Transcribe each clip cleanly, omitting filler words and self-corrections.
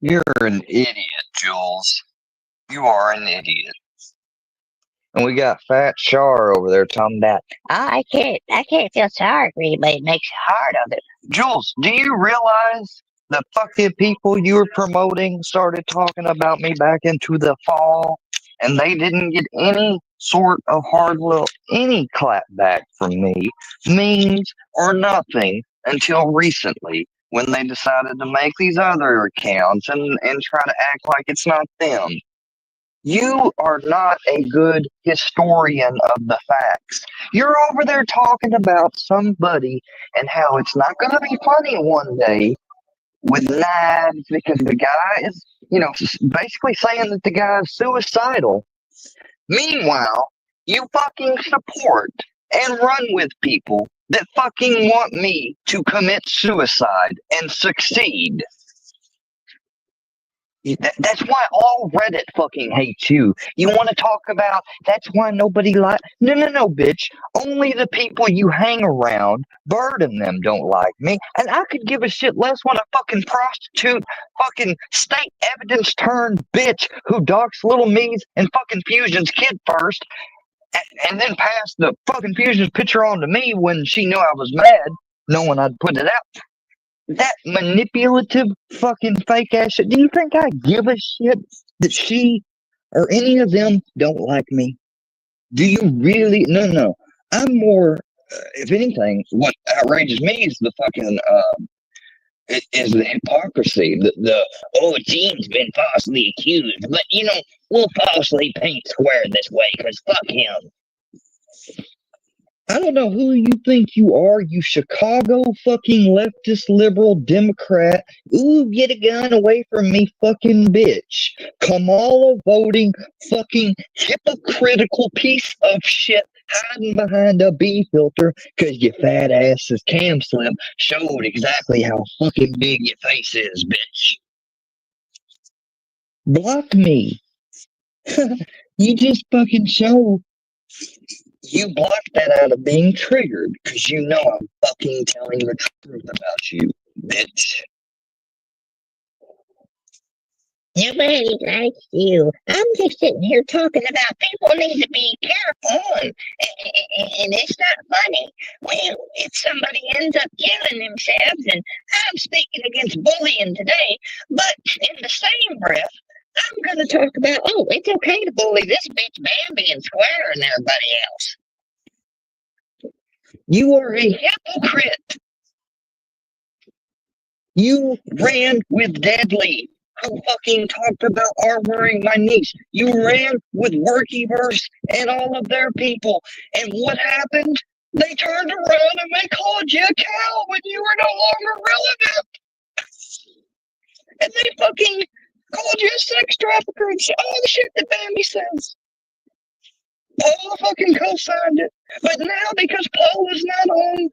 You're an idiot, Jules. You are an idiot. And we got Fat Char over there talking about, I can't feel sorry for you, but it makes it hard on it. Jules, do you realize the fucking people you were promoting started talking about me back into the fall, and they didn't get any sort of any clap back from me, memes or nothing, until recently when they decided to make these other accounts and try to act like it's not them. You are not a good historian of the facts. You're over there talking about somebody and how it's not going to be funny one day with knives because the guy is, basically saying that the guy is suicidal. Meanwhile, you fucking support and run with people that fucking want me to commit suicide and succeed. That's why all Reddit fucking hates you. You want to talk about that's why nobody No, bitch. Only the people you hang around, burden them, don't like me. And I could give a shit less when a fucking prostitute, fucking state evidence turned bitch who docks little me's and fucking Fusion's kid first, and then passed the fucking Fusion's picture on to me when she knew I was mad, knowing I'd put it out. That manipulative fucking fake ass shit. Do you think I give a shit that she or any of them don't like me? Do you really? No. I'm more, if anything, what outrages me is the fucking, is the hypocrisy. Gene's been falsely accused, but we'll falsely paint Square this way because fuck him. I don't know who you think you are, you Chicago fucking leftist liberal Democrat. Ooh, get a gun away from me fucking bitch. Kamala voting fucking hypocritical piece of shit hiding behind a B filter because your fat ass's cam slip showed exactly how fucking big your face is, bitch. Block me. You just fucking show. You blocked that out of being triggered because you know I'm fucking telling the truth about you, bitch. Nobody likes you. I'm just sitting here talking about people need to be careful, and it's not funny if somebody ends up killing themselves, and I'm speaking against bullying today, but in the same breath, I'm going to talk about, it's okay to bully this bitch Bambi and Square and everybody else. You are a hypocrite. You ran with Deadly, who fucking talked about armoring my niece. You ran with Workyverse and all of their people. And what happened? They turned around and they called you a cow when you were no longer relevant. And they fucking called you a sex trafficker and all the shit that Bambi says. Paula fucking co-signed it. But now because Paula's not on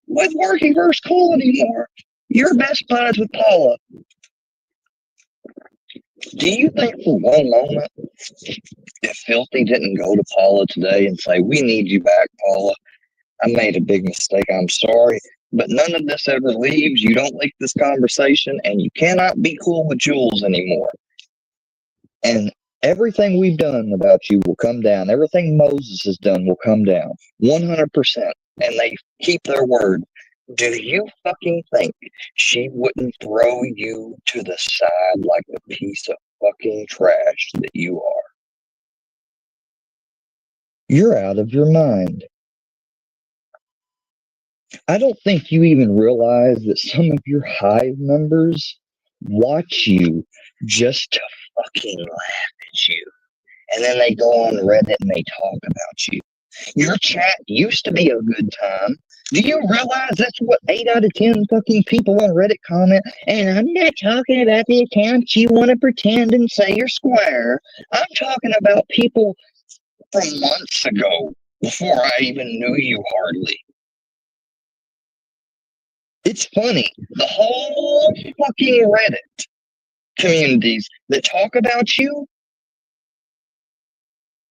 with Workyverse Cool anymore, you're best buds with Paula. Do you think for one moment if Filthy didn't go to Paula today and say, we need you back, Paula. I made a big mistake. I'm sorry. But none of this ever leaves. You don't like this conversation and you cannot be cool with Jules anymore. And everything we've done about you will come down. Everything Moses has done will come down. 100%. And they keep their word. Do you fucking think she wouldn't throw you to the side like the piece of fucking trash that you are? You're out of your mind. I don't think you even realize that some of your Hive members watch you just to fucking laugh at you. And then they go on Reddit and they talk about you. Your chat used to be a good time. Do you realize that's what 8 out of 10 fucking people on Reddit comment? And I'm not talking about the accounts you want to pretend and say you're Square. I'm talking about people from months ago, before I even knew you hardly. It's funny. The whole fucking Reddit communities that talk about you,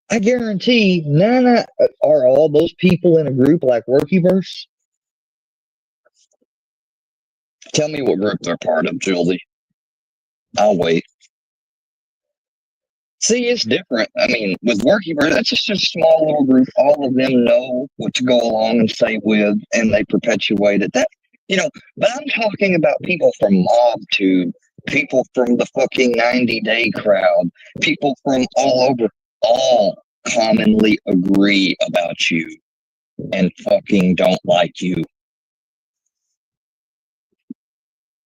I guarantee are all those people in a group like Workyverse? Tell me what group they're part of, Julie. I'll wait. See, it's different. I mean, with working, that's just a small little group. All of them know what to go along and say with, and they perpetuate it. That, but I'm talking about people from MobTube, people from the fucking 90-day crowd, people from all over, all commonly agree about you and fucking don't like you.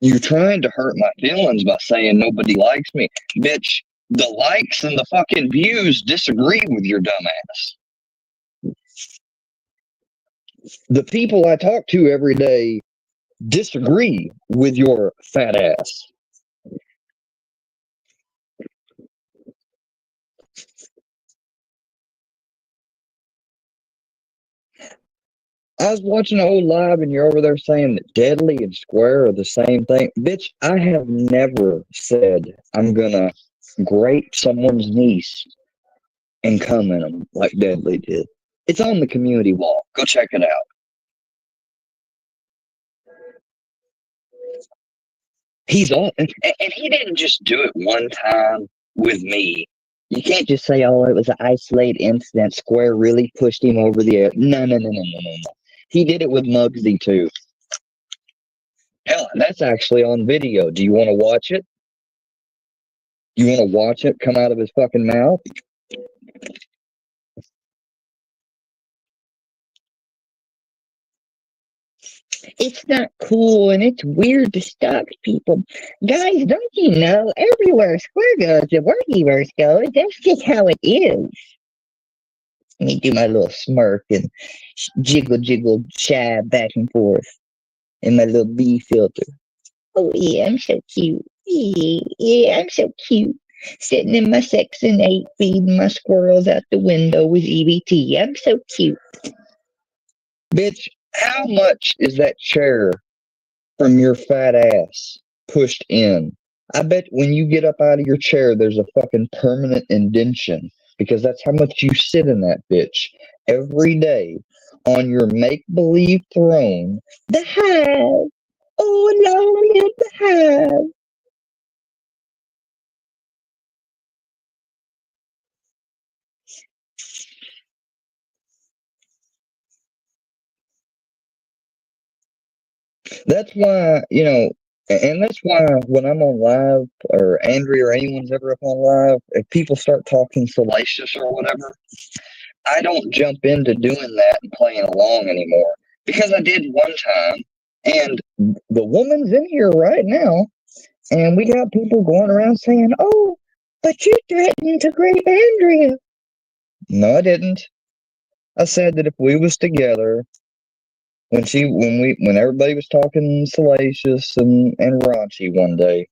You're trying to hurt my feelings by saying nobody likes me. Bitch, the likes and the fucking views disagree with your dumbass. The people I talk to every day disagree with your fat ass. I was watching an old live and you're over there saying that deadly and square are the same thing. Bitch, I have never said I'm gonna grape someone's niece and come in them like Deadly did. It's on the community wall. Go check it out. He's on, and he didn't just do it one time with me. You can't just say, "Oh, it was an isolated incident." Square really pushed him over the edge. No, no, no, no, no, no, no. He did it with Muggsy too. Hell, that's actually on video. Do you want to watch it? You want to watch it come out of his fucking mouth? It's not cool and it's weird to stalk people. Guys, don't you know everywhere Square goes, the Workyverse goes. That's just how it is. Let me do my little smirk and jiggle, shy back and forth in my little bee filter. Oh, yeah, I'm so cute. Yeah, I'm so cute. Sitting in my Section 8 feeding my squirrels out the window with EBT. I'm so cute. Bitch, how much is that chair from your fat ass pushed in? I bet when you get up out of your chair, there's a fucking permanent indention because that's how much you sit in that bitch every day on your make-believe throne. The hive. Oh, long live the hive. That's why, and that's why when I'm on live or Andrea or anyone's ever up on live, if people start talking salacious or whatever, I don't jump into doing that and playing along anymore because I did one time, and the woman's in here right now, and we got people going around saying, "Oh, but you threatened to grape Andrea." No, I didn't. I said that if we was together, when everybody was talking salacious and raunchy one day,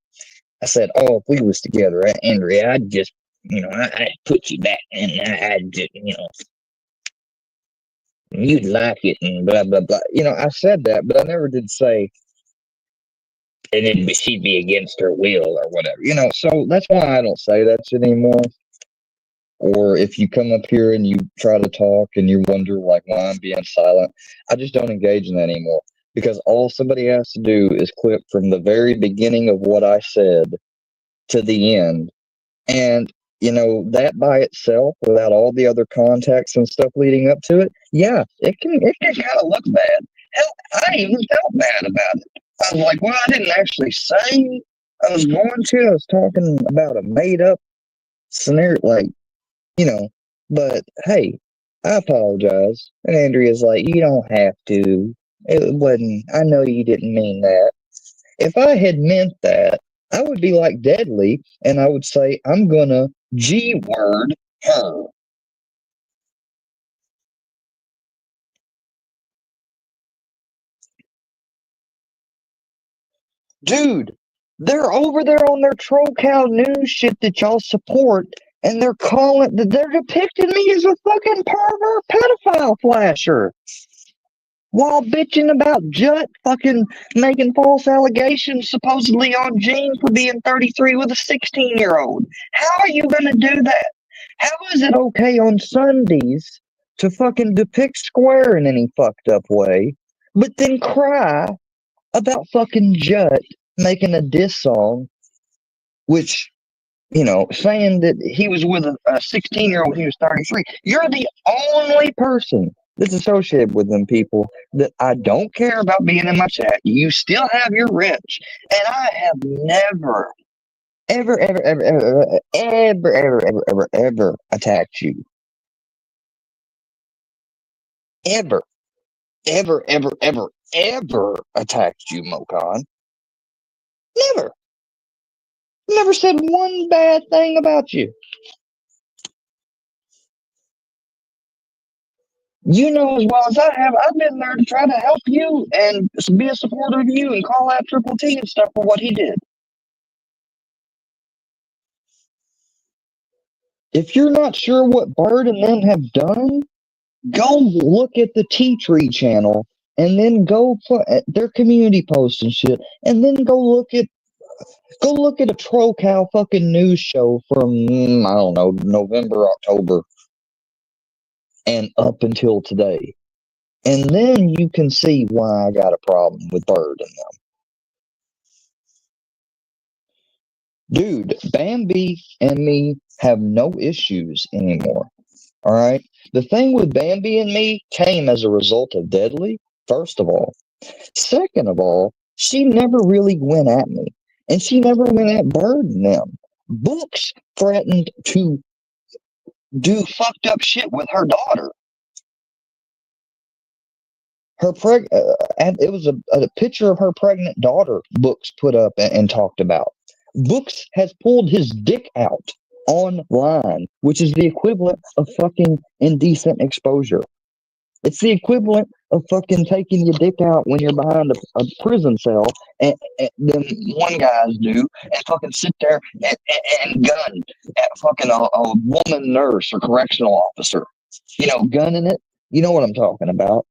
I said, "Oh, if we was together, Andrea, I'd just, I'd put you back, and I'd just, you'd like it and blah blah blah." I said that, but I never did say, and then she'd be against her will or whatever. So that's why I don't say that shit anymore. Or if you come up here and you try to talk and you wonder like why I'm being silent, I just don't engage in that anymore. Because all somebody has to do is clip from the very beginning of what I said to the end. And that by itself, without all the other context and stuff leading up to it, yeah, it can kind of look bad. Hell, I even felt bad about it. I was like, well, I didn't actually say I was going to. I was talking about a made up scenario, like, but hey, I apologize. And Andrea's like, you don't have to. It wasn't, I know you didn't mean that. If I had meant that, I would be like Deadly and I would say, I'm gonna G-word her. Dude, they're over there on their troll cow news shit that y'all support, and they're depicting me as a fucking pervert pedophile flasher. While bitching about Jut fucking making false allegations supposedly on Gene for being 33 with a 16-year-old. How are you gonna do that? How is it okay on Sundays to fucking depict Square in any fucked up way, but then cry about fucking Jut making a diss song which, you know, saying that he was with a 16-year-old when he was 33. You're the only person that's associated with them people that I don't care about being in my chat. You still have your wrench. And I have never, ever attacked you. Ever, ever attacked you, Mokan. Never. Never said one bad thing about you. You know as well as I have, I've been there to try to help you and be a supporter of you and call out Triple T and stuff for what he did. If you're not sure what Bird and them have done, go look at the Tea Tree channel and then go put their community posts and shit, and then go look at a Troll Cow fucking news show from I don't know, November, October, and up until today. And then you can see why I got a problem with Bird and them. Dude, Bambi and me have no issues anymore. All right? The thing with Bambi and me came as a result of Deadly, first of all. Second of all, she never really went at me. And she never went at Bird and them. Books threatened to do fucked up shit with her daughter. And it was a picture of her pregnant daughter Books put up and talked about. Books has pulled his dick out online, which is the equivalent of fucking indecent exposure. It's the equivalent of fucking taking your dick out when you're behind a prison cell, and then one guys do, and fucking sit there and gun at fucking a woman nurse or correctional officer. You know, gunning it. You know what I'm talking about.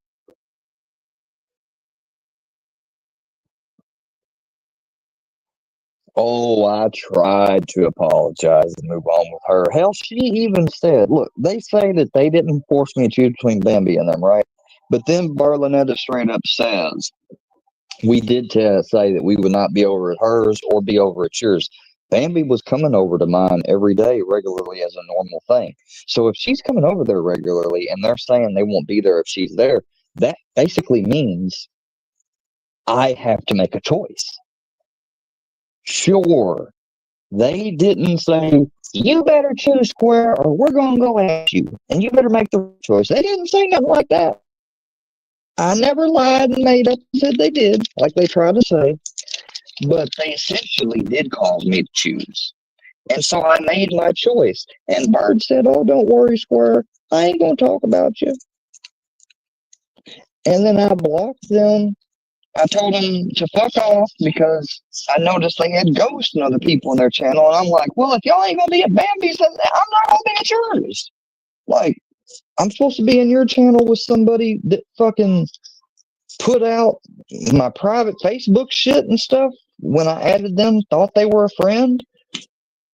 Oh, I tried to apologize and move on with her. Hell, she even said, look, they say that they didn't force me to choose between Bambi and them, right? But then Barlinetta straight up says, we did say that we would not be over at hers or be over at yours. Bambi was coming over to mine every day regularly as a normal thing. So if she's coming over there regularly and they're saying they won't be there if she's there, that basically means I have to make a choice. Sure, they didn't say, you better choose square or we're going to go at you and you better make the choice. They didn't say nothing like that. I never lied and made up and said they did, like they tried to say. But they essentially did cause me to choose. And so I made my choice. And Bird said, oh, don't worry, Square. I ain't going to talk about you. And then I blocked them. I told them to fuck off because I noticed they had ghosts and other people in their channel. And I'm like, well, if y'all ain't going to be at Bambi's, then I'm not going to be at yours. Like, I'm supposed to be in your channel with somebody that fucking put out my private Facebook shit and stuff when I added them, thought they were a friend,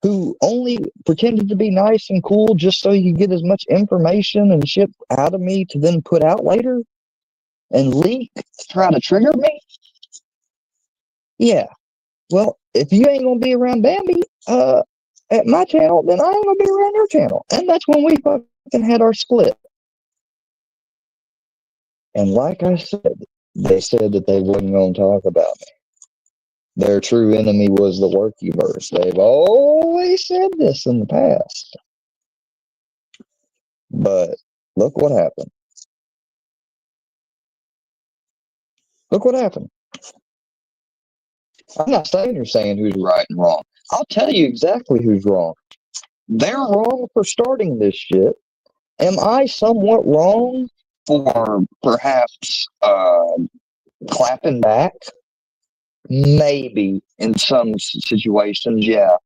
who only pretended to be nice and cool just so you get as much information and shit out of me to then put out later and leak to try to trigger me. Yeah. Well, if you ain't gonna be around Bambi at my channel, then I ain't gonna be around your channel. And that's when we fucking had our split. And like I said, they said that they wasn't gonna talk about me. Their true enemy was the Workyverse. They've always said this in the past. But look what happened. Look what happened. I'm not saying you're saying who's right and wrong. I'll tell you exactly who's wrong. They're wrong for starting this shit. Am I somewhat wrong for perhaps clapping back? Maybe in some situations, yeah.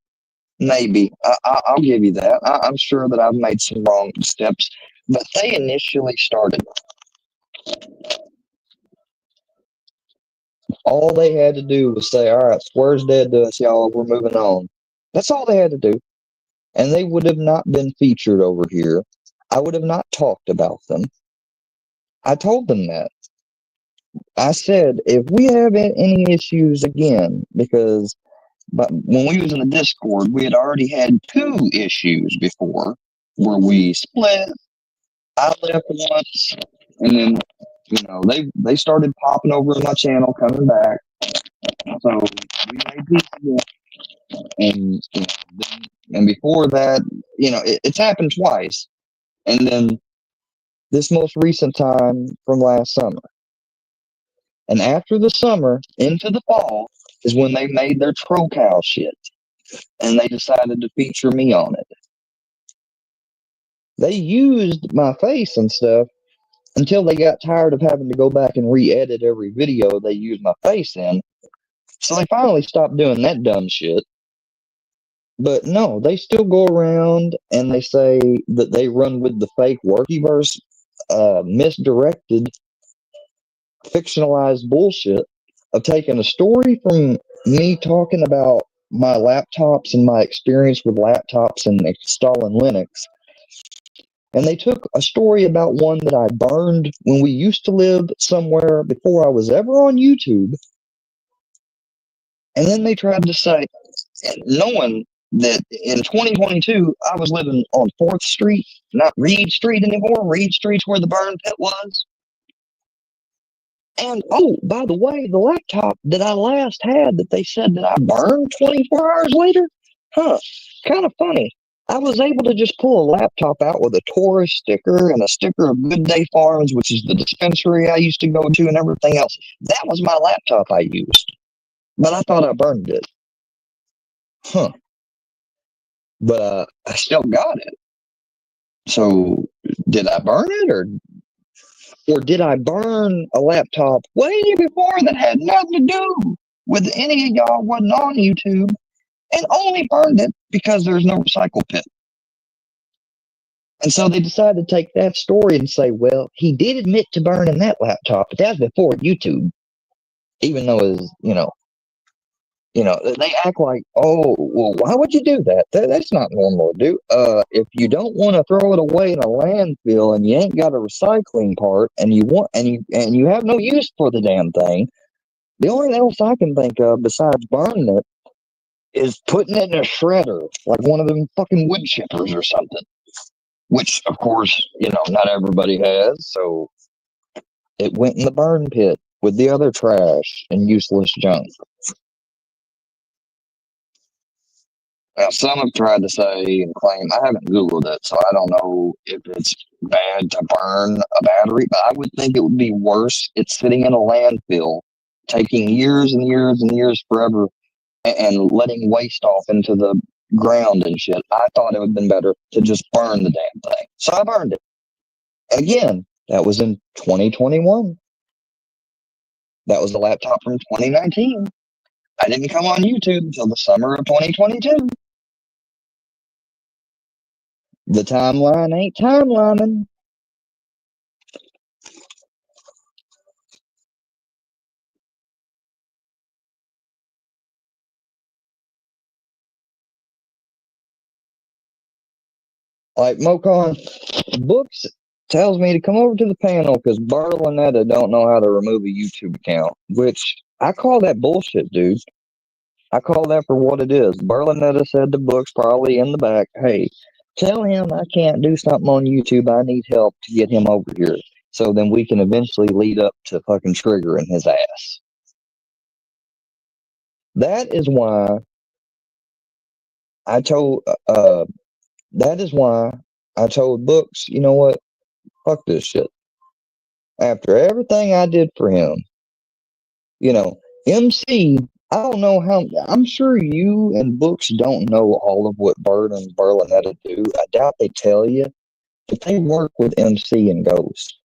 Maybe. I'll give you that. I'm sure that I've made some wrong steps, but they initially started. All they had to do was say, all right, Square's dead to us, y'all. We're moving on. That's all they had to do. And they would have not been featured over here. I would have not talked about them. I told them that. I said, if we have any issues again, because but when we was in the Discord, we had already had 2 issues before where we split. I left once, and then they started popping over in my channel, coming back. So we made peace again. And and before that, it's happened twice. And then this most recent time from last summer. And after the summer into the fall is when they made their troll shit, and they decided to feature me on it. They used my face and stuff until they got tired of having to go back and re-edit every video they used my face in. So they finally stopped doing that dumb shit. But no, they still go around and they say that they run with the fake Workyverse, misdirected, fictionalized bullshit of taking a story from me talking about my laptops and my experience with laptops and installing Linux. And they took a story about one that I burned when we used to live somewhere before I was ever on YouTube. And then they tried to say, knowing that in 2022, I was living on 4th Street, not Reed Street anymore. Reed Street's where the burn pit was. And, oh, by the way, the laptop that I last had that they said that I burned 24 hours later, kind of funny. I was able to just pull a laptop out with a Taurus sticker and a sticker of Good Day Farms, which is the dispensary I used to go to, and everything else. That was my laptop I used. But I thought I burned it. But I still got it. So did I burn it, or did I burn a laptop way before that had nothing to do with any of y'all wasn't on YouTube, and only burned it because there's no recycle pit? And so they decided to take that story and say, well, he did admit to burning that laptop, but that's before YouTube. Even though it's, they act like, oh, well, why would you do that? That's not normal to do. If you don't want to throw it away in a landfill and you ain't got a recycling part and you have no use for the damn thing, the only thing else I can think of besides burning it is putting it in a shredder, like one of them fucking wood chippers or something. Which, of course, not everybody has, so it went in the burn pit with the other trash and useless junk. Now, some have tried to say and claim, I haven't Googled it, so I don't know if it's bad to burn a battery, but I would think it would be worse. It's sitting in a landfill, taking years and years and years forever, and letting waste off into the ground and shit. I thought it would have been better to just burn the damn thing. So I burned it. Again, that was in 2021. That was the laptop from 2019. I didn't come on YouTube until the summer of 2022. The timeline ain't timelining. Like Mocon Books tells me to come over to the panel because Barlanetta don't know how to remove a YouTube account, which I call that bullshit, dude. I call that for what it is. Barlanetta said to Books, probably in the back, hey, tell him I can't do something on YouTube. I need help to get him over here. So then we can eventually lead up to fucking triggering his ass. That is why I told Books, you know what? Fuck this shit. After everything I did for him, MC, I don't know how, I'm sure you and Books don't know all of what Bird and Berlinetta do. I doubt they tell you, but they work with MC and Ghost.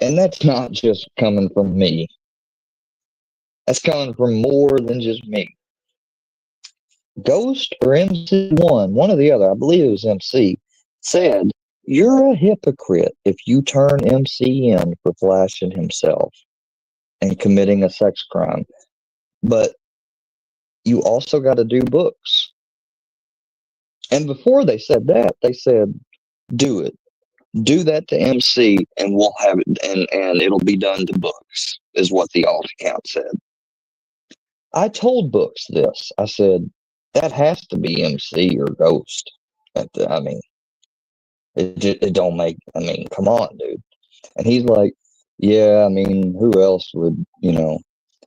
And that's not just coming from me. That's coming from more than just me. Ghost or MC1, one or the other, I believe it was MC, said, you're a hypocrite if you turn MC in for flashing himself and committing a sex crime. But you also got to do Books. And before they said that, they said, do it. Do that to MC and we'll have it, and it'll be done to Books, is what the alt account said. I told Books this. I said, that has to be MC or Ghost. I mean, it don't make, I mean, come on, dude. And he's like, yeah, I mean, who else would,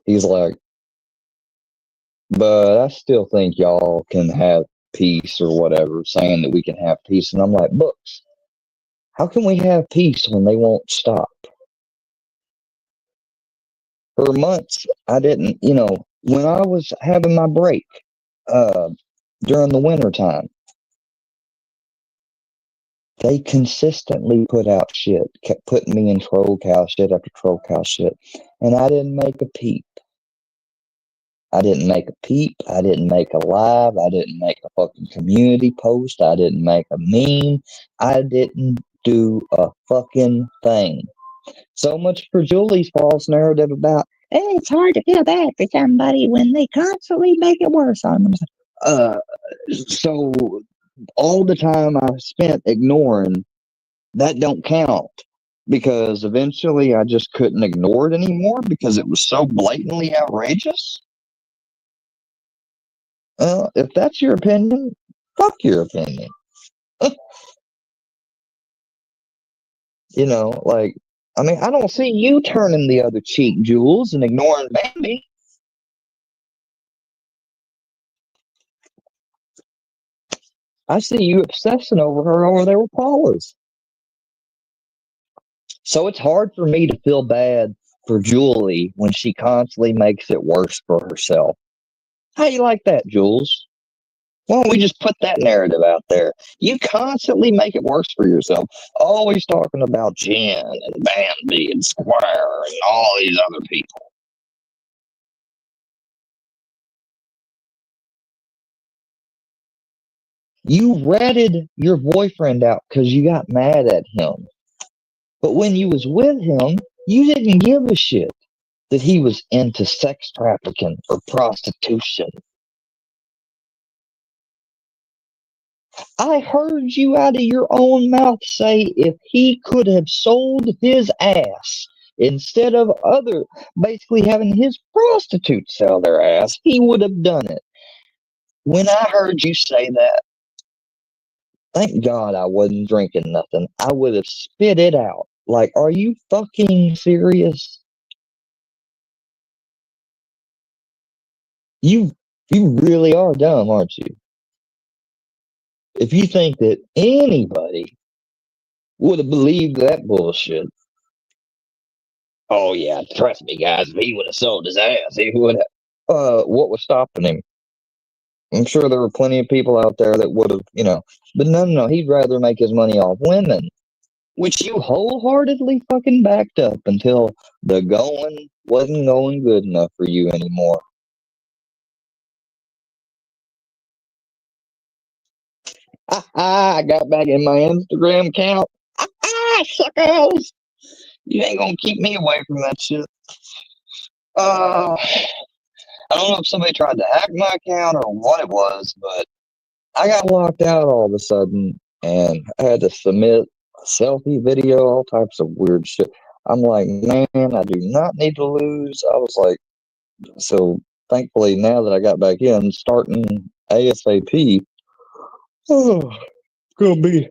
he's like, but I still think y'all can have peace or whatever, saying that we can have peace. And I'm like, Books, how can we have peace when they won't stop? For months, I didn't, when I was having my break uh, during the winter time, they consistently put out shit, kept putting me in troll cow shit after troll cow shit. And I didn't make a peep. I didn't make a peep. I didn't make a live. I didn't make a fucking community post. I didn't make a meme. I didn't do a fucking thing. So much for Julie's false narrative about, And it's hard to feel bad for somebody when they constantly make it worse on themselves. So all the time I spent ignoring, that don't count. Because eventually I just couldn't ignore it anymore because it was so blatantly outrageous. If that's your opinion, fuck your opinion. Like, I mean, I don't see you turning the other cheek, Jules, and ignoring Bambi. I see you obsessing over her over there with Paula's. So it's hard for me to feel bad for Julie when she constantly makes it worse for herself. How you like that, Jules? Why don't we just put that narrative out there? You constantly make it worse for yourself. Always talking about Jen and Bambi and Squire and all these other people. You ratted your boyfriend out because you got mad at him. But when you was with him, you didn't give a shit that he was into sex trafficking or prostitution. I heard you out of your own mouth say if he could have sold his ass instead of basically having his prostitutes sell their ass, he would have done it. When I heard you say that, thank God I wasn't drinking nothing. I would have spit it out. Like, are you fucking serious? You really are dumb, aren't you? If you think that anybody would have believed that bullshit. Oh yeah, trust me, guys. If he would have sold his ass, he would have. What was stopping him? I'm sure there were plenty of people out there that would have, But no. He'd rather make his money off women, which you wholeheartedly fucking backed up until the going wasn't going good enough for you anymore. I got back in my Instagram account. Suckers! You ain't gonna keep me away from that shit. I don't know if somebody tried to hack my account or what it was, but I got locked out all of a sudden and I had to submit a selfie video, all types of weird shit. I'm like, man, I do not need to lose. I was like, so thankfully now that I got back in, starting ASAP, oh, gonna be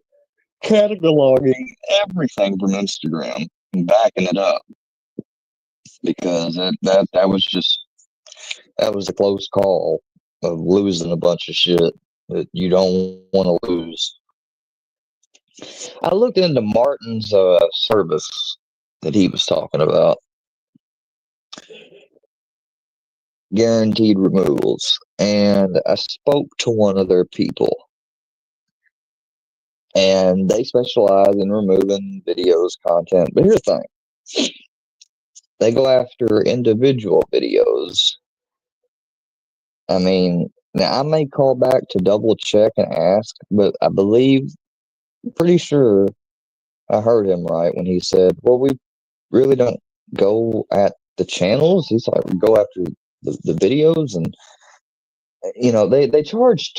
cataloging everything from Instagram and backing it up because that was a close call of losing a bunch of shit that you don't want to lose. I looked into Martin's service that he was talking about, guaranteed removals, and I spoke to one of their people, and they specialize in removing videos, content. But here's the thing: they go after individual videos. I mean, now I may call back to double check and ask, but I believe, pretty sure I heard him right when he said, well, we really don't go at the channels. He's like, we go after the videos, and they charge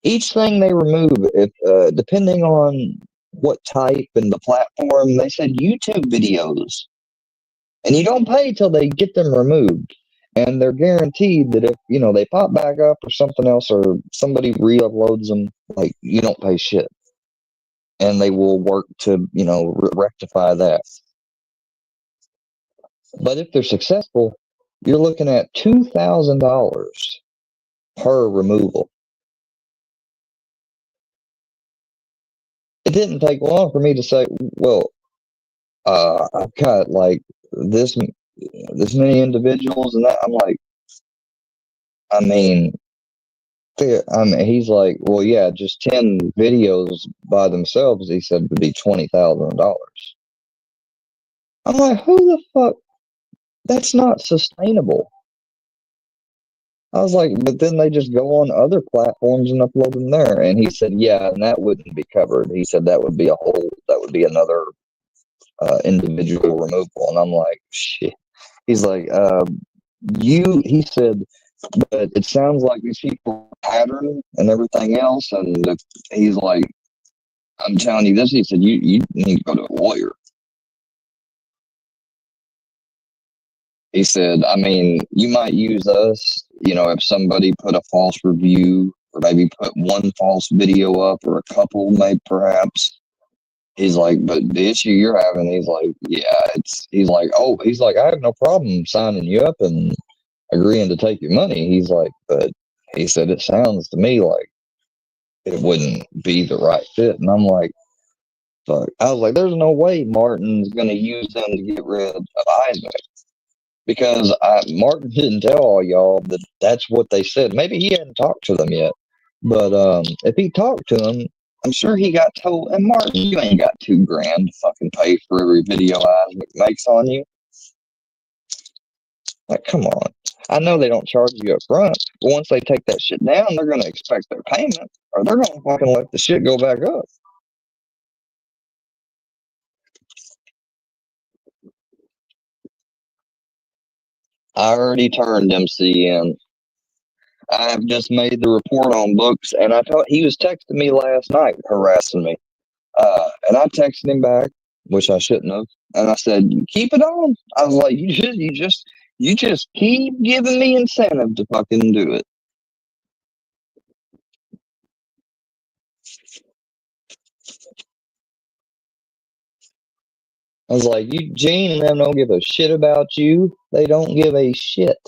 each thing they remove, if depending on what type and the platform. They said YouTube videos, and you don't pay till they get them removed. And they're guaranteed that if, they pop back up or something else or somebody re-uploads them, like, you don't pay shit. And they will work to, rectify that. But if they're successful, you're looking at $2,000 per removal. It didn't take long for me to say, well, I've got like this many individuals, and that I'm like, I mean, he's like, well, yeah, just 10 videos by themselves, he said, would be $20,000. I'm like, who the fuck? That's not sustainable. I was like, but then they just go on other platforms and upload them there. And he said, yeah, and that wouldn't be covered. He said that would be another individual removal. And I'm like, shit. He's like, he said, but it sounds like these people pattern and everything else. And he's like, I'm telling you this. He said, you need to go to a lawyer. He said, I mean, you might use us, if somebody put a false review or maybe put one false video up or a couple, maybe perhaps. He's like, but the issue you're having, he's like, yeah, he's like, I have no problem signing you up and agreeing to take your money. He's like, but he said, it sounds to me like it wouldn't be the right fit. And I'm like, fuck. I was like, there's no way Martin's going to use them to get rid of Isaac. Because Martin didn't tell all y'all that that's what they said. Maybe he hadn't talked to them yet. But if he talked to them, I'm sure he got told, and Martin, you ain't got $2,000 to fucking pay for every video Isaac makes on you. Like, come on. I know they don't charge you up front, but once they take that shit down, they're going to expect their payment, or they're going to fucking let the shit go back up. I already turned MC in. I have just made the report on books, and I thought he was texting me last night, harassing me. And I texted him back, which I shouldn't have, and I said, "Keep it on." I was like, you just keep giving me incentive to fucking do it." I was like, "You, Gene, and them don't give a shit about you. They don't give a shit.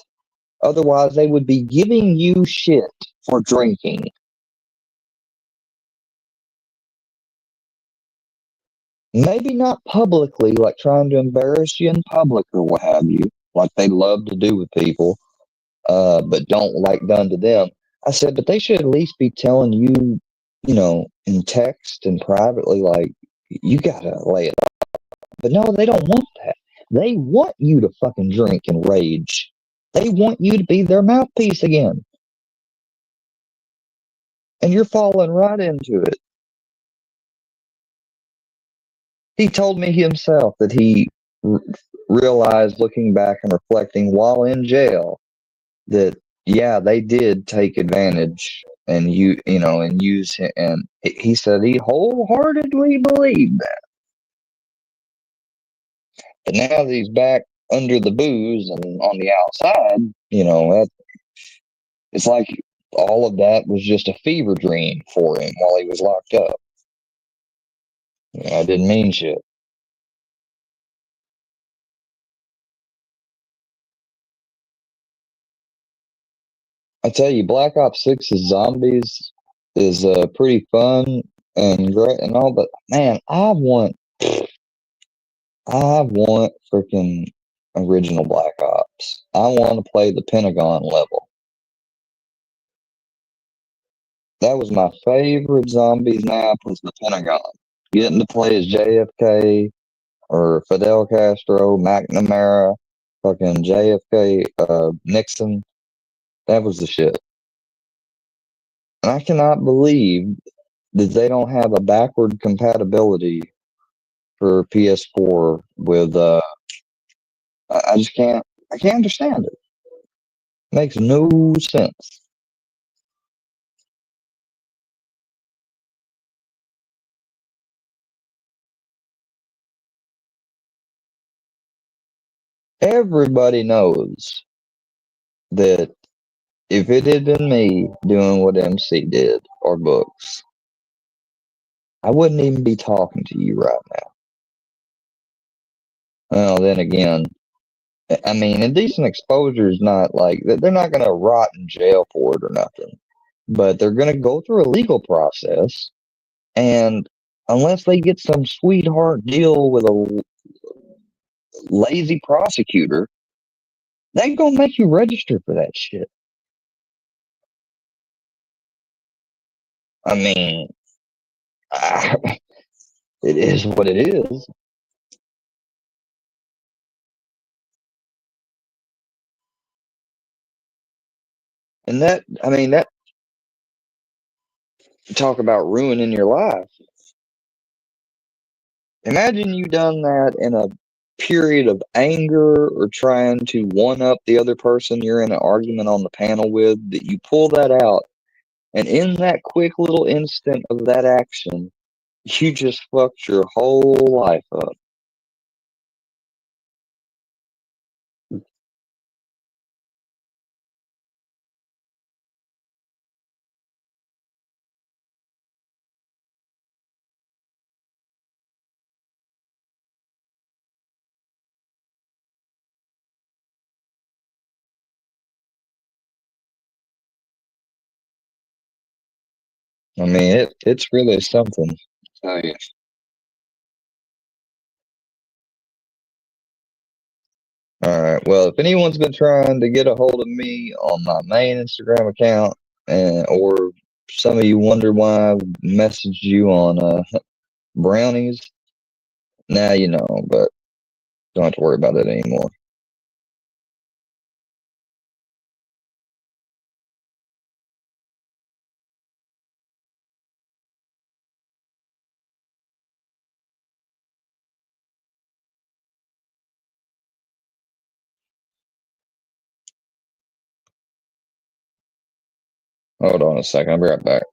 Otherwise, they would be giving you shit for drinking." Maybe not publicly, like trying to embarrass you in public or what have you, like they love to do with people, but don't like done to them. I said, but they should at least be telling you, in text and privately, like, you gotta lay it off. But no, they don't want that. They want you to fucking drink and rage. They want you to be their mouthpiece again. And you're falling right into it. He told me himself that he realized, looking back and reflecting while in jail, that yeah, they did take advantage and and use him. And he said he wholeheartedly believed that. But now that he's back under the booze and on the outside, it's like all of that was just a fever dream for him while he was locked up. I didn't mean shit. I tell you, Black Ops 6's zombies is pretty fun and great and all, but man, I want freaking original Black Ops. I want to play the Pentagon level. That was my favorite zombies map, was the Pentagon. Getting to play as JFK or Fidel Castro, McNamara, fucking JFK, Nixon. That was the shit. And I cannot believe that they don't have a backward compatibility for PS4 with I just can't understand it. Makes no sense. Everybody knows that if it had been me doing what MC did, or Books, I wouldn't even be talking to you right now. Well, then again, I mean, indecent exposure is not like, they're not going to rot in jail for it or nothing, but they're going to go through a legal process, and unless they get some sweetheart deal with a lazy prosecutor, they ain't going to make you register for that shit. I mean, it is what it is. And that, I mean, that, talk about ruining your life. Imagine you done that in a period of anger or trying to one up the other person you're in an argument on the panel with, that you pull that out, and in that quick little instant of that action, you just fucked your whole life up. I mean, it's really something. Oh yeah. All right. Well, if anyone's been trying to get a hold of me on my main Instagram account, or some of you wonder why I messaged you on brownies, now you know, but don't have to worry about it anymore. Hold on a second. I'll be right back.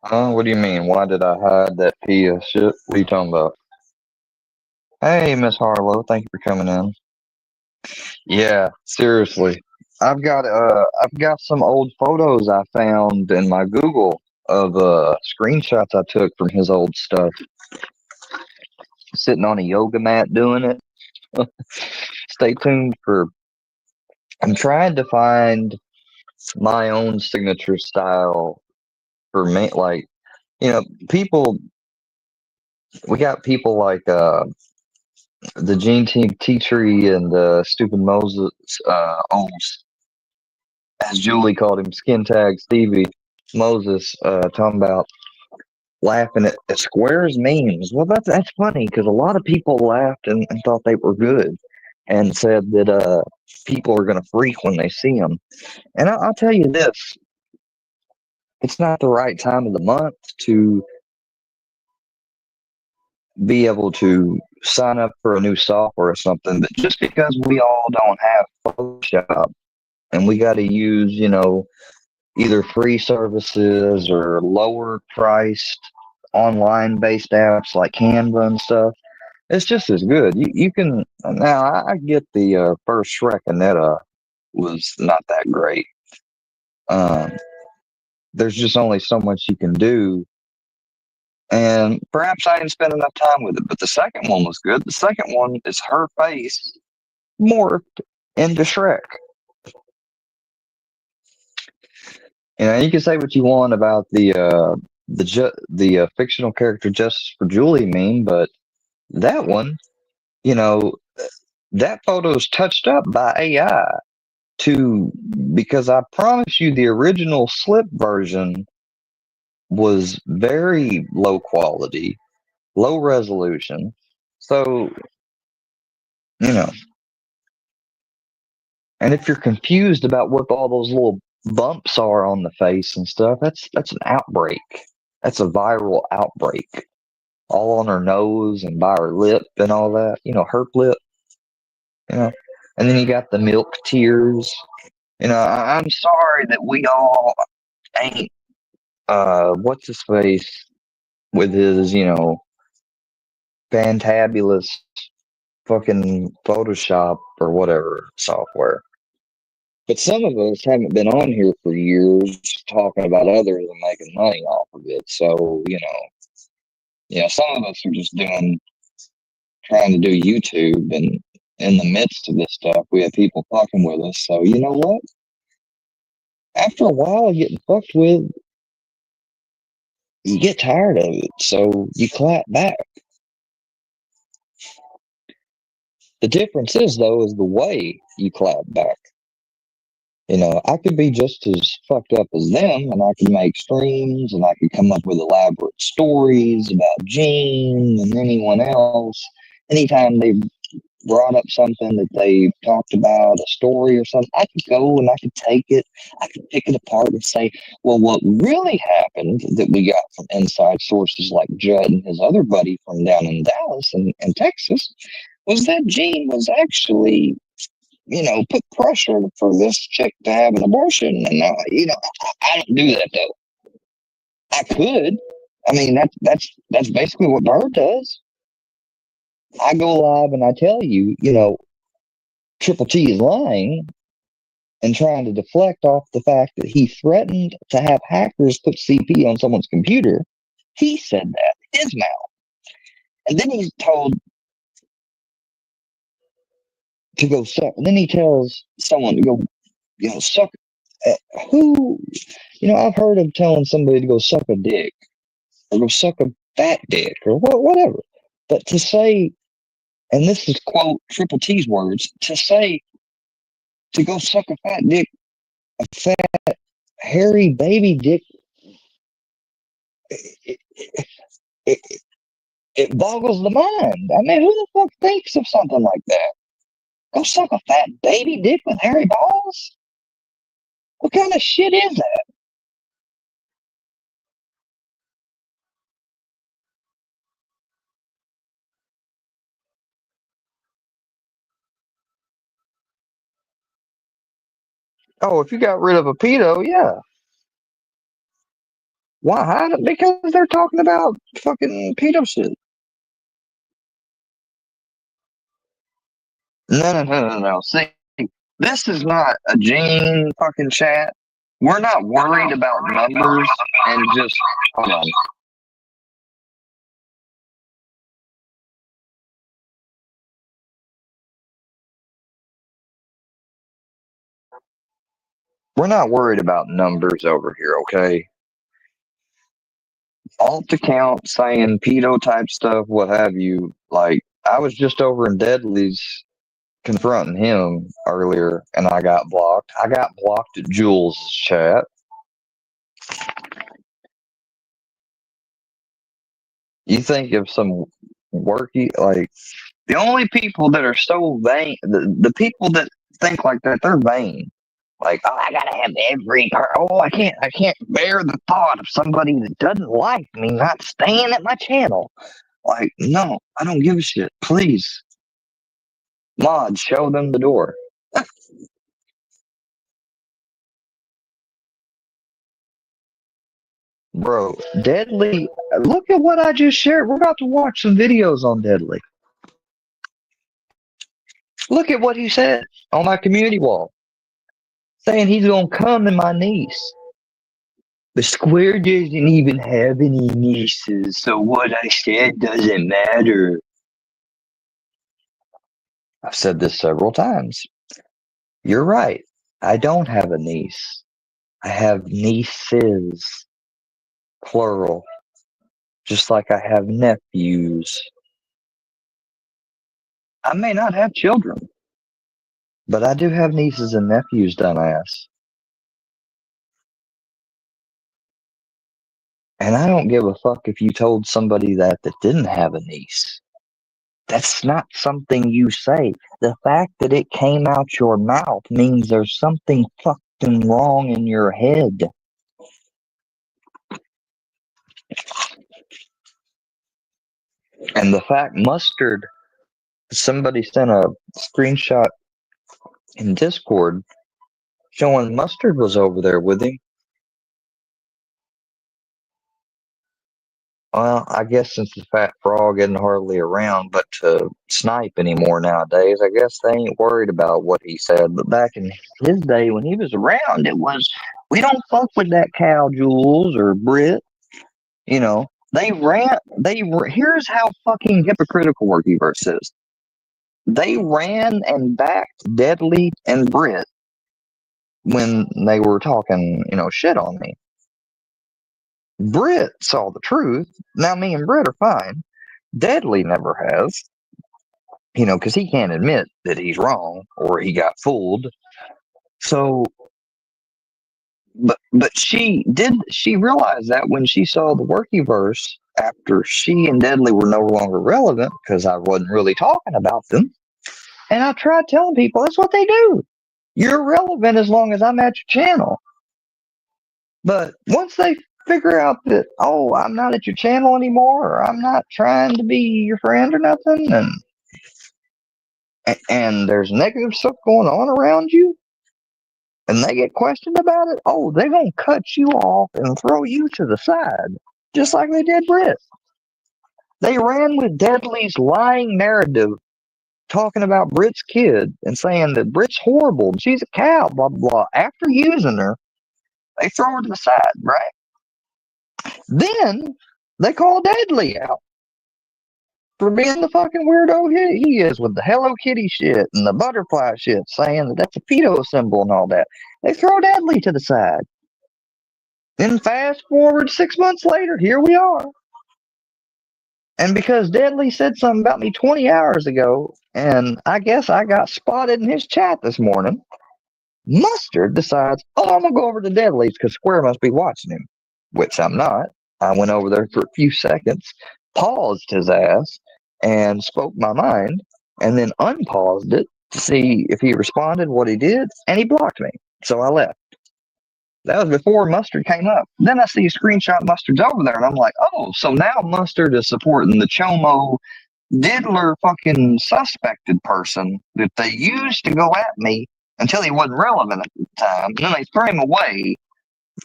What do you mean? Why did I hide that pea of shit? What are you talking about? Hey, Miss Harlow, thank you for coming in. Yeah, seriously. I've got some old photos I found in my Google of screenshots I took from his old stuff. Sitting on a yoga mat doing it. Stay tuned for I'm trying to find my own signature style for me, like, people we got people like the Gene Team Tea Tree and Stupid Moses Ols, as Julie called him, Skin Tag Stevie Moses, talking about laughing at Square's memes. Well, that's funny because a lot of people laughed and thought they were good and said that people are going to freak when they see them. And I'll tell you this, it's not the right time of the month to be able to sign up for a new software or something, but just because we all don't have Photoshop and we got to use, either free services or lower priced online based apps like Canva and stuff, it's just as good. You can now. I get the first Shrek Aneta was not that great. Um, there's just only so much you can do, and perhaps I didn't spend enough time with it. But the second one was good. The second one is her face morphed into Shrek. You can say what you want about the fictional character Justice for Julie meme, but that one, you know, that photo's touched up by AI to because I promise you the original slip version was very low quality, low resolution. So, you know, and if you're confused about what all those little bumps are on the face and stuff, that's an outbreak. That's a viral outbreak. All on her nose and by her lip and all that. Her lip, you know. And then you got the milk tears. I'm sorry that we all ain't what's his face with his, fantabulous fucking Photoshop or whatever software. But some of us haven't been on here for years talking about others and making money off of it. So, yeah, some of us are just trying to do YouTube, and in the midst of this stuff, we have people fucking with us. So, you know what? After a while of getting fucked with, you get tired of it. So you clap back. The difference is, though, is the way you clap back. I could be just as fucked up as them, and I could make streams, and I could come up with elaborate stories about Gene and anyone else. Anytime they brought up something that they talked about, a story or something, I could go and I could take it, I could pick it apart and say, well, what really happened that we got from inside sources like Judd and his other buddy from down in Dallas and Texas was that Gene was actually, put pressure for this chick to have an abortion. And, I don't do that though. I could. I mean, that's basically what Bird does. I go live and I tell you, Triple T is lying and trying to deflect off the fact that he threatened to have hackers put CP on someone's computer. He said that, his mouth. And then he's told to go suck. And then he tells someone to go, suck. Who, I've heard him telling somebody to go suck a dick or go suck a fat dick or whatever. But to say, and this is quote Triple T's words, to say to go suck a fat dick, a fat, hairy baby dick, it, it, it boggles the mind. I mean, who the fuck thinks of something like that? Go suck a fat baby dick with hairy balls? What kind of shit is that? Oh, if you got rid of a pedo, yeah. Why? Because they're talking about fucking pedo shit. No. See, this is not a genuine fucking chat. We're not worried about numbers and just hold on. We're not worried about numbers over here, okay? Alt account saying pedo type stuff, what have you. Like, I was just over in Deadly's confronting him earlier and I got blocked. I got blocked at Jules' chat. You think if some worky, like, the only people that are so vain, the people that think like that, they're vain. Like, oh, I gotta have every oh, I can't bear the thought of somebody that doesn't like me not staying at my channel. Like, no, I don't give a shit. Please, mod, show them the door. Bro, Deadly, look at what I just shared. We're about to watch some videos on Deadly. Look at what he said on my community wall, saying he's gonna come in my niece. The square doesn't even have any nieces, so what I said doesn't matter. I've said this several times. You're right. I don't have a niece. I have nieces, plural, just like I have nephews. I may not have children, but I do have nieces and nephews, dumbass. And I don't give a fuck if you told somebody that didn't have a niece. That's not something you say. The fact that it came out your mouth means there's something fucking wrong in your head. And the fact Mustard, somebody sent a screenshot in Discord showing Mustard was over there with him. Well, I guess since the fat frog isn't hardly around but to snipe anymore nowadays, I guess they ain't worried about what he said. But back in his day when he was around, it was, we don't fuck with that cow, Jules or Brit. You know, here's how fucking hypocritical Workyverse is. They ran and backed Deadly and Brit when they were talking, shit on me. Brit saw the truth. Now me and Brit are fine. Deadly never has, because he can't admit that he's wrong or he got fooled. So, but she realized that when she saw the Workyverse after she and Deadly were no longer relevant because I wasn't really talking about them. And I tried telling people that's what they do. You're relevant as long as I'm at your channel. But once they figure out that, oh, I'm not at your channel anymore, or I'm not trying to be your friend or nothing, and there's negative stuff going on around you, and they get questioned about it, oh, they're going to cut you off and throw you to the side, just like they did Brit. They ran with Deadly's lying narrative, talking about Brit's kid and saying that Brit's horrible and she's a cow, blah, blah, blah. After using her, they throw her to the side, right? Then they call Deadly out for being the fucking weirdo he is with the Hello Kitty shit and the butterfly shit, saying that that's a pedo symbol and all that. They throw Deadly to the side. Then fast forward 6 months later, here we are. And because Deadly said something about me 20 hours ago, and I guess I got spotted in his chat this morning, Mustard decides, oh, I'm going to go over to Deadly's because Square must be watching him, which I'm not. I went over there for a few seconds, paused his ass, and spoke my mind, and then unpaused it to see if he responded, what he did, and he blocked me. So I left. That was before Mustard came up. Then I see a screenshot Mustard's over there, and I'm like, oh, so now Mustard is supporting the Chomo diddler fucking suspected person that they used to go at me until he wasn't relevant at the time. And then they threw him away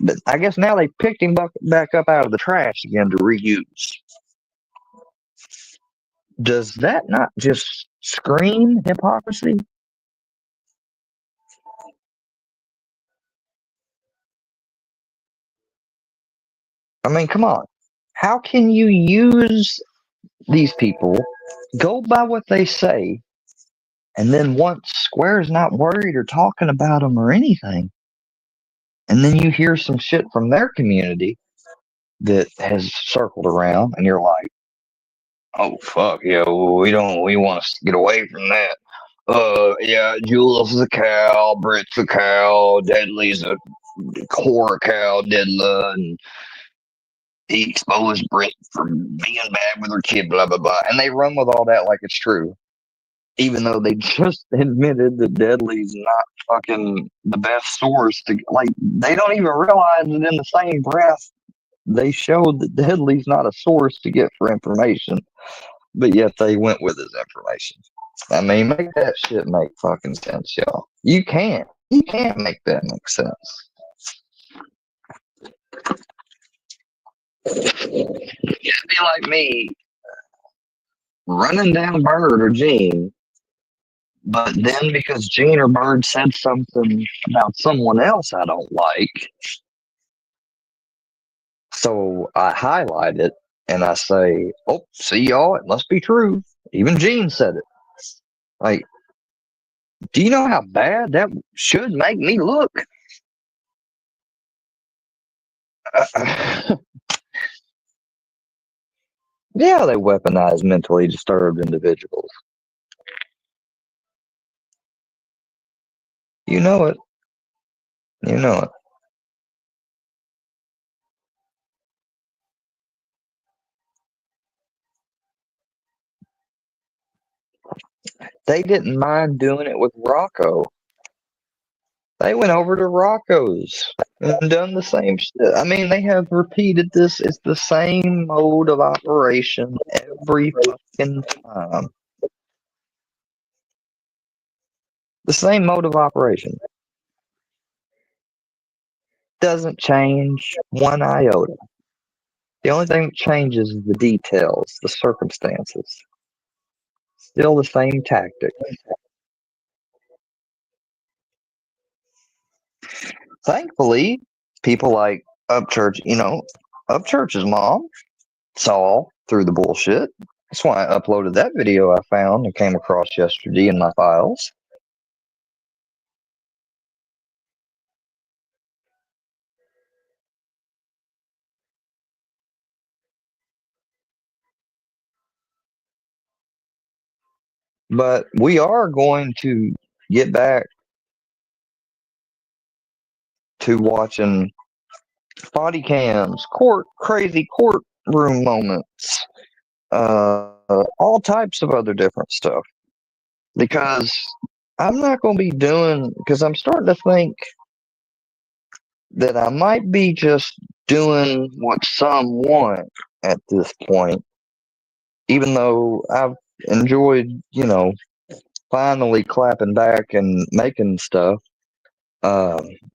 But I guess now they picked him back up out of the trash again to reuse. Does that not just scream hypocrisy? I mean, come on. How can you use these people, go by what they say, and then once Square's not worried or talking about them or anything, and then you hear some shit from their community that has circled around, and you're like, oh fuck, yeah, we want to get away from that. Yeah, Julius is a cow, Britt's a cow, Deadly's a core cow, Deadla, and he exposed Britt for being bad with her kid, blah blah blah, and they run with all that like it's true, even though they just admitted that Deadly's not fucking the best source to like. They don't even realize that in the same breath they showed that Deadly's not a source to get for information, but yet they went with his information. I mean, make that shit make fucking sense, y'all. You can't. You can't make that make sense. It'd be like me running down Bird or Gene, but then because Gene or Bird said something about someone else I don't like, so I highlight it and I say, oh, see y'all, it must be true. Even Gene said it. Like, do you know how bad that should make me look? Yeah, they weaponize mentally disturbed individuals. You know it. You know it. They didn't mind doing it with Rocco. They went over to Rocco's and done the same shit. I mean, they have repeated this. It's the same mode of operation every fucking time. The same mode of operation. Doesn't change one iota. The only thing that changes is the details, the circumstances. Still the same tactic. Thankfully, people like Upchurch, Upchurch's mom saw through the bullshit. That's why I uploaded that video I found and came across yesterday in my files. But we are going to get back to watching body cams, crazy courtroom moments, all types of other different stuff. Because I'm not going to be doing, because I'm starting to think that I might be just doing what some want at this point, even though I've enjoyed, finally clapping back and making stuff.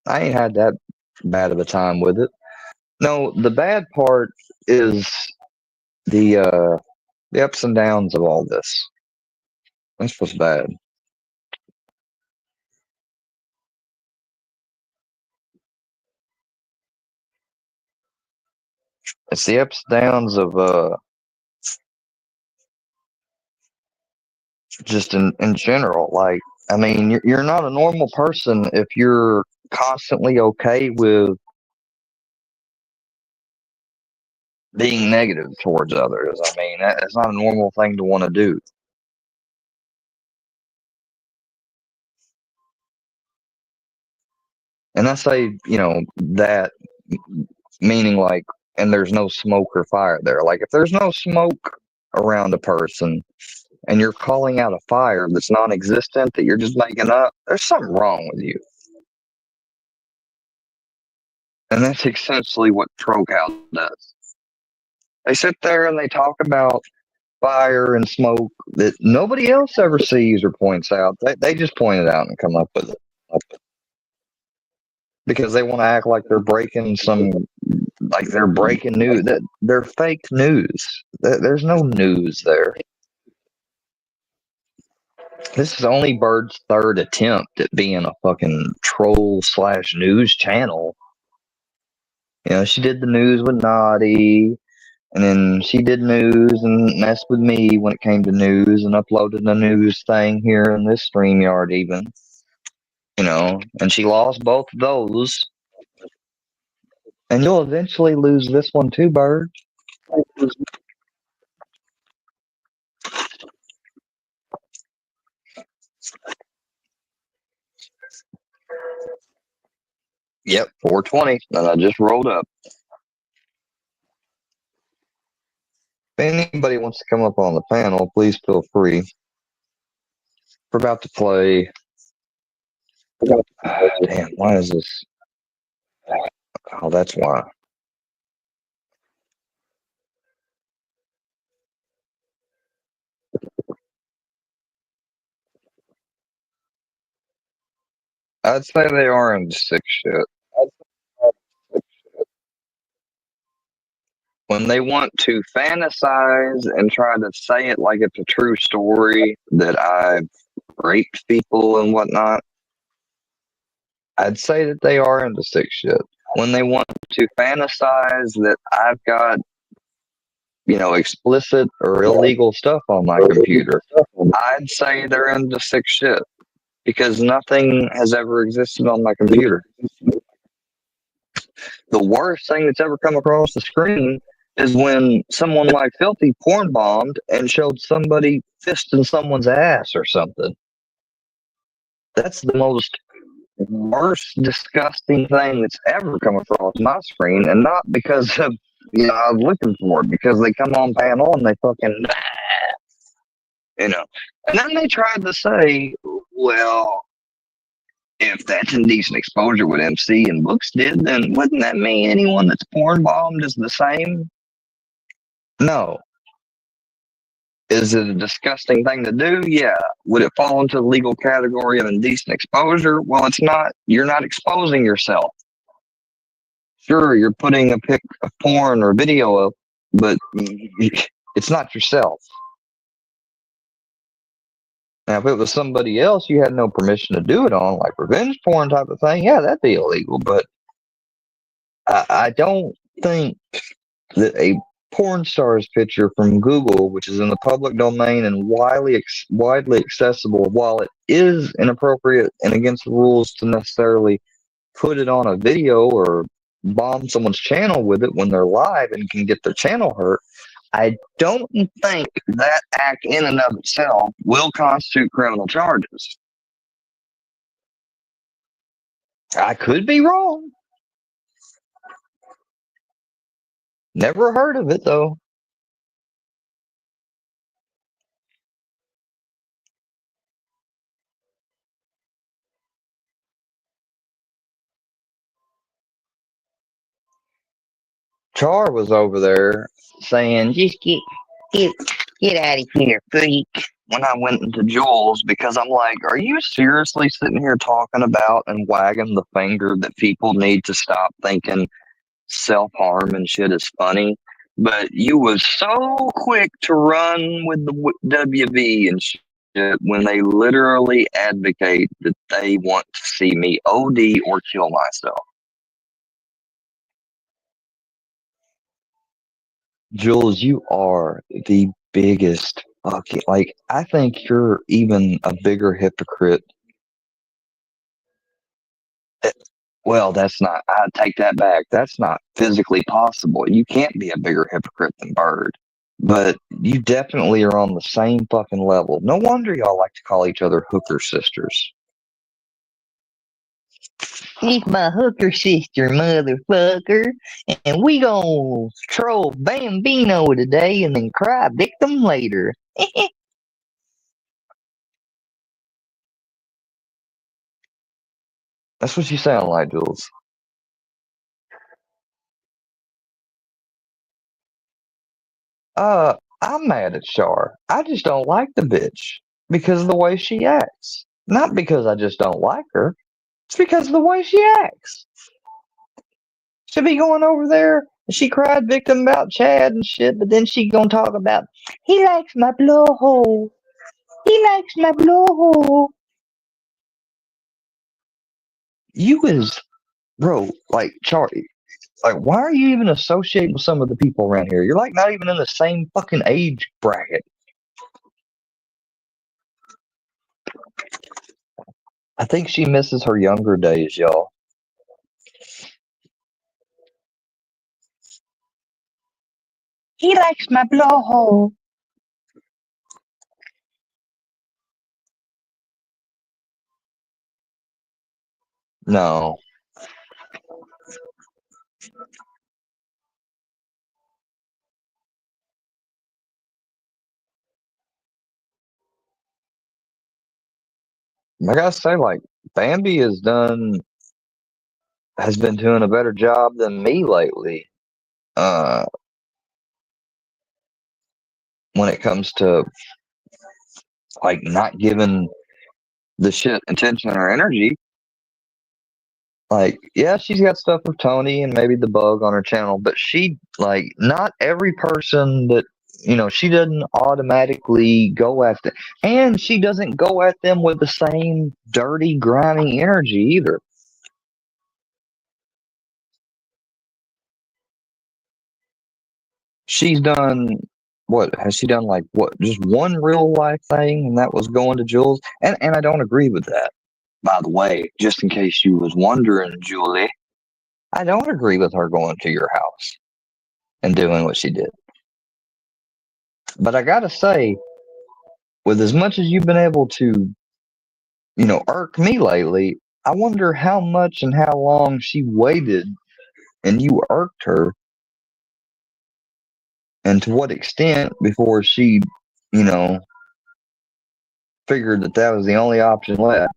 I ain't had that bad of a time with it. No, the bad part is the ups and downs of all this. That's what's bad. It's the ups and downs of just in general. Like, I mean, you're not a normal person if you're constantly okay with being negative towards others. I mean, that's not a normal thing to want to do. And I say, that meaning like, and there's no smoke or fire there. Like, if there's no smoke around a person and you're calling out a fire that's non existent that you're just making up, there's something wrong with you. And that's essentially what Trocal does. They sit there and they talk about fire and smoke that nobody else ever sees or points out. They just point it out and come up with it. because they want to act like they're breaking they're breaking news. That they're fake news. There's no news there. This is only Bird's third attempt at being a fucking troll/news channel. You know, she did the news with Naughty, and then she did news and messed with me when it came to news, and uploaded the news thing here in this StreamYard even. You know, and she lost both of those. And you'll eventually lose this one too, Bird. Yep, 420, and I just rolled up. If anybody wants to come up on the panel, please feel free. We're about to play. Damn, why is this? Oh, that's why. I'd say they are into sick shit. When they want to fantasize and try to say it like it's a true story that I've raped people and whatnot, I'd say that they are into sick shit. When they want to fantasize that I've got, you know, explicit or illegal stuff on my computer, I'd say they're into sick shit because nothing has ever existed on my computer. The worst thing that's ever come across the screen is when someone like Filthy porn bombed and showed somebody fisting someone's ass or something. That's the most worst, disgusting thing that's ever come across my screen, and not because of, you know, I was looking for it, because they come on panel and they fucking, you know. And then they tried to say, well, if that's indecent exposure what MC and Books did, then wouldn't that mean anyone that's porn bombed is the same? No. Is it a disgusting thing to do? Yeah. Would it fall into the legal category of indecent exposure? Well, it's not. You're not exposing yourself. Sure, you're putting a pic of porn or video up, but it's not yourself. Now, if it was somebody else you had no permission to do it on, like revenge porn type of thing, yeah, that'd be illegal. But I don't think that a porn star's picture from Google, which is in the public domain and widely accessible, while it is inappropriate and against the rules to necessarily put it on a video or bomb someone's channel with it when they're live and can get their channel hurt, I don't think that act in and of itself will constitute criminal charges. I could be wrong. Never heard of it, though. Char was over there saying, Just get out of here, freak. when I went into Jules, because I'm like, are you seriously sitting here talking about and wagging the finger that people need to stop thinking self-harm and shit is funny? But you was so quick to run with the WV and shit when they literally advocate that they want to see me OD or kill myself. Jules, you are the biggest fucking, like, I think you're even a bigger hypocrite. Well, that's not, I take that back. That's not physically possible. You can't be a bigger hypocrite than Bird. But you definitely are on the same fucking level. No wonder y'all like to call each other hooker sisters. She's my hooker sister, motherfucker. And we gon' troll Bambino today and then cry victim later. That's what you sound like, Jules. I'm mad at Char. I just don't like the bitch because of the way she acts. Not because I just don't like her. It's because of the way she acts. She'll be going over there. She cried victim about Chad and shit, but then she gonna talk about he likes my blowhole. He likes my blowhole. You is, bro, like Charlie. Like, why are you even associating with some of the people around here? You're like not even in the same fucking age bracket. I think she misses her younger days, y'all. He likes my blowhole. No. I gotta say, like, Bambi has been doing a better job than me lately. Uh, when it comes to like not giving the shit attention or energy. Like, yeah, she's got stuff with Tony and maybe the bug on her channel, but she, like, not every person that, she doesn't automatically go at them. And she doesn't go at them with the same dirty, grimy energy either. She's done, what, has she done, like, what, just one real life thing, and that was going to Jules? And I don't agree with that, by the way, just in case you was wondering, Julie. I don't agree with her going to your house and doing what she did. But I gotta say, with as much as you've been able to, irk me lately, I wonder how much and how long she waited and you irked her, and to what extent before she, you know, figured that that was the only option left.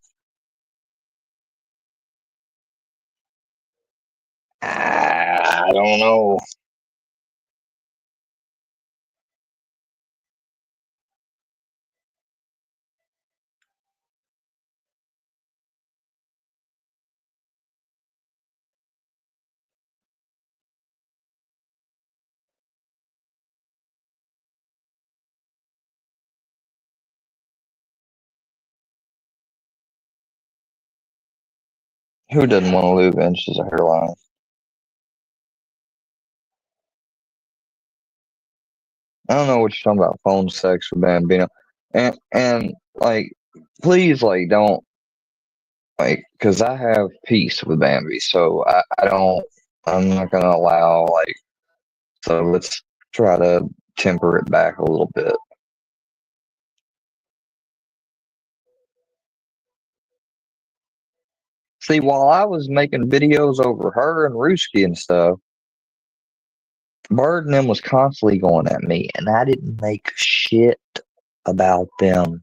I don't know. Who doesn't want to lose inches of hairline? I don't know what you're talking about. Phone sex with Bambino, and like, please, like, don't, like, because I have peace with Bambi, so I don't. I'm not gonna allow, like. So let's try to temper it back a little bit. See, while I was making videos over her and Ruski and stuff, Bird and them was constantly going at me, and I didn't make shit about them.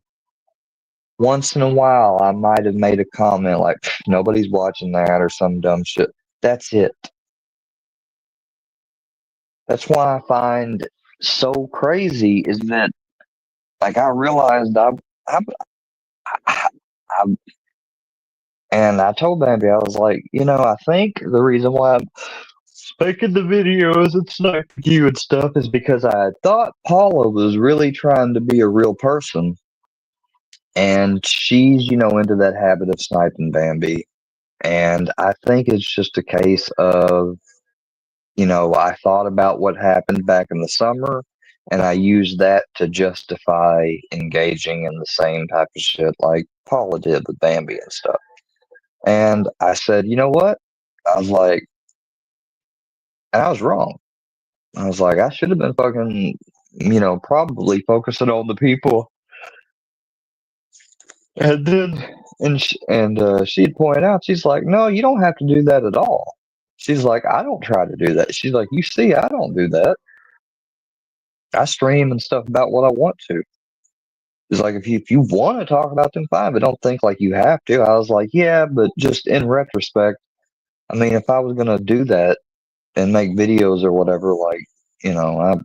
Once in a while, I might have made a comment like, nobody's watching that or some dumb shit. That's it. That's why I find so crazy is that, like, I realized I, I and I told Bambi, I was like, I think the reason why I'm making the videos and sniping you and stuff is because I thought Paula was really trying to be a real person. And she's, into that habit of sniping Bambi. And I think it's just a case of, I thought about what happened back in the summer, and I used that to justify engaging in the same type of shit like Paula did with Bambi and stuff. And I said, you know what? I was like, and I was wrong. I was like, I should have been fucking, probably focusing on the people. And then, she'd point out, she's like, no, you don't have to do that at all. She's like, I don't try to do that. She's like, you see, I don't do that. I stream and stuff about what I want to. It's like, if you want to talk about them, fine, but don't think like you have to. I was like, yeah, but just in retrospect, I mean, if I was gonna do that and make videos or whatever, like, I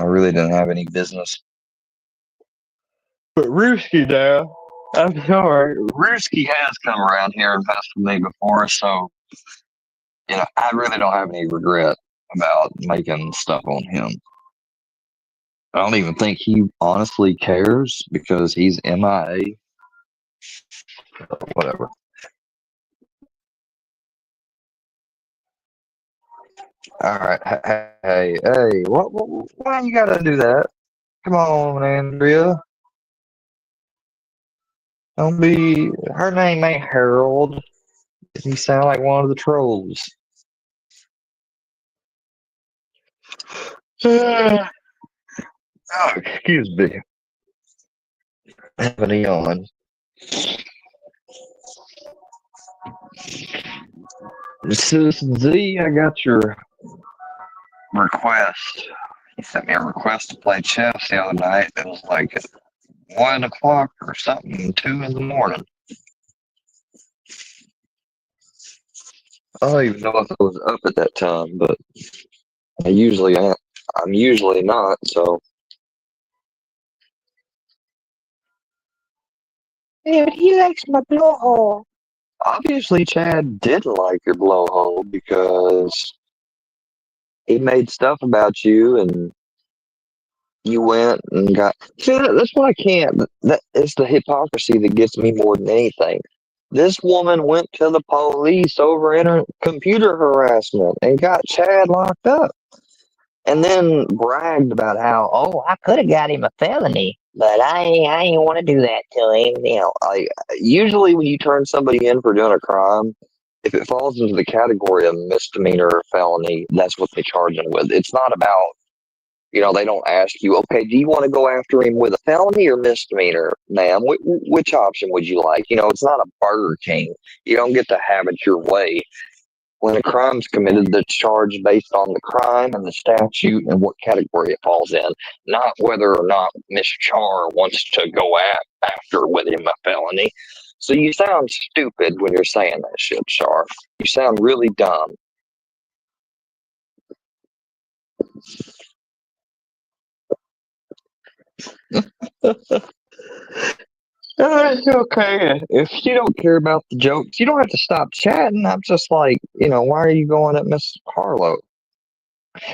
really didn't have any business. But Ruski now. I'm sorry. Risky has come around here and messed with me before, so I really don't have any regret about making stuff on him. I don't even think he honestly cares because he's MIA. Whatever. All right. Hey. Why you gotta do that? Come on, Andrea. Don't be. Her name ain't Harold. You sound like one of the trolls. Oh, excuse me. Having a yawn. Citizen Z, I got your request. You sent me a request to play chess the other night. It was like at 1 o'clock or something, 2 in the morning. I don't even know if I was up at that time, but I usually am. I'm usually not, so. Yeah, he likes my blowhole. Obviously, Chad didn't like your blowhole because he made stuff about you and you went and got. See, that's what I can't. That it's the hypocrisy that gets me more than anything. This woman went to the police over computer harassment and got Chad locked up, and then bragged about how, oh, I could have got him a felony, but I ain't want to do that to him. Like usually when you turn somebody in for doing a crime, if it falls into the category of misdemeanor or felony, that's what they charge him with. It's not about they don't ask you, okay, do you want to go after him with a felony or misdemeanor, ma'am? Which option would you like? It's not a Burger King. You don't get to have it your way. When a crime's committed, the charge based on the crime and the statute and what category it falls in, not whether or not Miss Char wants to go after with him a felony. So you sound stupid when you're saying that shit, Char. You sound really dumb. Okay. If you don't care about the jokes, you don't have to stop chatting. I'm just like, why are you going at Miss Harlow?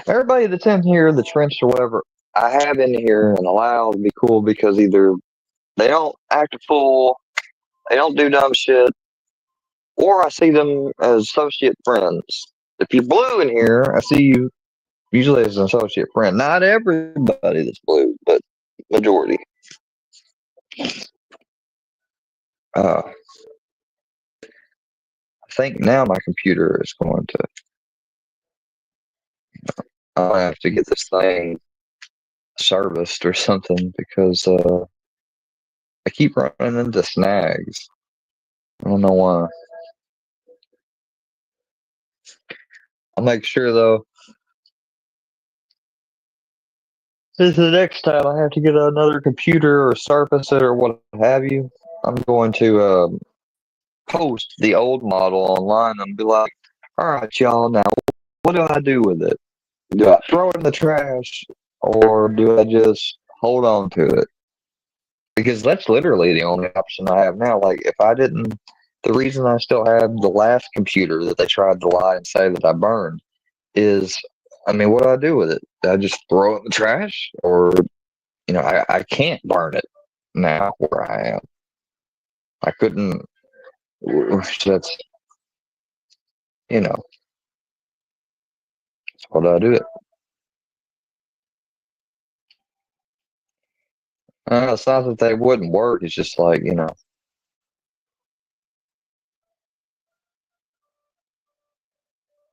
Everybody that's in here, the trench or whatever, I have in here and allow to be cool because either they don't act a fool, they don't do dumb shit, or I see them as associate friends. If you're blue in here, I see you usually as an associate friend. Not everybody that's blue, but majority. Uh, I think now my computer is going to. I have to get this thing serviced or something because I keep running into snags. I don't know why. I'll make sure though. This is the next time I have to get another computer or surface it or what have you. I'm going to post the old model online and be like, all right, y'all, now what do I do with it? Do I throw it in the trash or do I just hold on to it? Because that's literally the only option I have now. Like, if I didn't, the reason I still have the last computer that they tried to lie and say that I burned is, I mean, what do I do with it? Do I just throw it in the trash? Or, I can't burn it now where I am. I couldn't, that's, what do I do it? It's not that they wouldn't work. It's just like,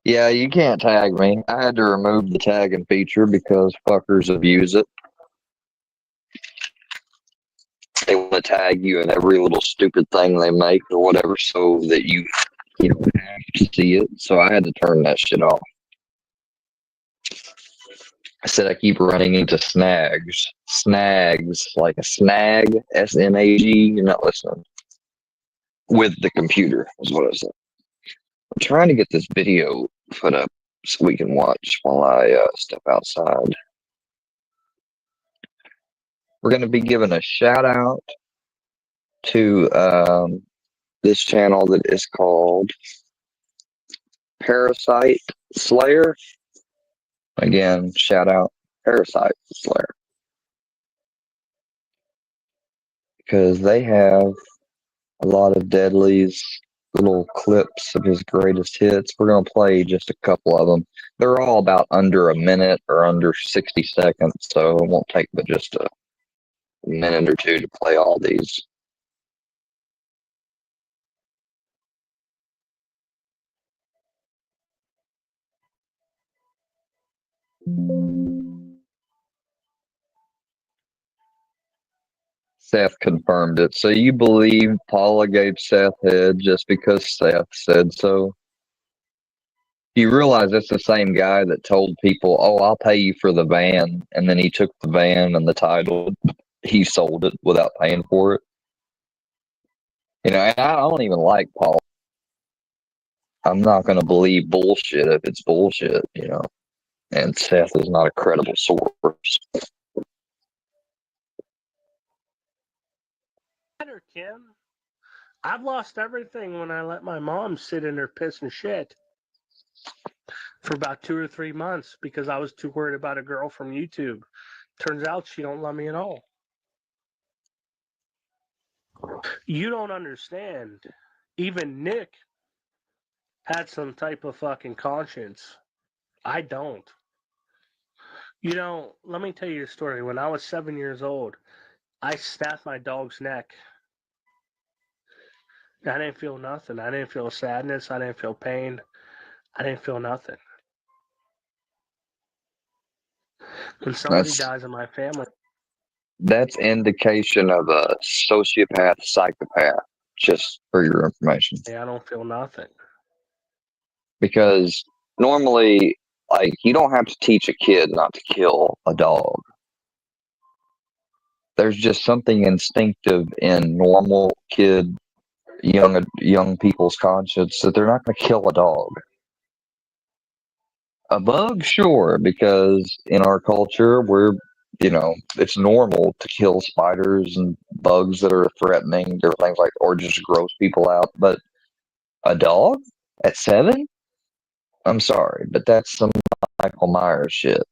yeah, you can't tag me. I had to remove the tagging feature because fuckers abuse it. They want to tag you in every little stupid thing they make or whatever so that you don't have to see it. So I had to turn that shit off. I said I keep running into snags. Snags, like a snag, SNAG. You're not listening. With the computer, is what I said. I'm trying to get this video put up so we can watch while I step outside. We're going to be giving a shout out to this channel that is called Parasite Slayer. Again, shout out Parasite Slayer. Because they have a lot of Deadly's little clips of his greatest hits. We're going to play just a couple of them. They're all about under a minute or under 60 seconds, so it won't take but just a minute or two to play all these. Seth confirmed it. So you believe Paula gave Seth head just because Seth said so? You realize that's the same guy that told people, "Oh, I'll pay you for the van," and then he took the van and the title, he sold it without paying for it. And I don't even like Paul. I'm not going to believe bullshit if it's bullshit, And Seth is not a credible source. Kim, I've lost everything when I let my mom sit in her piss and shit for about 2 or 3 months because I was too worried about a girl from YouTube. Turns out she don't love me at all. You don't understand. Even Nick had some type of fucking conscience. I don't. Let me tell you a story. When I was 7 years old, I snapped my dog's neck. I didn't feel nothing. I didn't feel sadness. I didn't feel pain. I didn't feel nothing. When somebody dies in my family, that's indication of a sociopath, psychopath, just for your information. I don't feel nothing. Because normally, you don't have to teach a kid not to kill a dog. There's just something instinctive in normal young people's conscience that they're not going to kill a dog. A bug, sure, because in our culture, it's normal to kill spiders and bugs that are threatening, different things or just gross people out. But a dog at 7? I'm sorry, but that's some Michael Myers shit.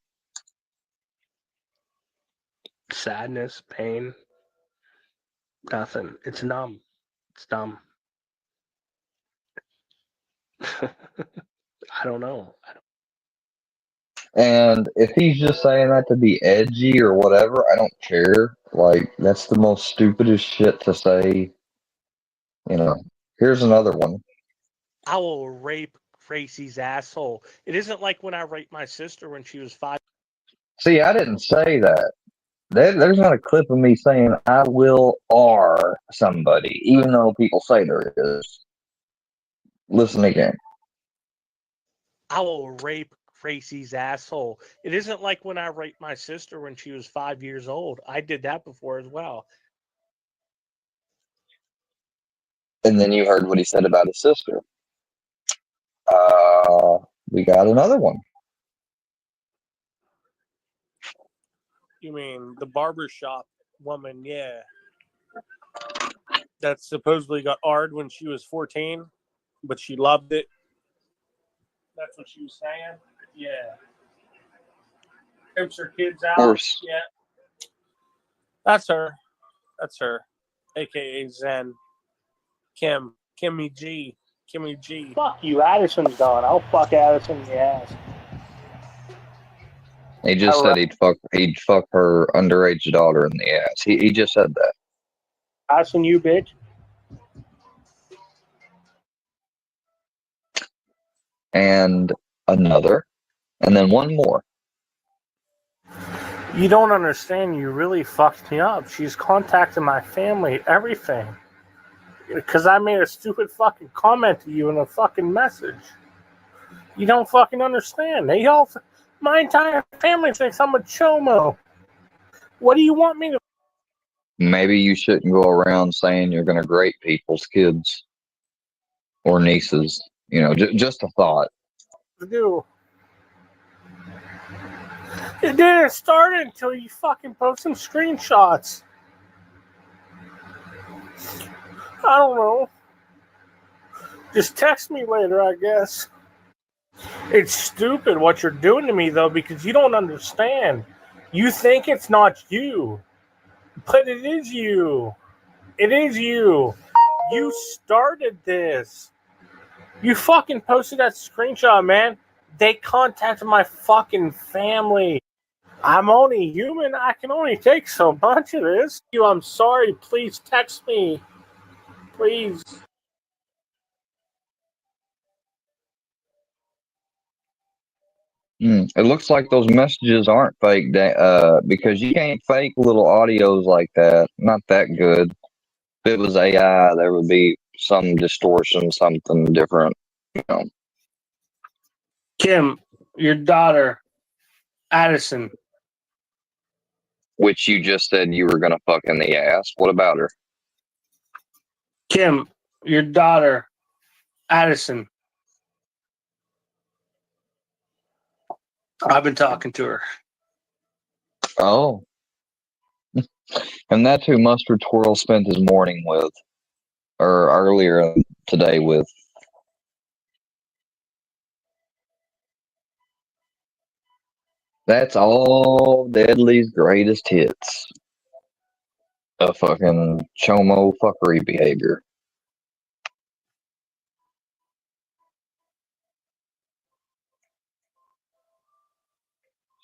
Sadness, pain, nothing. It's numb. It's dumb. I don't know. And if he's just saying that to be edgy or whatever, I don't care. That's the most stupidest shit to say. Here's another one. I will rape Gracie's asshole. It isn't like when I raped my sister when she was 5. See, I didn't say that. There's not a clip of me saying I will R somebody, even though people say there is. Listen again. I will rape Gracie's asshole. It isn't like when I raped my sister when she was 5 years old. I did that before as well. And then you heard what he said about his sister. We got another one. You mean the barbershop woman, yeah. That supposedly got R'd when she was 14, but she loved it. That's what she was saying? Yeah. Pimps her kids out. Yeah. That's her. That's her. AKA Zen. Kimmy G. Fuck you, Addison's gone. I'll fuck Addison in the ass. He just said he'd fuck her underage daughter in the ass. He just said that. Addison, you bitch. And another. And then one more. You don't understand. You really fucked me up. She's contacting my family, everything. Because I made a stupid fucking comment to you in a fucking message. You don't fucking understand. My entire family thinks I'm a chomo. What do you want me to? Maybe you shouldn't go around saying you're going to grape people's kids or nieces. Just a thought. Do? It didn't start until you fucking post some screenshots. I don't know. Just text me later, I guess. It's stupid what you're doing to me, though, because you don't understand. You think it's not you, but it is you. It is you. You started this. You fucking posted that screenshot, man. They contacted my fucking family. I'm only human. I can only take so much of this. I'm sorry. Please text me. Please. It looks like those messages aren't fake, because you can't fake little audios like that. Not that good. If it was AI, there would be some distortion, something different. You know. Kim, your daughter, Madison. Which you just said you were gonna fuck in the ass. What about her? Kim, your daughter, Madison. I've been talking to her. Oh. And that's who Mustard Twirl spent his morning with. Or earlier today with. That's all Deadly's greatest hits. A fucking chomo fuckery behavior.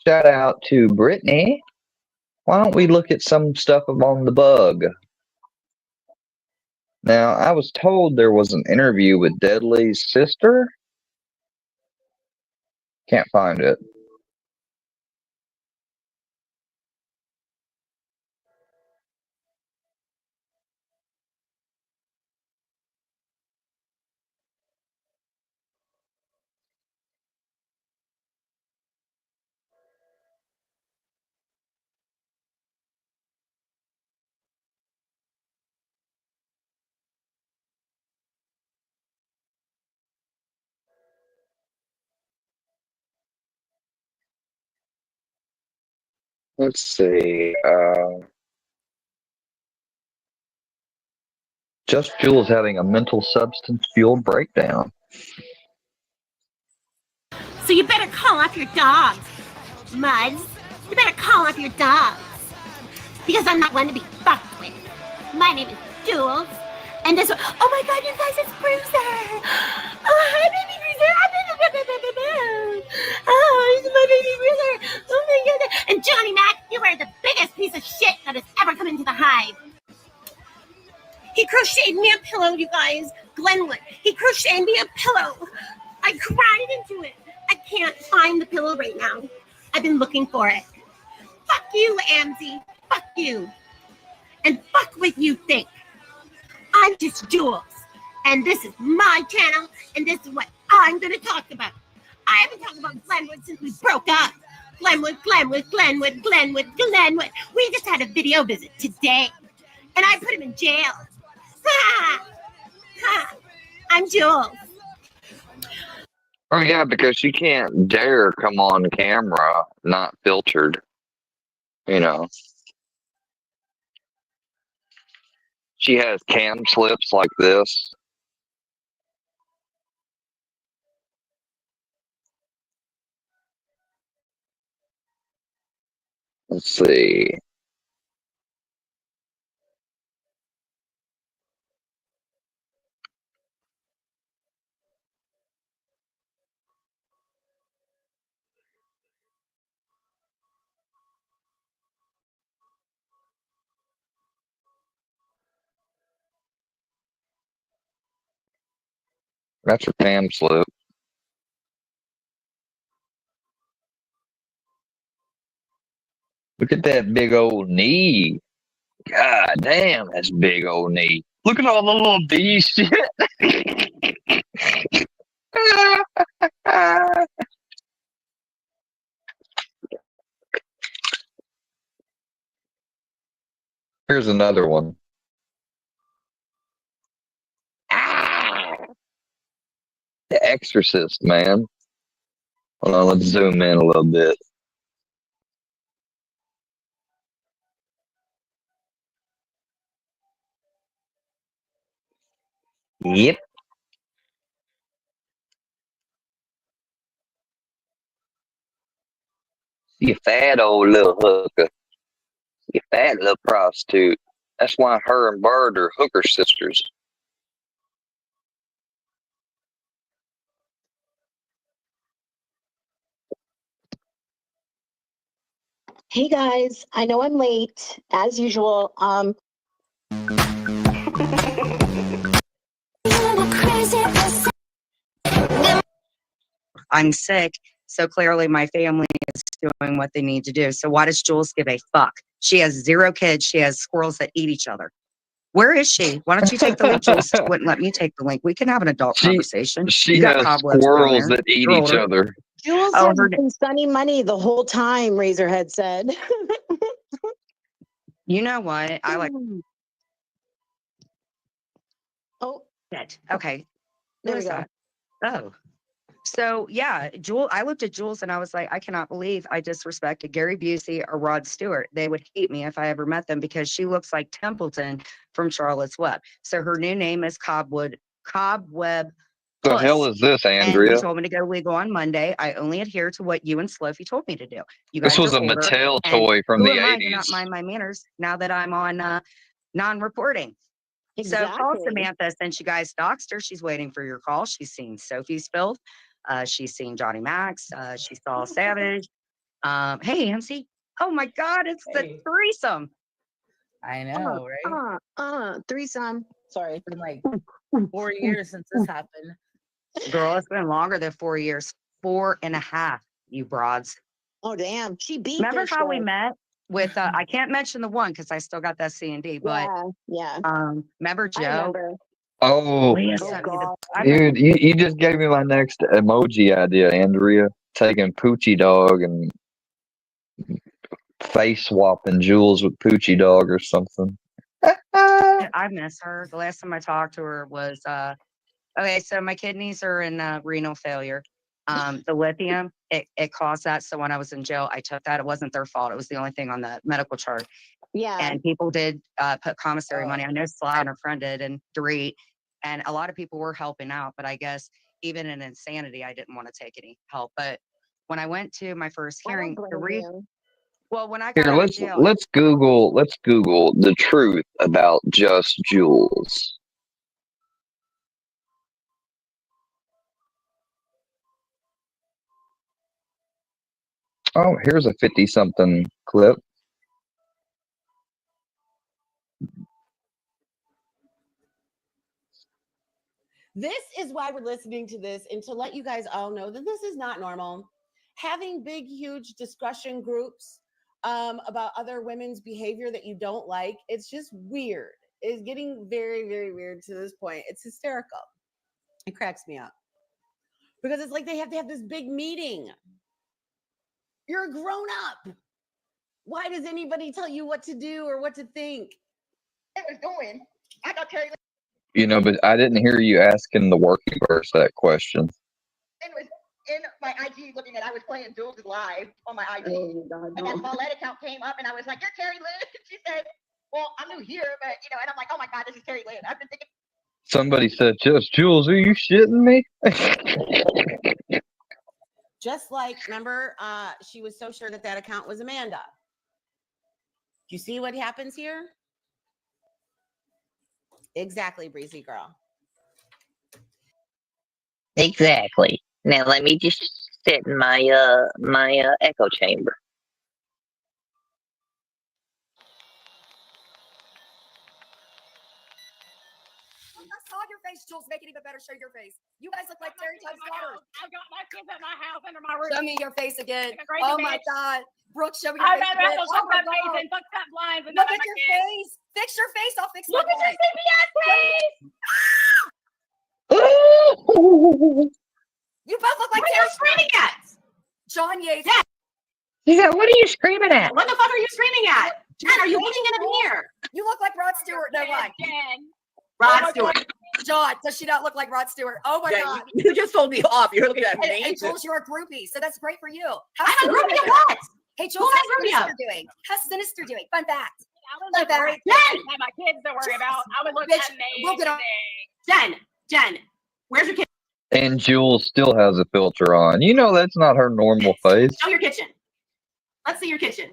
Shout out to Brittany. Why don't we look at some stuff on the bug? Now, I was told there was an interview with Deadly's sister. Can't find it. Let's see. Just Jules having a mental substance fueled breakdown. So you better call off your dogs, Muds. You better call off your dogs. Because I'm not one to be fucked with. My name is Jules. And this one, oh my god, you guys, it's Bruiser. Oh, hi, baby Bruiser. Oh, it's my baby Bruiser. Oh my god. And Johnny Mac, you are the biggest piece of shit that has ever come into the hive. He crocheted me a pillow, you guys. Glenwood. He crocheted me a pillow. I cried into it. I can't find the pillow right now. I've been looking for it. Fuck you, Amzy. Fuck you. And fuck what you think. I'm just Jules. And this is my channel. And this is what I'm going to talk about. I haven't talked about Glenwood since we broke up. Glenwood. We just had a video visit today. And I put him in jail. Ha! Ha! I'm Jules. Oh yeah, because she can't dare come on camera not filtered. You know. She has cam slips like this. Let's see. That's her cam slip. Look at that big old knee. God damn, that's big old knee. Look at all the little D shit. Here's another one. The Exorcist, man. Hold on, let's zoom in a little bit. Yep. You fat old little hooker. You fat little prostitute. That's why her and Bird are hooker sisters. Hey guys, I know I'm late as usual. I'm sick, so clearly my family is doing what they need to do. So why does Jules give a fuck? She has 0 kids. She has squirrels that eat each other. Where is she? Why don't you take the link? Jules wouldn't let me take the link. We can have an adult conversation. She You got has cobwebs down squirrels there. that eat You're each older. other. Jules Oh, has her- been spending money the whole time, Razorhead said. You know what? I like Oh, it. Okay. there What we is go. that? Oh. So yeah, Jules, I looked at Jules and I was like, I cannot believe I disrespected Gary Busey or Rod Stewart. They would hate me if I ever met them because she looks like Templeton from Charlotte's Web. So her new name is Cobweb The Puss. hell is this, And Andrea? you told me to go legal on Monday. I only adhere to what you and Slofi told me to do. You guys This was are a older, Mattel and toy from who the am I to not 80s. mind my manners now that I'm on non-reporting? So call Exactly. Samantha since you guys doxed her. She's waiting for your call. She's seen Sophie's filth. She's seen Johnny Max. She saw Savage. Hey, MC. Oh my God, it's the threesome. I know, right? Threesome. Sorry. It's been like 4 years since this happened. Girl, it's been longer than 4 years. 4.5, you broads. Oh, damn. She beat Remember this how we guy. met with, I can't mention the one because I still got that C&D, but Yeah. remember I Joe? remember. Oh, Leah Oh, sent me the, God. I've been- dude, you just gave me my next emoji idea, Andrea. Taking Poochie Dog and face swapping Jules with Poochie Dog or something. I miss her. The last time I talked to her was okay, so my kidneys are in renal failure. The lithium, it caused that. So when I was in jail, I took that. It wasn't their fault. It was the only thing on the medical chart. Yeah. And people did put commissary money. I know Sly and her friend did, and Dorit, and a lot of people were helping out. But I guess even in insanity, I didn't want to take any help. But when I went to my first hearing, well, when I got Here, out of jail, let's Google the truth about just Jules. Oh, here's a 50-something clip. This is why we're listening to this, and to let you guys all know that this is not normal. Having big, huge discussion groups about other women's behavior that you don't like, it's just weird. It's getting very, very weird to this point. It's hysterical. It cracks me up. Because it's like they have to have this big meeting. You're a grown up. Why does anybody tell you what to do or what to think? It was doing. I got Terry You know, but I didn't hear you asking the working verse that question. Lynn was in my IG looking at, I was playing Jules Live on my IG. Oh, God, And that Paulette account came up and I was like, you're Terry Lynn. She said, well, I'm new here, but and I'm like, oh my God, this is Terry Lynn. I've been thinking. Somebody said, just Jules, are you shitting me? Just like, remember, she was so sure that account was Amanda. Do you see what happens here? Exactly, Breezy girl. Exactly. Now let me just sit in my echo chamber. I saw your face, Jules. Make it even better. Show your face. You guys look like Terry Time's daughters. I've got my kids at my house under my roof. Show me your face again. Like Oh my God. Brooke, show me your face again. Look at my face and fix that blinds. And look at your face. Fix your face. I'll fix my Look at your CPS face. You both look like What are you screaming at? John Yates. Yeah. He said, what are you screaming at? What the fuck are you screaming at? Jen, are you looking in a mirror? You look like Rod Stewart. No lie. Rod Stewart. John, does she not look like Rod Stewart? Oh my God. You just told me off. You're looking at me. And Jules, you're a groupie, so that's great for you. I'm a groupie of what? Hey, Jules, how's Sinister doing? How's Sinister doing? Fun fact. I was like, I had my kids to worry about. I would look amazing. We'll get on. Jen, where's your kitchen? And Jules still has a filter on. You know that's not her normal face. Show your kitchen. Let's see your kitchen.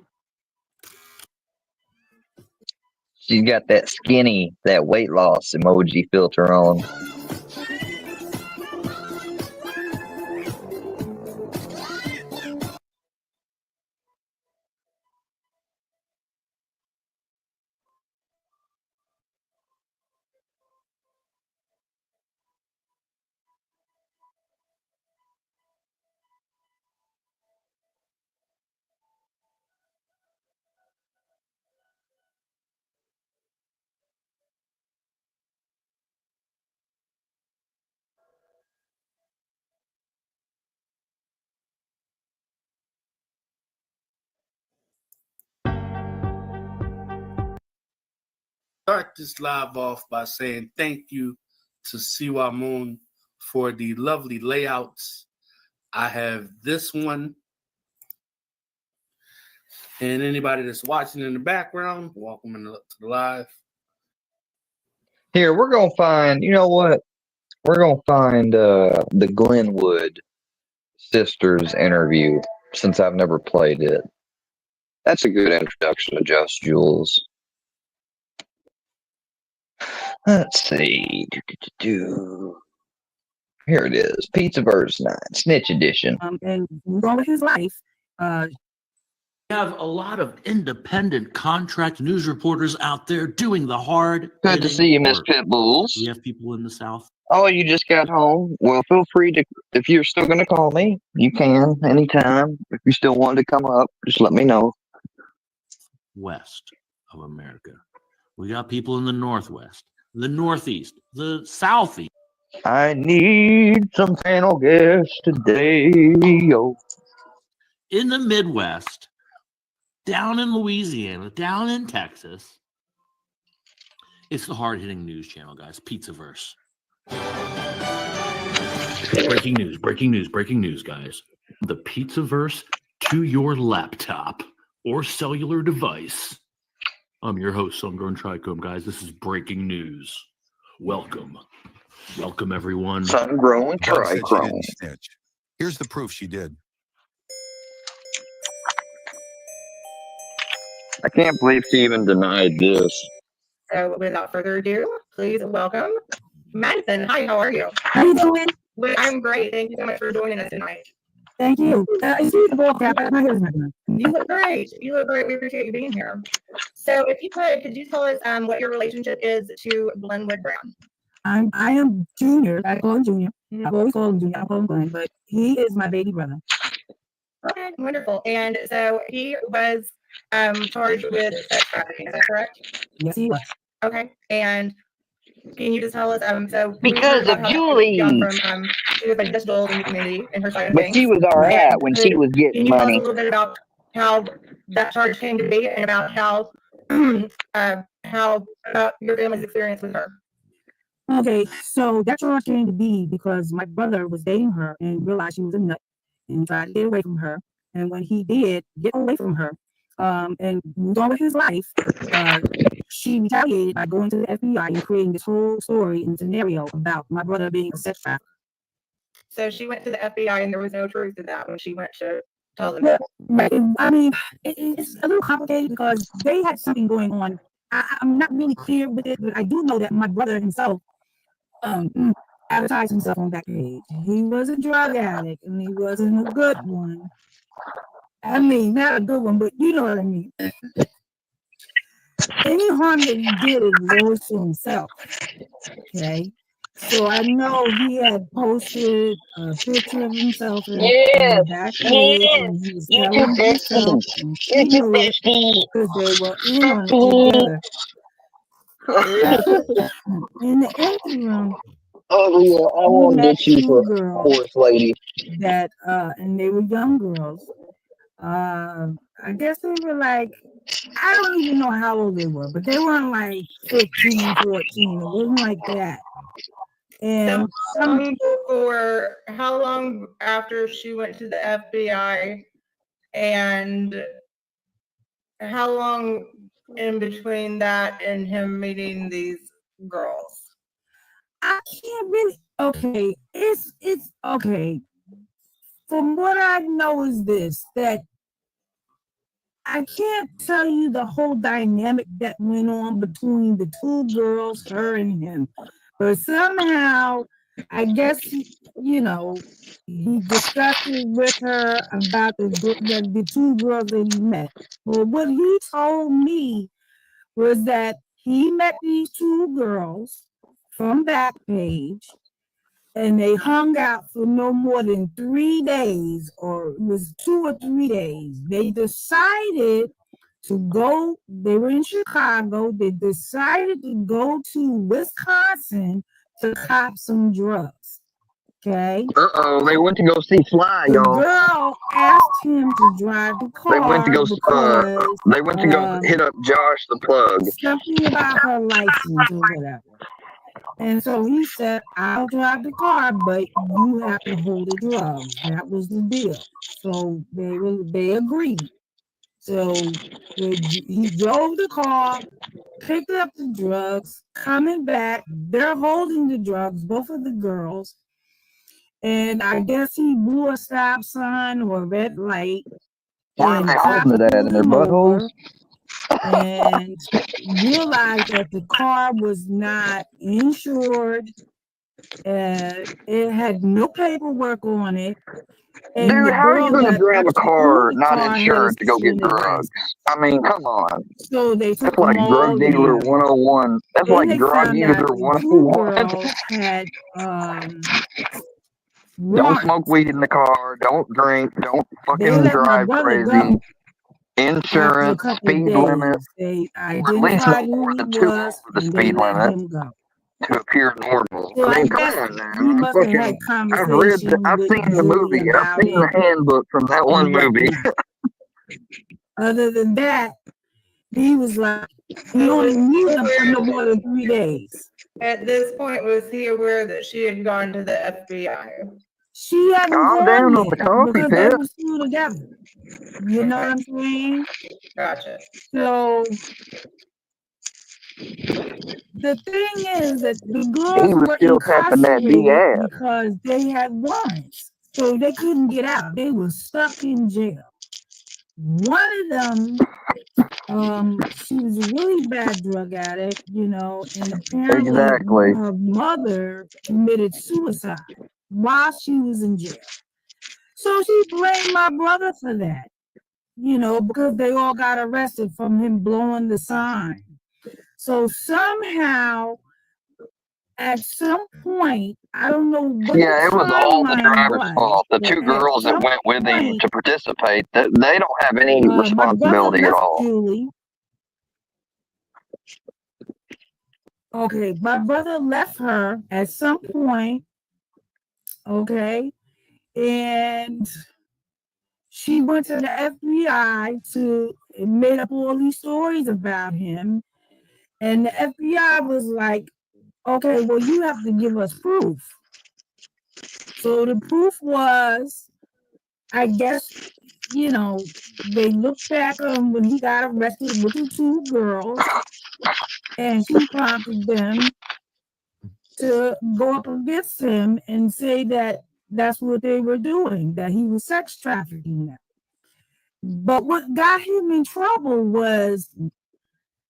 She's got that skinny, that weight loss emoji filter on. Start this live off by saying thank you to Siwa Moon for the lovely layouts. I have this one. And anybody that's watching in the background, welcome to the live. Here, we're going to find, you know what? We're going to find the Glenwood sisters interview, since I've never played it. That's a good introduction to Just Jules. Let's see. Here it is. Pizza Verse 9, Snitch Edition. And all of his life, we have a lot of independent contract news reporters out there doing the hard. Good to see you, Miss Pitbulls. We have people in the South. Oh, you just got home? Well, feel free to, if you're still going to call me, you can anytime. If you still want to come up, just let me know. West of America. We got people in the Northwest, the Northeast, the Southeast. I need some panel guests today, yo. In the Midwest, down in Louisiana, down in Texas. It's the hard-hitting news channel, guys. Pizzaverse. Breaking news, breaking news, breaking news, guys. The Pizzaverse to your laptop or cellular device. I'm your host, Sungrown Trichome, guys. This is breaking news. Welcome. Welcome, everyone. Sungrown Trichome. Here's the proof she did. I can't believe she even denied this. So without further ado, please welcome Madison. Hi, how are you? How you doing? I'm great. Thank you so much for joining us tonight. Thank you. Excuse the ball cap. My hair's not done. You look great. You look great. We appreciate you being here. So if you could you tell us what your relationship is to Glenwood Brown? I am Junior. I call him Junior. I've always called him Junior. I call him Glenn, but he is my baby brother. Okay, wonderful. And so he was charged with sex trafficking. Is that correct? Yes, he was. Okay. And can you just tell us so because of Julie. She was like just dulled in the community and her side of But things. she was all right when she was getting Can you tell us money. a little bit about how that charge came to be and about how about your family's experience with her? Okay, so that charge came to be because my brother was dating her and realized she was a nut and tried to get away from her. And when he did get away from her and moved on with his life, she retaliated by going to the FBI and creating this whole story and scenario about my brother being a sex trafficker. So she went to the FBI and there was no truth to that when she went to tell them. Well, right. I mean, it's a little complicated because they had something going on. I'm not really clear with it, but I do know that my brother himself advertised himself on Backpage. He was a drug addict and he wasn't a good one. I mean, not a good one, but you know what I mean. Any harm that he did, it was always to himself. Okay. So I know he had posted a picture of himself in Backpage and he was telling himself and she knew it because they were in on it together. In the interim, oh yeah, I won't ditch you for horse lady. That and they were young girls. I guess they were like, I don't even know how old they were, but they weren't like 15, 14. It wasn't like that. And for how long after she went to the FBI and how long in between that and him meeting these girls? I can't really. Okay, it's okay. From what I know is this, that I can't tell you the whole dynamic that went on between the two girls, her and him, but somehow I guess he discussed it with her about the two girls that he met. Well, what he told me was that he met these two girls from Backpage, and they hung out for no more than 3 days, or it was 2 or 3 days. They decided to go, they were in Chicago, they decided to go to Wisconsin to cop some drugs. Okay. They went to go see Fly, The y'all. girl asked him to drive the car. They went to go. Because They went to go hit up Josh the plug. Something about her license or whatever. And so he said, "I'll drive the car, but you have to hold the drugs." That was the deal. So they agreed. So he drove the car, picked up the drugs, coming back. They're holding the drugs, both of the girls. And I guess he blew a stop sign or a red light. Where are they holding it at? In their buttholes? And realized that the car was not insured. It had no paperwork on it. And Dude, how are you going to drive a car not insured to go get drugs? I mean, come on. So they took That's like drug dealer 101. That's then like they drug found user out the 101. two girls had Don't smoke weed in the car. Don't drink. Don't fucking drive crazy. Insurance, speed limit, they or at least no more than 2 over the speed limit to appear normal. So I mean, I guess come on, he man. must have had I've seen the movie. I've seen the handbook from that one movie. Other than that, he was like, he only knew them for no more than 3 days. At this point, was he aware that she had gone to the FBI? She hadn't Calm gone down yet off the coffee because they pit. were still together. You know what I'm saying? Gotcha. So the thing is that the girls He was were still tapping that incarcerated D-ass. because they had warrants. So they couldn't get out. They were stuck in jail. One of them, she was a really bad drug addict, and apparently her mother committed suicide while she was in jail. So she blamed my brother for that, because they all got arrested from him blowing the sign. So somehow, at some point, I don't know what Yeah, it was all the driver's fault. The two but girls that went with him to participate, they don't have any responsibility at all. Julie. Okay, my brother left her at some point. Okay, and she went to the FBI to made up all these stories about him, and the FBI was like, "Okay, well, you have to give us proof." So the proof was, I guess, they looked back on when he got arrested with the two girls, and she prompted them to go up against him and say that that's what they were doing, that he was sex trafficking them. But what got him in trouble was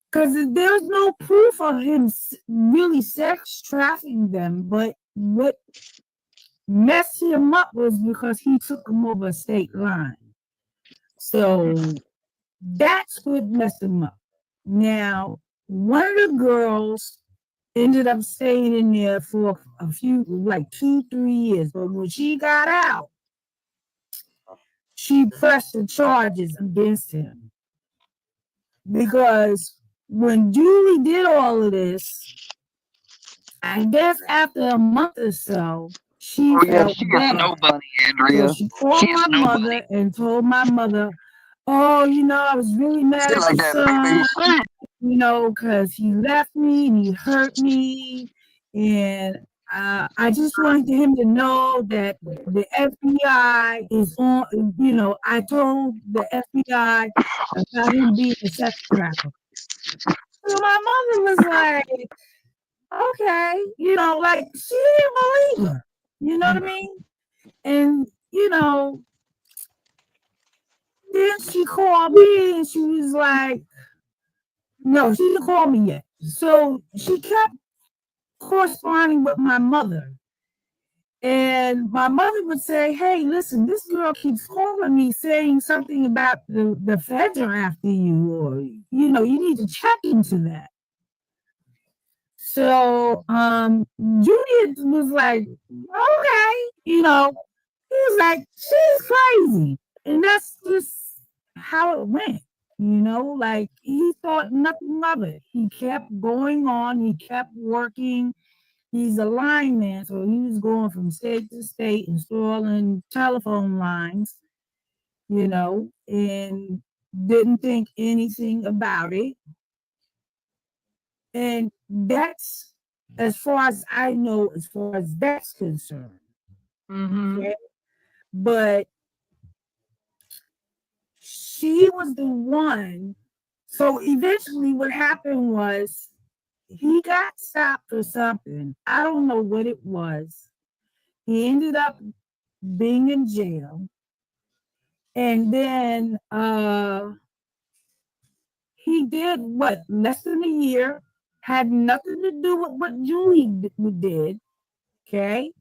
because there's no proof of him really sex trafficking them, but what messed him up was because he took them over a state line. So that's what messed him up. Now, one of the girls ended up staying in there for a few, like 2-3 years. But when she got out, she pressed the charges against him. Because when Julie did all of this, I guess after a month or so, she felt bad. Snow bunny, Andrea. So she called my mother and told my mother, "Oh, I was really mad at like your son, because he left me and he hurt me. And I just wanted him to know that the FBI is on, I told the FBI about him being a sex trafficker." So my mother was like, okay, you know, like she didn't believe her. You know what I mean? And you know, then she called me and she was like, no, she didn't call me yet. So she kept corresponding with my mother. And my mother would say, hey, listen, this girl keeps calling me saying something about the feds are after you, or, you know, you need to check into that. So Juliet was like, okay, you know, he was like, she's crazy. And that's just how it went, you know, like he thought nothing of it. He kept going on, he kept working. He's a lineman, so he was going from state to state installing telephone lines, you know, and didn't think anything about it. And that's as far as I know, as far as that's concerned. Okay? But she was the one. So eventually, what happened was he got stopped for something. I don't know what it was. He ended up being in jail. And then he did what? Less than a year. Had nothing to do with what Julie did. Okay.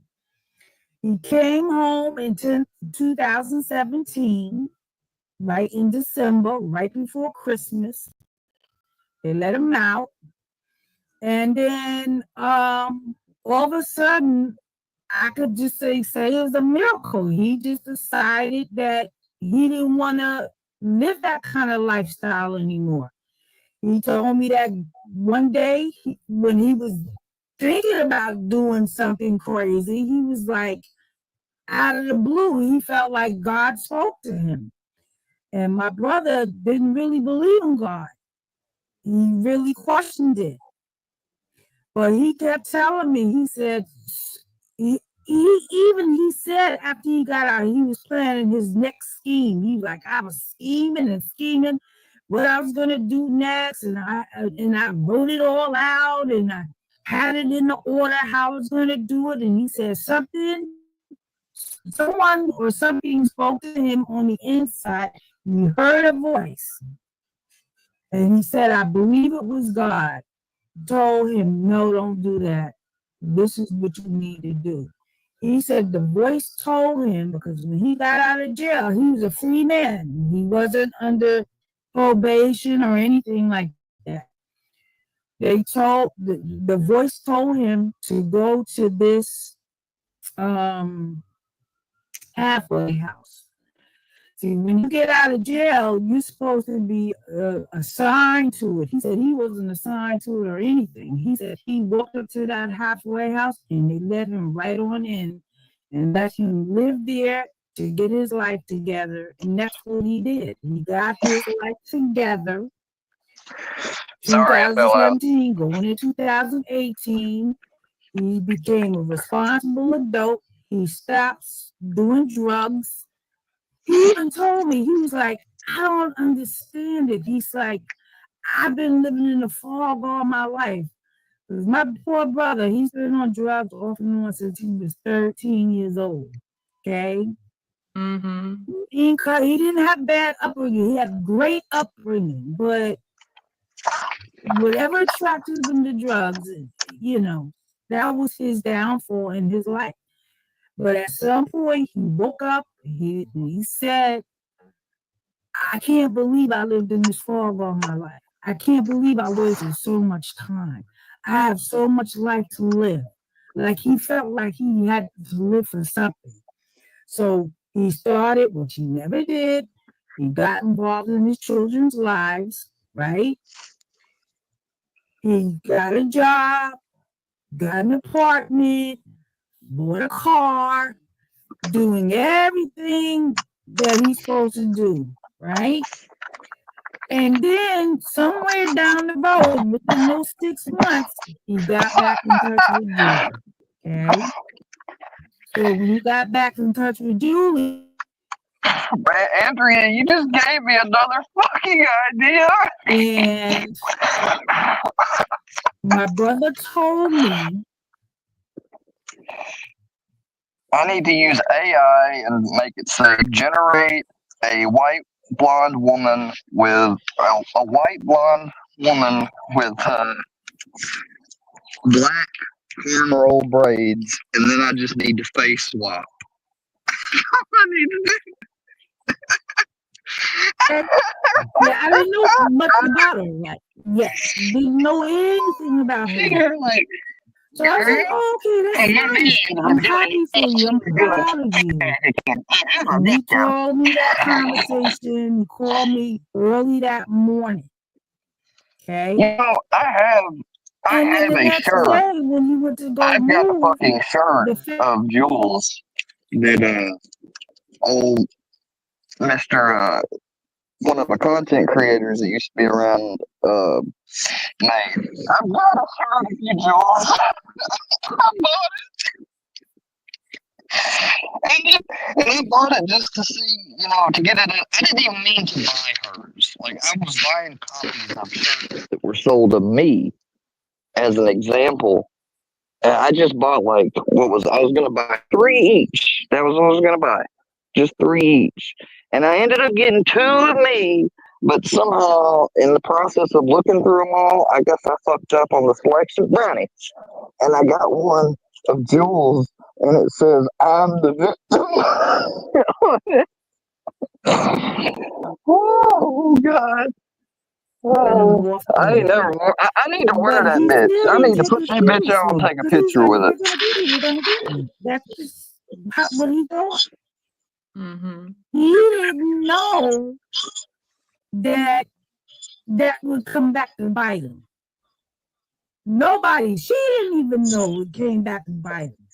He came home in 2017, right in December, right before Christmas. They let him out. And then all of a sudden, I could just say it was a miracle. He just decided that he didn't want to live that kind of lifestyle anymore. He told me that one day when he was thinking about doing something crazy, he was like, out of the blue, he felt like God spoke to him. And my brother didn't really believe in God. He really questioned it. But he kept telling me, he said, he said after he got out, he was planning his next scheme. He was like, I was scheming and scheming what I was gonna do next, and I wrote it all out, and I had it in the order how I was gonna do it. And he said someone or something spoke to him on the inside. He heard a voice, and he said, I believe it was God. Told him, no, don't do that. This is what you need to do. He said the voice told him, because when he got out of jail, he was a free man. He wasn't under probation or anything like that. They told the voice told him to go to this halfway house. See, when you get out of jail, you're supposed to be assigned to it. He said he wasn't assigned to it or anything. He said he walked up to that halfway house and they let him right on in and let him live there to get his life together. And that's what he did. He got his life together. Sorry, I fell out. 2017, going into 2018, he became a responsible adult. He stopped doing drugs. He even told me, he was like, I don't understand it. He's like, I've been living in the fog all my life. Because my poor brother, he's been on drugs off and on since he was 13 years old. Okay? He didn't have bad upbringing. He had great upbringing. But whatever attracted him to drugs, you know, that was his downfall in his life. But at some point, he woke up. He said, I can't believe I lived in this fog all my life. I can't believe I wasted so much time. I have so much life to live. Like he felt like he had to live for something. So he started, which he never did. He got involved in his children's lives, right? He got a job, got an apartment, bought a car, doing everything that he's supposed to do, right? And then somewhere down the road, within those 6 months, he got back in touch with Julie. Okay. So when he got back in touch with Julie, Andrea, you just gave me another fucking idea. And My brother told me. I need to use AI and make it say generate a white blonde woman with a white blonde woman with black roll braids, and then I just need to face swap. I need to Yeah, I didn't know much about her yet. Yes, didn't know anything about her yet. like, so I was like, oh, okay, that's nice. I'm happy for you. I'm proud of you. And he told me that conversation. He called me early that morning. Okay. You know, I have the a next shirt. day when you went to go I've got a move fucking shirt of Jules that old Mr. One of the content creators that used to be around made. I've got a shirt of you, Jules. I bought it. And I bought it just to see, you know, to get it. I didn't even mean to buy hers. Like, I was buying copies of shirts that were sold to me as an example. And I just bought, like, I was going to buy 3 each. That was what I was going to buy. Just 3 each. And I ended up getting 2 of me, but somehow, in the process of looking through them all, I guess I fucked up on the selection brownies. And I got one of Jules, and it says, I'm the victim. Oh, God. Oh, I ain't never. I need to wear that bitch. I need to put that bitch on and take a picture with it. We're gonna get it. That's just what he thought. Mm-hmm. He didn't know that would come back to bite him. Nobody. She didn't even know it came back to bite him.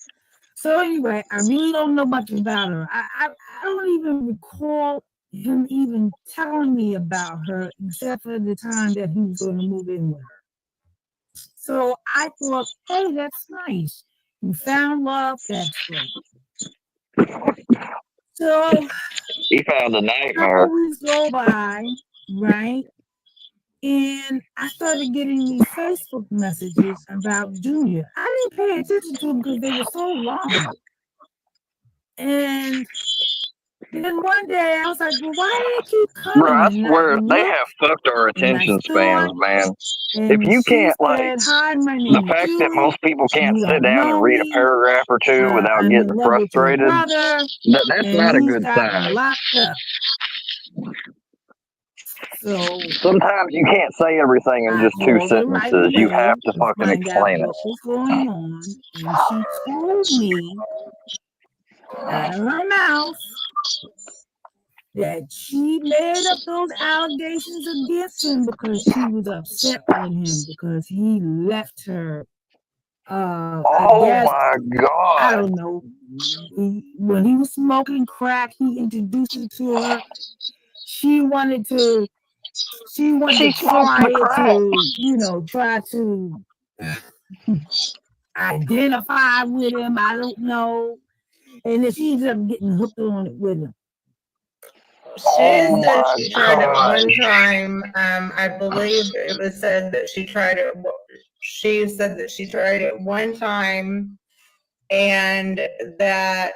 So anyway, I really don't know much about her. I don't even recall him even telling me about her, except for the time that he was going to move in with her. So I thought, hey, that's nice. You found love, that's great. So he found a nightmare. A couple weeks go by, right? And I started getting these Facebook messages about Junior. I didn't pay attention to them because they were so long. And then one day I was like, well, why do they keep coming? Bro, I swear they have fucked our attention spans, man. If you can't, like, the fact that most people can't sit down and read a paragraph or two without getting frustrated, that's not a good sign. So sometimes you can't say everything in just 2 sentences. You have to fucking explain it. What was going on? And she told me out of her mouth that she made up those allegations against him because she was upset with him because he left her. I guess, my God. I don't know. When he was smoking crack, he introduced it to her. She wanted to try to identify with him. I don't know. And then she ended up getting hooked on it with him. She said she tried it one time. I believe it was said that she tried it. She said that she tried it one time, and that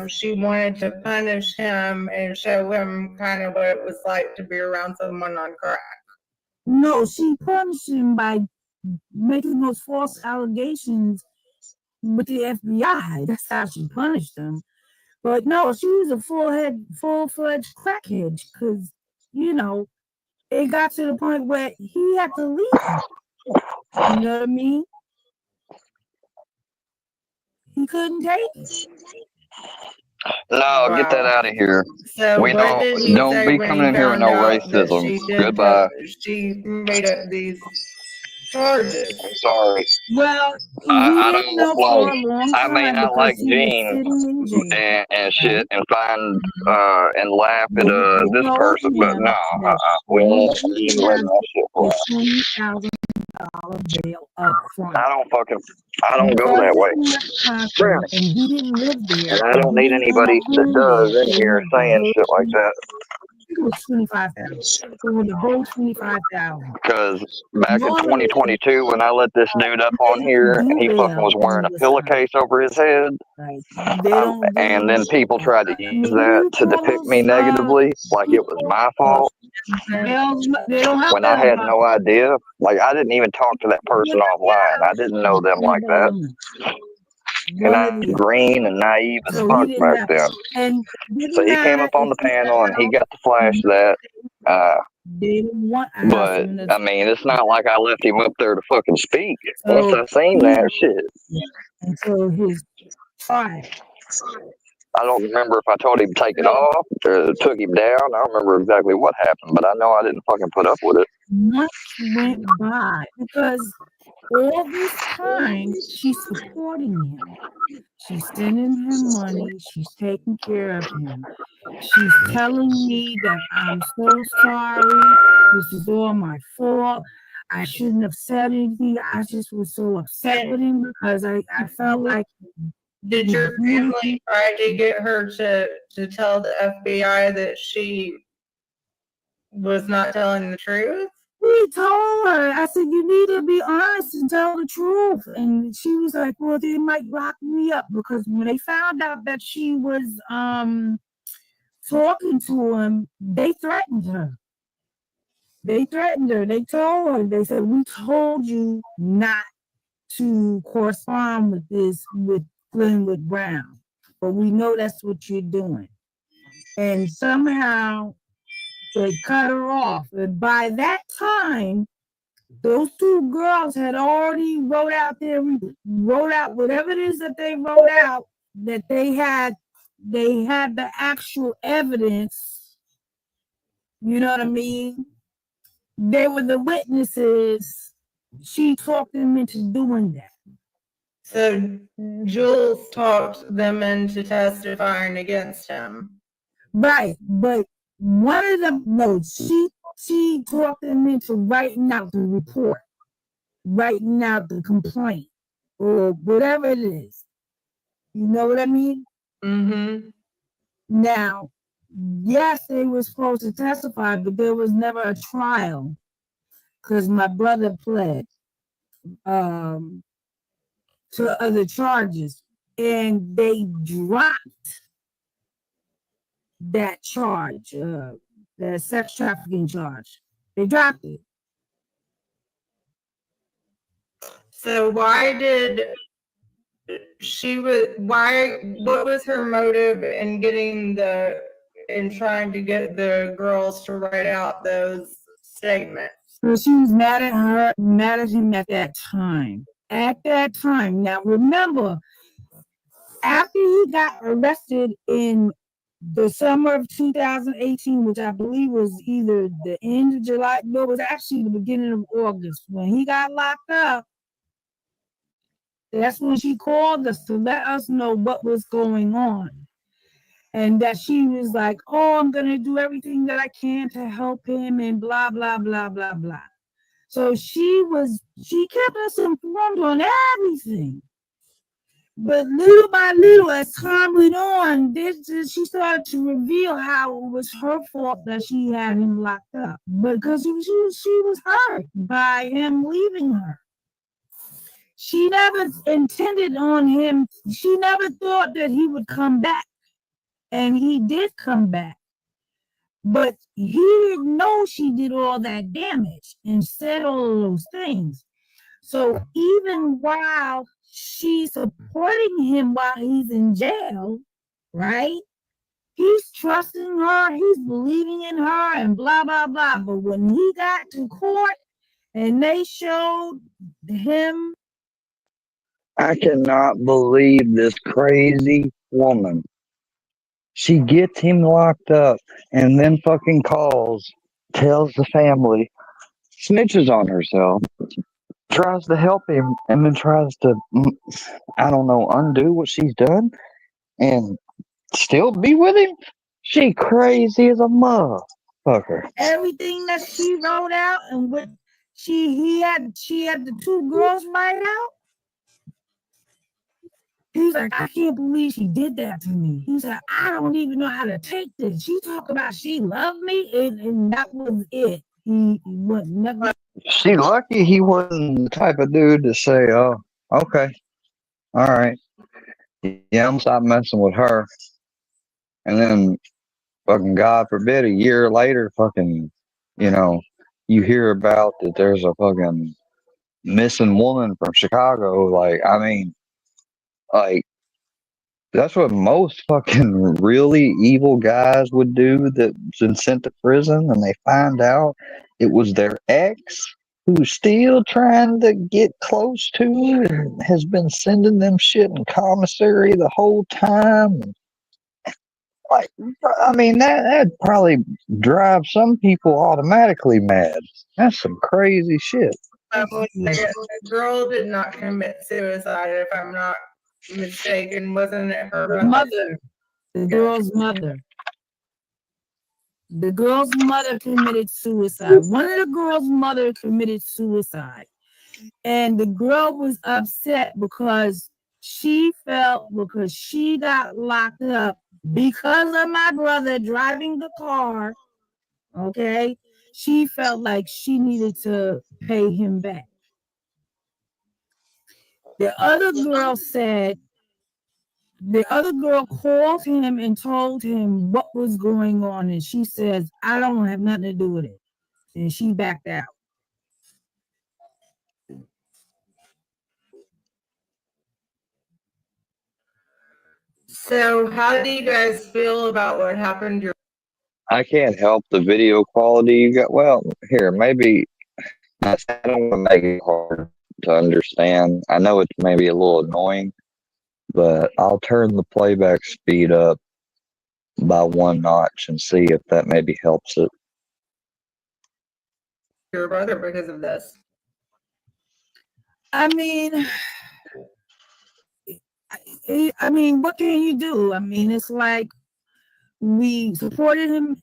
she wanted to punish him and show him kind of what it was like to be around someone on crack. No, she punished him by making those false allegations with the FBI. That's how she punished him. But no, she was a full-fledged crackhead because, you know, it got to the point where he had to leave her. You know what I mean? He couldn't take it. No, get that out of here. So we don't be coming in here with no racism. Goodbye. She made up these charges. I'm sorry. Well, I don't know. Like, I may not like Gene and shit and find and laugh at this person, but no, we ain't letting that shit fly. $20,000 bail up front. I don't go that way. And he didn't live there. And I don't need anybody that does in here saying shit like that. think it was 25,000. For the whole 25,000. Because back in 2022, when I let this dude up on here, and he fucking was wearing a pillowcase over his head, and then people tried to use that to depict me negatively, like it was my fault. They don't have When I had no idea, like I didn't even talk to that person offline. I didn't know them like that. And I'm green and naive as fuck back then. So he came up on the panel and he got to flash that. But I mean, it's not like I left him up there to fucking speak. Once I seen that shit. Until his trial. I don't remember if I told him to take it off or took him down. I don't remember exactly what happened, but I know I didn't fucking put up with it. Months went by because all this time she's supporting him. She's sending him money. She's taking care of him. She's telling me that I'm so sorry. This is all my fault. I shouldn't have said anything. I just was so upset with him because I felt like. Did your family try to get her to tell the FBI that she was not telling the truth? We told her. I said, you need to be honest and tell the truth. And she was like, well, they might lock me up because when they found out that she was talking to him, they threatened her. They threatened her. They told her. They said, we told you not to correspond with Glenwood Brown, but we know that's what you're doing. And somehow they cut her off. And by that time, those two girls had already wrote out whatever it is that they wrote out, that they had the actual evidence. You know what I mean? They were the witnesses. She talked them into doing that. So Jules talked them into testifying against him. Right, but one of them, no, she talked them into writing out the report, writing out the complaint, or whatever it is. You know what I mean? Mm-hmm. Now, yes, they were supposed to testify, but there was never a trial because my brother pled to other charges, and they dropped that charge, the sex trafficking charge. They dropped it. So what was her motive in trying to get the girls to write out those statements? So she was mad at him at that time. Now remember, after he got arrested in the summer of 2018, which I believe was either the end of July, no, it was actually the beginning of August, when he got locked up, that's when she called us to let us know what was going on. And that she was like, oh, I'm going to do everything that I can to help him and blah, blah, blah, blah, blah. So she kept us informed on everything. But little by little, as time went on, she started to reveal how it was her fault that she had him locked up. Because she was hurt by him leaving her. She never intended on him. She never thought that he would come back. And he did come back. But he didn't know she did all that damage and said all of those things. So even while she's supporting him while he's in jail, right? He's trusting her, he's believing in her, and blah, blah, blah. But when he got to court and they showed him. I cannot believe this crazy woman. She gets him locked up and then fucking calls, tells the family, snitches on herself, tries to help him, and then tries to, I don't know, undo what she's done and still be with him? She crazy as a motherfucker. Everything that she wrote out and what she had the two girls write out. He's like, I can't believe she did that to me. He's like, I don't even know how to take this. She talked about she loved me, and that was it. He was never. She lucky he wasn't the type of dude to say, "Oh, okay, all right, yeah, I'm gonna stop messing with her," and then fucking God forbid, a year later, fucking, you know, you hear about that there's a fucking missing woman from Chicago. Like, I mean, like, that's what most fucking really evil guys would do that's been sent to prison, and they find out it was their ex who's still trying to get close to her and has been sending them shit in commissary the whole time. Like, I mean, that'd probably drive some people automatically mad. That's some crazy shit. The girl did not commit suicide, if I'm not mistaken. Wasn't it her mother? The girl's mother. The girl's mother committed suicide. One of the girl's mother committed suicide. And the girl was upset because she felt because she got locked up because of my brother driving the car. Okay. She felt like she needed to pay him back. The other girl said, the other girl called him and told him what was going on. And she says, I don't have nothing to do with it. And she backed out. So how do you guys feel about what happened to your I can't help the video quality you got. Well, here, maybe I don't want to make it hard to understand. I know it's maybe a little annoying, but I'll turn the playback speed up by 1 notch and see if that maybe helps it. your brother because of this? I mean, what can you do? I mean, it's like we supported him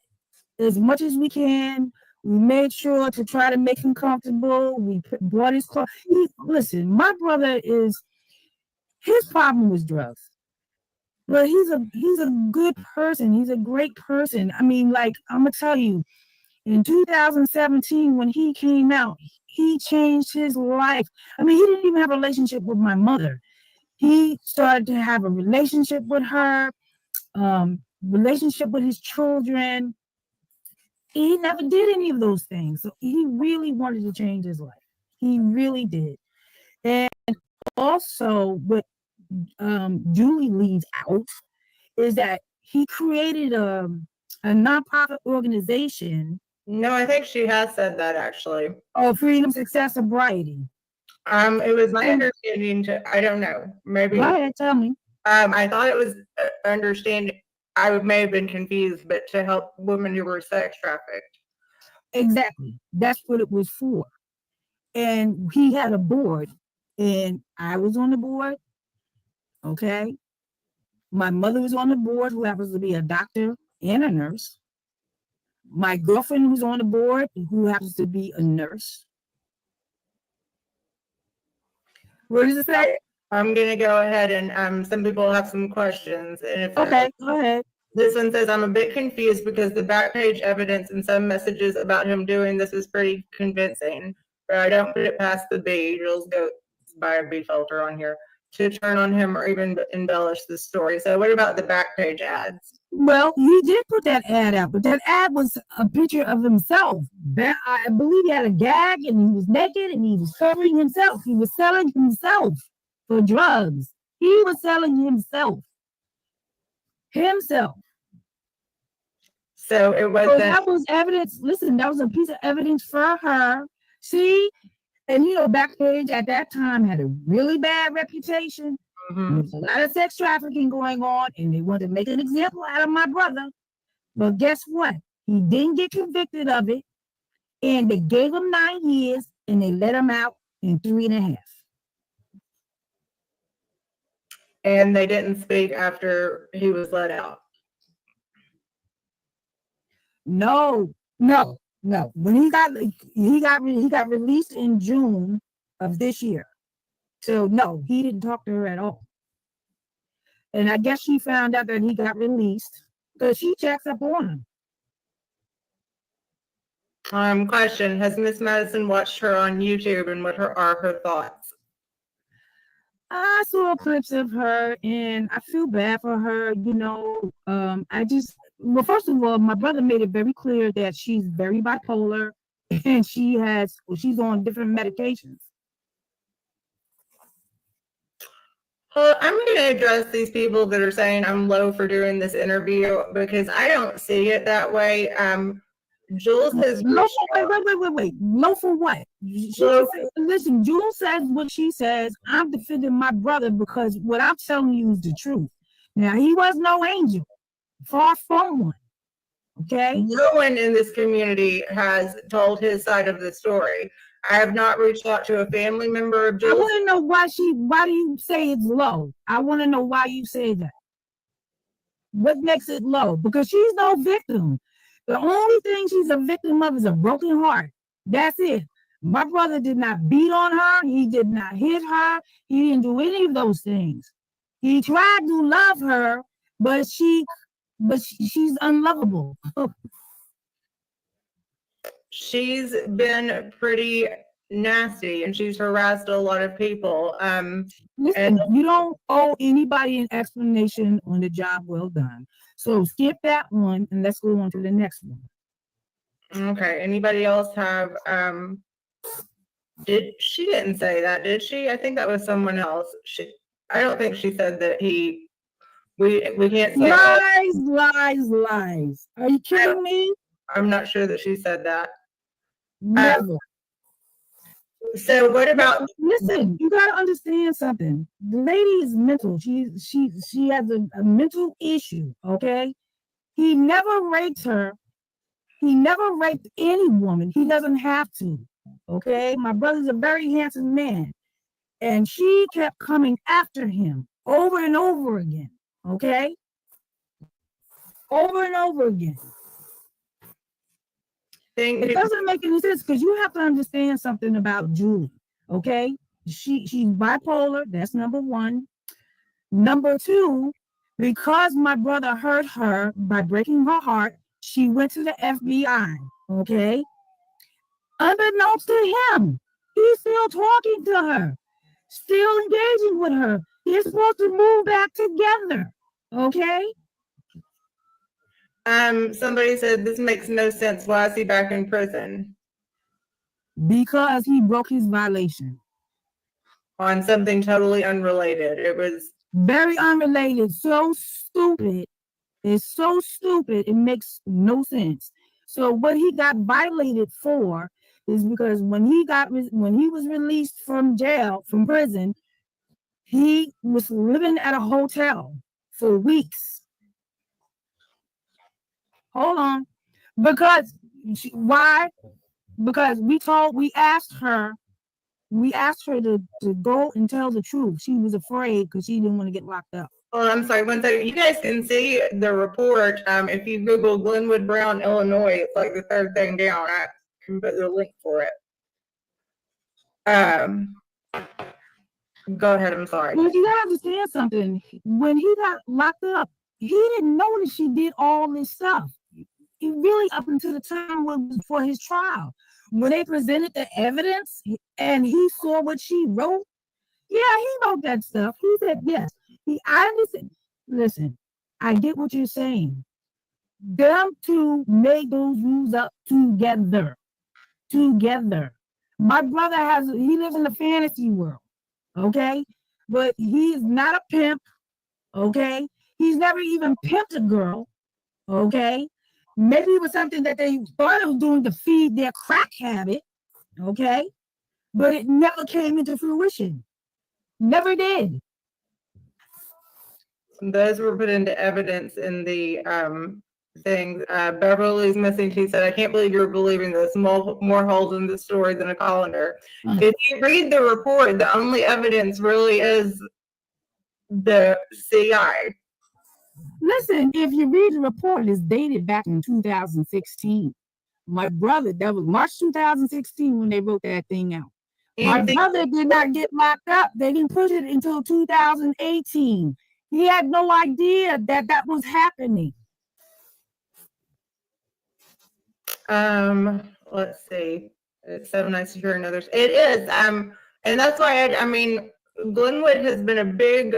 as much as we can. We made sure to try to make him comfortable. We brought his car. Listen, my brother his problem was drugs. But he's a good person. He's a great person. I mean, like, I'm gonna tell you, in 2017, when he came out, he changed his life. I mean, he didn't even have a relationship with my mother. He started to have a relationship with her, relationship with his children. He never did any of those things. So he really wanted to change his life. He really did. And also, what Julie leaves out is that he created a nonprofit organization. No, I think she has said that actually. Oh, Freedom, Success, Sobriety. It was my understanding I don't know, maybe. Go ahead, tell me. I thought it was understanding. I may have been confused, but to help women who were sex trafficked. Exactly. That's what it was for. And he had a board, and I was on the board. Okay. My mother was on the board, who happens to be a doctor and a nurse. My girlfriend was on the board, who happens to be a nurse. What does it say? I'm gonna go ahead and some people have some questions. And if okay, go ahead. This one says, I'm a bit confused because the back page evidence and some messages about him doing this is pretty convincing, but I don't put it past the B. Jules goes by a B filter on here to turn on him or even embellish the story. So what about the back page ads? Well, he did put that ad out, but that ad was a picture of himself. I believe he had a gag and he was naked and he was covering himself. He was selling himself for drugs. He was selling himself. So it was that was evidence. Listen, that was a piece of evidence for her. See, and Backpage at that time had a really bad reputation. There was a lot of sex trafficking going on, and they wanted to make an example out of my brother. But guess what? He didn't get convicted of it, and they gave him 9 years, and they let him out in 3.5. And they didn't speak after he was let out. No. When he got released in June of this year. So no, he didn't talk to her at all. And I guess she found out that he got released because she checks up on him. Question: has Miss Madison watched her on YouTube, and what are her thoughts? I saw clips of her, and I feel bad for her. Well, first of all, my brother made it very clear that she's very bipolar, and she's on different medications. Well, I'm going to address these people that are saying I'm low for doing this interview because I don't see it that way. Jules has low for, wait. Low for what? Listen, Jules says what she says. I'm defending my brother because what I'm telling you is the truth. Now, he was no angel. Far from one. Okay? No one in this community has told his side of the story. I have not reached out to a family member of Jules. I want to know why do you say it's low? I want to know why you say that. What makes it low? Because she's no victim. The only thing she's a victim of is a broken heart. That's it. My brother did not beat on her. He did not hit her. He didn't do any of those things. He tried to love her, but she's unlovable. She's been pretty nasty, and she's harassed a lot of people. Listen, you don't owe anybody an explanation on the job well done. So skip that one and let's go on to the next one. Okay. Anybody else have? She didn't say that, did she? I think that was someone else. I don't think she said that we can't say lies. Are you kidding me? I'm not sure that she said that. Never. So what about? Listen, you gotta understand something. The lady is mental. She has a mental issue. Okay. He never raped her. He never raped any woman. He doesn't have to. Okay. My brother's a very handsome man, and she kept coming after him over and over again. Okay. Over and over again. It doesn't make any sense because you have to understand something about Julie. Okay. She's bipolar. That's number one. Number two, because my brother hurt her by breaking her heart, she went to the FBI. Okay. Unbeknownst to him, he's still talking to her, still engaging with her. They're supposed to move back together. Okay. Somebody said this makes no sense. Why is he back in prison? Because he broke his violation. On something totally unrelated. It was very unrelated. So stupid. It's so stupid. It makes no sense. So what he got violated for is because when he was released from prison, he was living at a hotel for weeks. Hold on. Why? Because we asked her to go and tell the truth. She was afraid because she didn't want to get locked up. Oh, I'm sorry, one second. You guys can see the report. If you Google Glenwood Brown, Illinois, it's like the third thing down. I can put the link for it. Go ahead, I'm sorry. Well, you gotta understand something. When he got locked up, he didn't know that she did all this stuff. He really, up until the time for his trial, when they presented the evidence and he saw what she wrote, yeah, he wrote that stuff. He said, yes. I understand. Listen, I get what you're saying. Them two made those rules up together. My brother he lives in the fantasy world, okay? But he's not a pimp, okay? He's never even pimped a girl, okay? Maybe it was something that they thought it was doing to feed their crack habit, okay? But it never came into fruition. Never did. Those were put into evidence in the things. Beverly's missing. She said, I can't believe you're believing this. More holes in the story than a colander. If you read the report, the only evidence really is the CI. Listen, if you read the report, it's dated back in 2016. My brother, that was March 2016 when they wrote that thing out. My brother did not get locked up. They didn't push it until 2018. He had no idea that that was happening. Let's see. It's 7 nights secure and others. It is. And that's why I mean, Glenwood has been a big,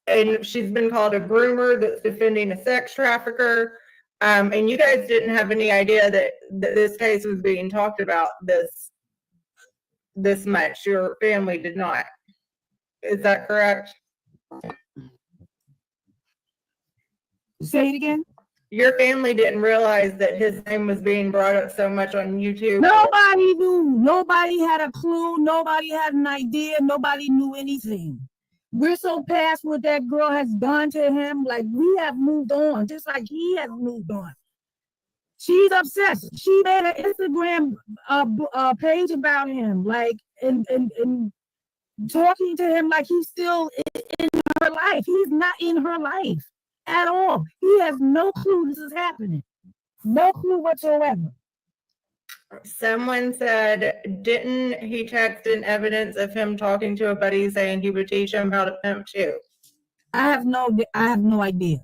and she's been called a groomer that's defending a sex trafficker. And you guys didn't have any idea that this case was being talked about this much. Your family did not. Is that correct? Say it again. Your family didn't realize that his name was being brought up so much on YouTube. Nobody knew. Nobody had a clue. Nobody had an idea. Nobody knew anything. We're so past what that girl has done to him. Like, we have moved on, just like he has moved on. She's obsessed. She made an Instagram page about him, like, and talking to him like he's still in her life. He's not in her life at all. He has no clue this is happening. No clue whatsoever. Someone said, didn't he text in evidence of him talking to a buddy saying he would teach him how to pimp too? I have no idea.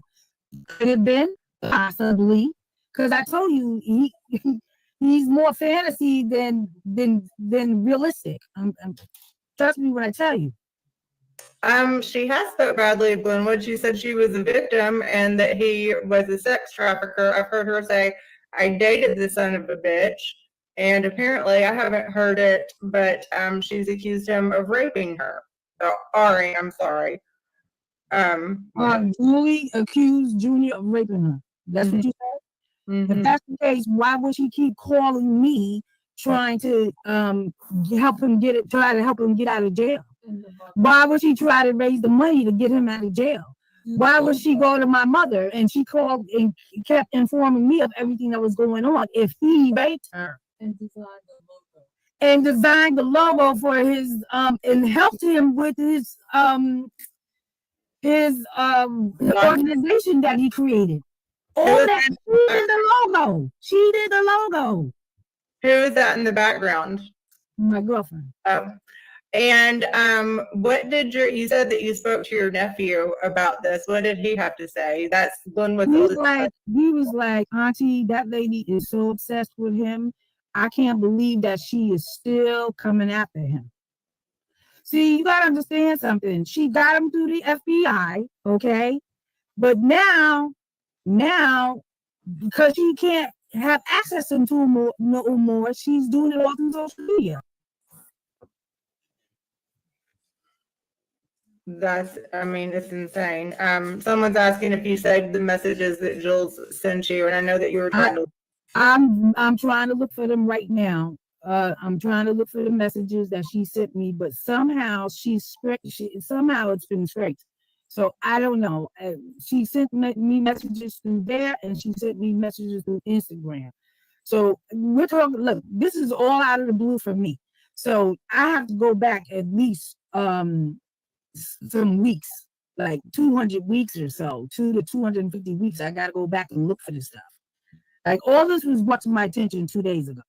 Could it have been? Possibly. Because I told you he's more fantasy than realistic. Trust me when I tell you. She has spoke badly of Glenwood. She said she was a victim and that he was a sex trafficker. I've heard her say, I dated the son of a bitch. And apparently, I haven't heard it, but she's accused him of raping her. Oh, Ari, I'm sorry. Julie accused Junior of raping her. That's what you said? If that's the case, why would she keep calling me trying to help him get out of jail? Why would she try to raise the money to get him out of jail? Why would she go to my mother and she called and kept informing me of everything that was going on if he raped her? And designed the logo for his and helped him with his organization that he created. All that she did the logo. She did the logo. Who is that in the background? My girlfriend. Oh. And what did you said that you spoke to your nephew about this. What did he have to say? That's Glenwood's oldest. He was like, Auntie, that lady is so obsessed with him. I can't believe that she is still coming after him. See, you got to understand something. She got him through the FBI, okay? But now, because she can't have access to him no more, she's doing it all through social media. It's insane. Someone's asking if you saved the messages that Jules sent you, and I know that you were trying to. I'm trying to look for them right now. I'm trying to look for the messages that she sent me, but somehow somehow it's been scraped. So I don't know. She sent me messages through there, and she sent me messages through Instagram. So we're talking. Look, this is all out of the blue for me. So I have to go back at least some weeks, like 200 weeks or so, 200 to 250 weeks. I got to go back and look for this stuff. Like, all this was brought to my attention 2 days ago.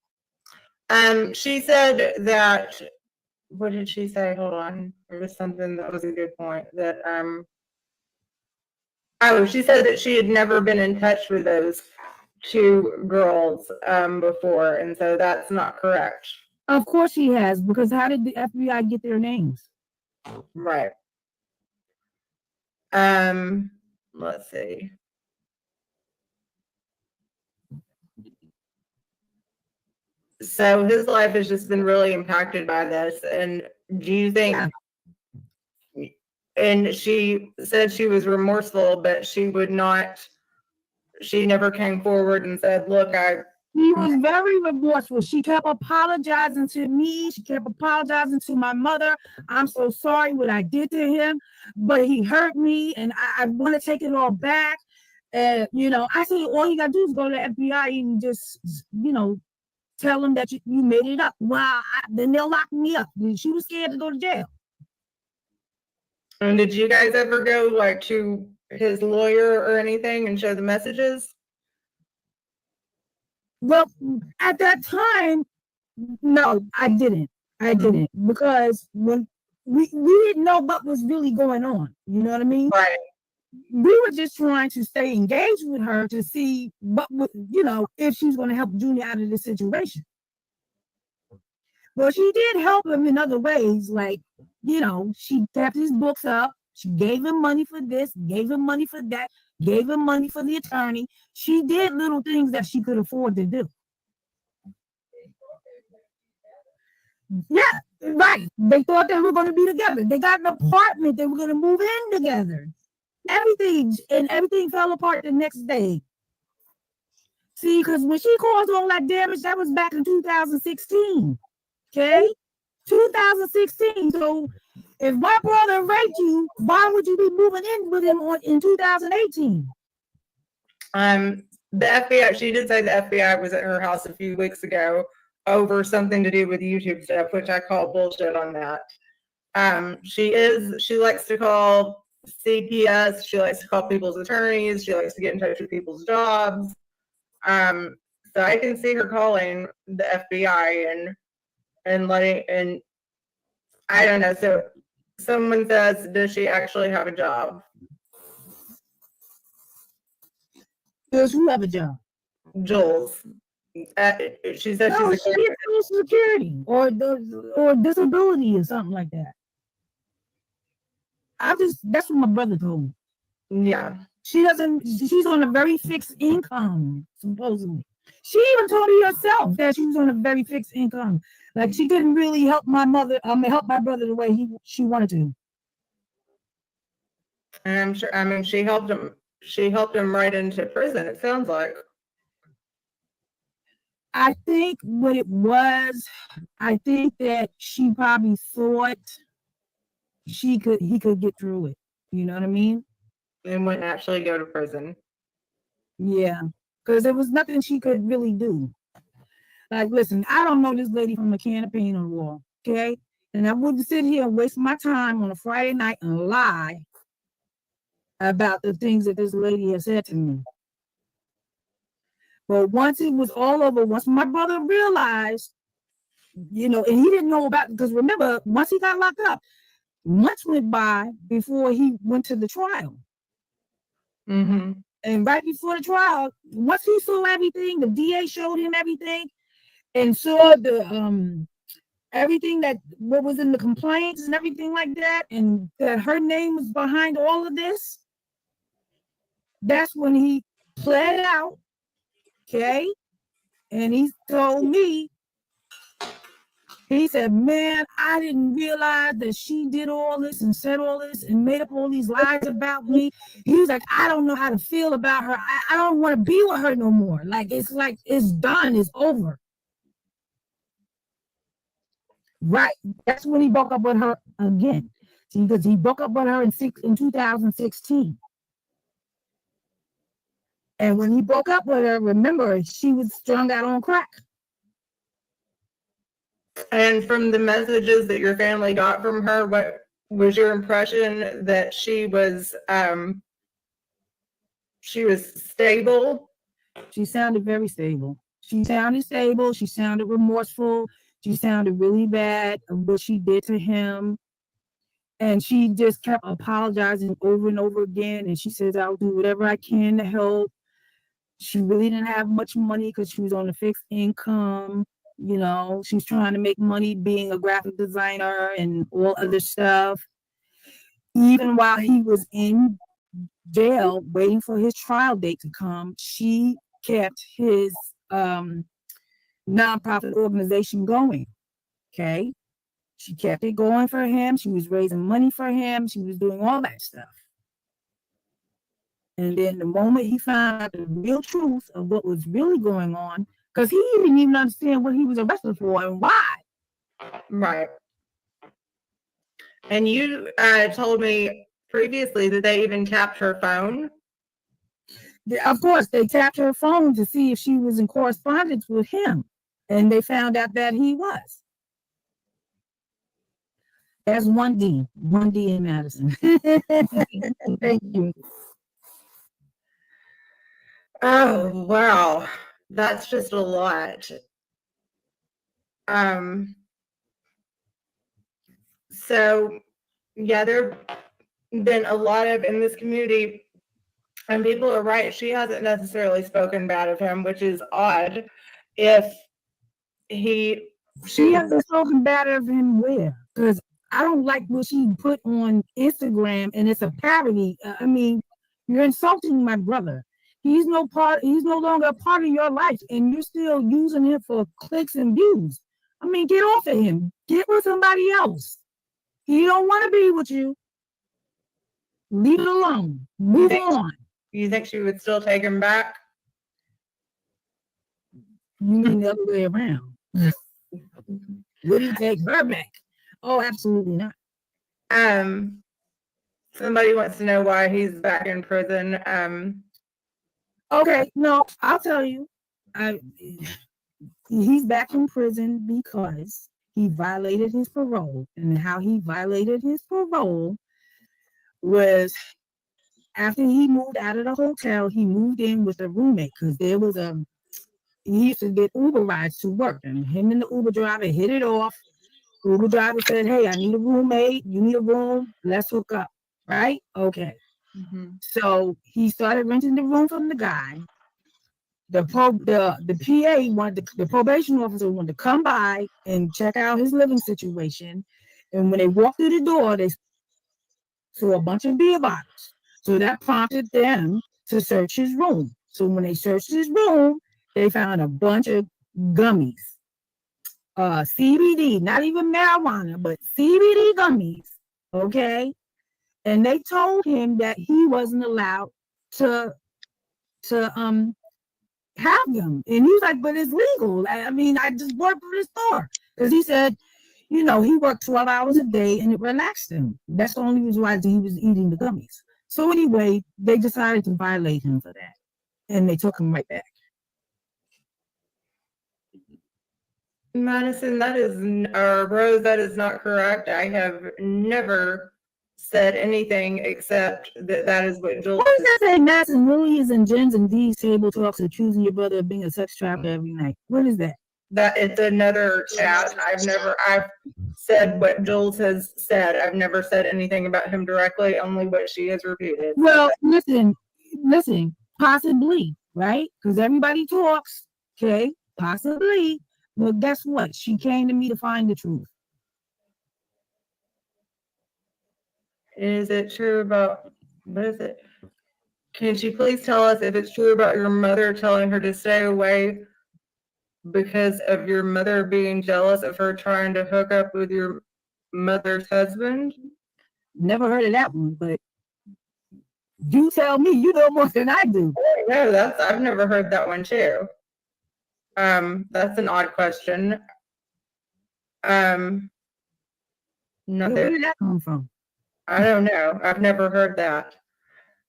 She said that, what did she say? Hold on. There was something that was a good point that, she said that she had never been in touch with those two girls before, and so that's not correct. Of course she has, because how did the FBI get their names? Right. Let's see. So his life has just been really impacted by this. And do you think, and she said she was remorseful, but she never came forward and said, look, He was very remorseful. She kept apologizing to me. She kept apologizing to my mother. I'm so sorry what I did to him, but he hurt me and I want to take it all back. And, I said, all you got to do is go to the FBI and just, tell them that you made it up. Well, then they'll lock me up. She was scared to go to jail. And did you guys ever go to his lawyer or anything and show the messages? Well, at that time, no, I didn't. Because when we didn't know what was really going on. You know what I mean? Right. we were just trying to stay engaged with her to see what would, if she was going to help Junior out of this situation. Well, she did help him in other ways, like, she kept his books up. She gave him money for this, gave him money for that, gave him money for the attorney. She did little things that she could afford to do. Yeah, right. They thought they were going to be together. They got an apartment. They were going to move in together. Everything fell apart the next day. See, because when she caused all that damage, that was back in 2016. Okay? 2016. So if my brother raped you, why would you be moving in with him in 2018? The FBI, she did say the FBI was at her house a few weeks ago over something to do with YouTube stuff, which I call bullshit on that. She likes to call CPS, she likes to call people's attorneys, she likes to get in touch with people's jobs. So I can see her calling the FBI and letting, and I don't know. So someone says, does she actually have a job? Does who have a job? Jules. She said no, she's she gets Social Security or disability or something like that. That's what my brother told me. Yeah. She's on a very fixed income, supposedly. She even told me herself that she was on a very fixed income. Like she couldn't really help my brother the way she wanted to. And I'm sure, I mean, she helped him right into prison, it sounds like. I think what it was, I think that she probably thought he could get through it. You know what I mean? And wouldn't actually go to prison. Yeah, because there was nothing she could really do. Like, listen, I don't know this lady from a can of paint on the wall, okay? And I wouldn't sit here and waste my time on a Friday night and lie about the things that this lady has said to me. But once it was all over, once my brother realized, and he didn't know about, because remember, once he got locked up, months went by before he went to the trial. Mm-hmm. And right before the trial, once he saw everything, the DA showed him everything and saw the everything what was in the complaints and everything like that, and that her name was behind all of this. That's when he pled out, okay? And he told me, he said, man, I didn't realize that she did all this and said all this and made up all these lies about me. He was like, I don't know how to feel about her. I don't want to be with her no more. Like it's done, it's over. Right. That's when he broke up with her again. See, because he broke up with her in 2016. And when he broke up with her, remember, she was strung out on crack. And from the messages that your family got from her, what was your impression that she was stable? She sounded very stable. She sounded stable. She sounded remorseful. She sounded really bad of what she did to him. And she just kept apologizing over and over again. And she says, I'll do whatever I can to help. She really didn't have much money because she was on a fixed income. She's trying to make money being a graphic designer and all other stuff. Even while he was in jail waiting for his trial date to come, she kept his nonprofit organization going. Okay. She kept it going for him. She was raising money for him. She was doing all that stuff. And then the moment he found out the real truth of what was really going on, because he didn't even understand what he was arrested for and why. Right. And you told me previously that they even tapped her phone. Of course, they tapped her phone to see if she was in correspondence with him. And they found out that he was. That's 1D in Madison. Thank you. Oh, wow. That's just a lot. So, yeah, than a lot of in this community. And people are right. She hasn't necessarily spoken bad of him, which is odd. If she hasn't spoken bad of him where? Because I don't like what she put on Instagram, and it's a parody. I mean, you're insulting my brother. He's no longer a part of your life, and you're still using him for clicks and views. I mean, get off of him. Get with somebody else. He don't want to be with you. Leave it alone. Move on. You think she would still take him back? You mean the other way around? Would he take her back? Oh, absolutely not. Somebody wants to know why he's back in prison. Okay, no, I'll tell you. He's back in prison because he violated his parole, and how he violated his parole was after he moved out of the hotel. He moved in with a roommate because there was he used to get Uber rides to work, and him and the Uber driver hit it off. Uber driver said, "Hey, I need a roommate. You need a room. Let's hook up." Right? Okay. Mm-hmm. So he started renting the room from the guy. The PA wanted the probation officer wanted to come by and check out his living situation. And when they walked through the door, they saw a bunch of beer bottles. So that prompted them to search his room. So when they searched his room, they found a bunch of gummies. CBD, not even marijuana, but CBD gummies. Okay. And they told him that he wasn't allowed to have them. And he's like, but it's legal. I mean, I just worked for the store. Because he said, he worked 12 hours a day and it relaxed him. That's the only reason why he was eating the gummies. So anyway, they decided to violate him for that. And they took him right back. Madison, Rose, that is not correct. I have never said anything except that is what Jules. What does that say? Madison, Lily's and Jen's and Dee's table talks accusing your brother of being a sex trafficker every night. What is that? That it's another chat. I've said what Jules has said. I've never said anything about him directly, only what she has repeated. Well, listen, possibly, right? Because everybody talks, okay? Possibly. Well, guess what? She came to me to find the truth. Is it true about, what is it? Can she please tell us if it's true about your mother telling her to stay away because of your mother being jealous of her trying to hook up with your mother's husband? Never heard of that one, but you tell me. You know more than I do. No, I've never heard that one too. That's an odd question. Where did that come from? I don't know. I've never heard that.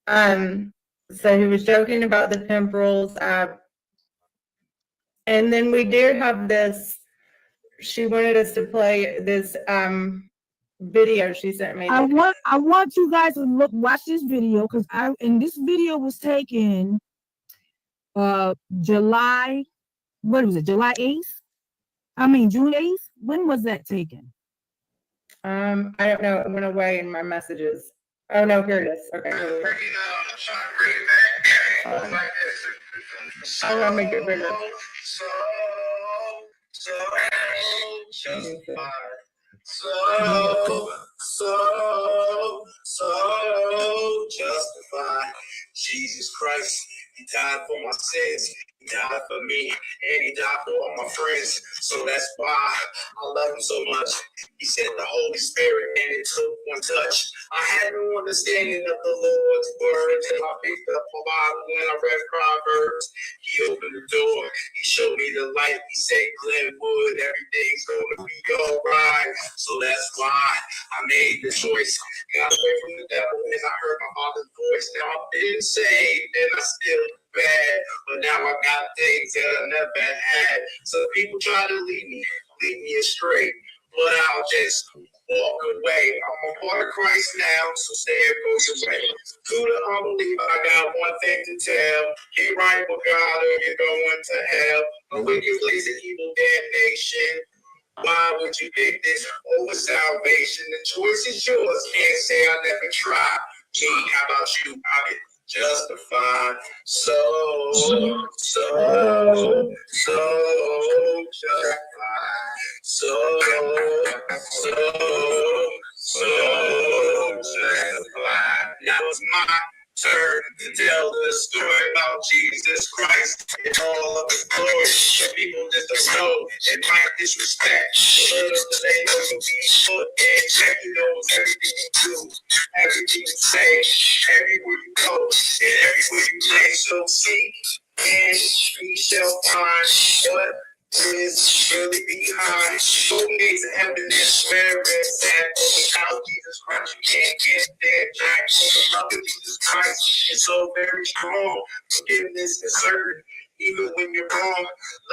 So he was joking about the temporals. And then we did have this. She wanted us to play this video she sent me. I want you guys to watch this video because this video was taken July. What was it? July 8th? I mean June 8th. When was that taken? I don't know. It went away in my messages. Oh no, here it is. Okay. I'm gonna make it bigger. So justified. Jesus Christ, he died for my sins. He died for me, and he died for all my friends. So that's why I love him so much. He sent the Holy Spirit, and it took one touch. I had no understanding of the Lord's word until I picked up my Bible when I read Proverbs. He opened the door. He showed me the light. He said, Glenwood, everything's going to be all right. So that's why I made the choice. Got away from the devil, and I heard my Father's voice. Now I've been saved, and I still bad, but now I got things that I never had. So people try to lead me astray, but I'll just walk away. I'm a part of Christ now, so stay it goes away. To the unbeliever, I got one thing to tell. Get right with God or you're going to hell. A wicked place of evil damnation. Why would you pick this over salvation? The choice is yours. Can't say I never tried. Me, how about you? I can justify. So justified. So justified. Now it's my turn to tell the story about Jesus Christ and all of his glory. Some people just don't know and might disrespect. But little do they know you'll be put in check. You know everything you do, everything you say, everywhere you go, and everywhere you lay. So seek and ye shall find what is really behind. Who needs a happiness where it's at? Without Jesus Christ, you can't get there. Jack, the love of Jesus Christ is so very strong. Forgiveness is certain. Even when you're wrong,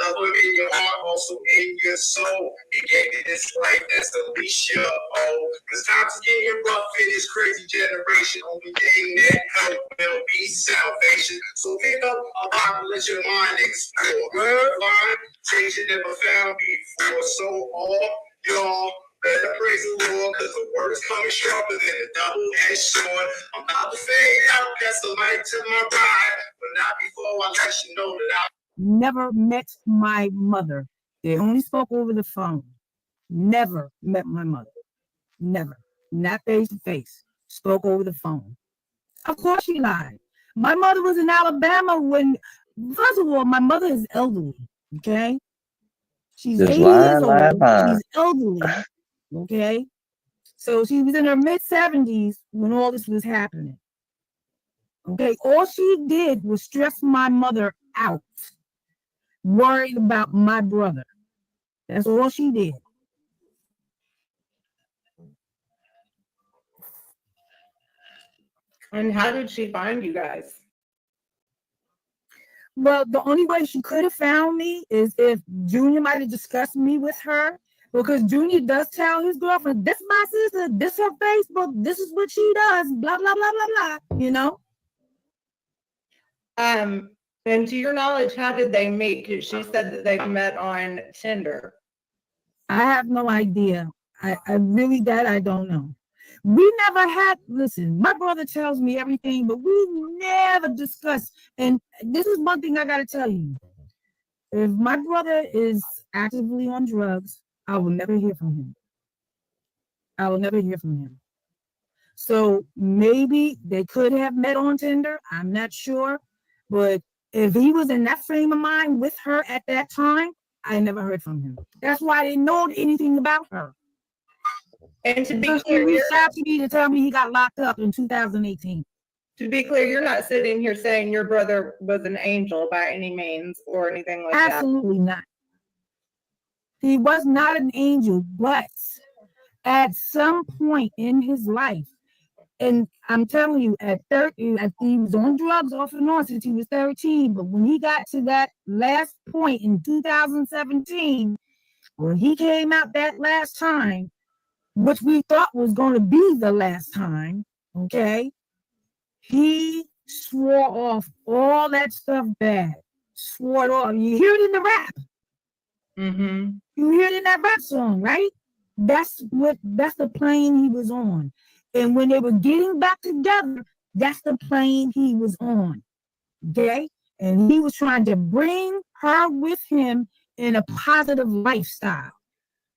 love will in your heart, also in your soul. He gave you this life, that's the least you owe. Cause times are getting rough in this crazy generation. Only thing that help will be salvation. So pick up a Bible, let your mind explore. Find things you never found before. So all y'all better praise the Lord, cause the word is coming sharper than a double-edged sword. I'm about to fade out, that's the light to my ride. But not before I let you know that I Never met my mother. They only spoke over the phone. Never met my mother. Never. Not face to face. Spoke over the phone. Of course she lied. My mother was in Alabama when, first of all, my mother is elderly. Okay? She's Just 80 years lying. old. She's elderly. Okay? So she was in her mid-70s when all this was happening. Okay? All she did was stress my mother out, worried about my brother. That's all she did. And how did she find you guys? Well, the only way she could have found me is if Junior might have discussed me with her, because Junior does tell his girlfriend, this is my sister, this is her Facebook, this is what she does, blah, blah, blah, blah, blah, you know? And to your knowledge, how did they meet? 'Cause she said that they met on Tinder. I have no idea. I really, that I don't know. We never had, listen, my brother tells me everything, but we never discussed. And this is one thing I got to tell you. If my brother is actively on drugs, I will never hear from him. I will never hear from him. So maybe they could have met on Tinder. I'm not sure. But if he was in that frame of mind with her at that time, I never heard from him. That's why I didn't know anything about her. And to be So clear, he reached out to me to tell me he got locked up in 2018. To be clear, you're not sitting here saying your brother was an angel by any means or anything like that. Absolutely not. He was not an angel, but at some point in his life, and I'm telling you, at 30, he was on drugs off and on since he was 13. But when he got to that last point in 2017, when he came out that last time, which we thought was going to be the last time, okay, he swore off all that stuff bad. Swore it off. You hear it in the rap. Mm-hmm. You hear it in that rap song, right? That's the plane he was on. And when they were getting back together, that's the plane he was on. Okay? And he was trying to bring her with him in a positive lifestyle.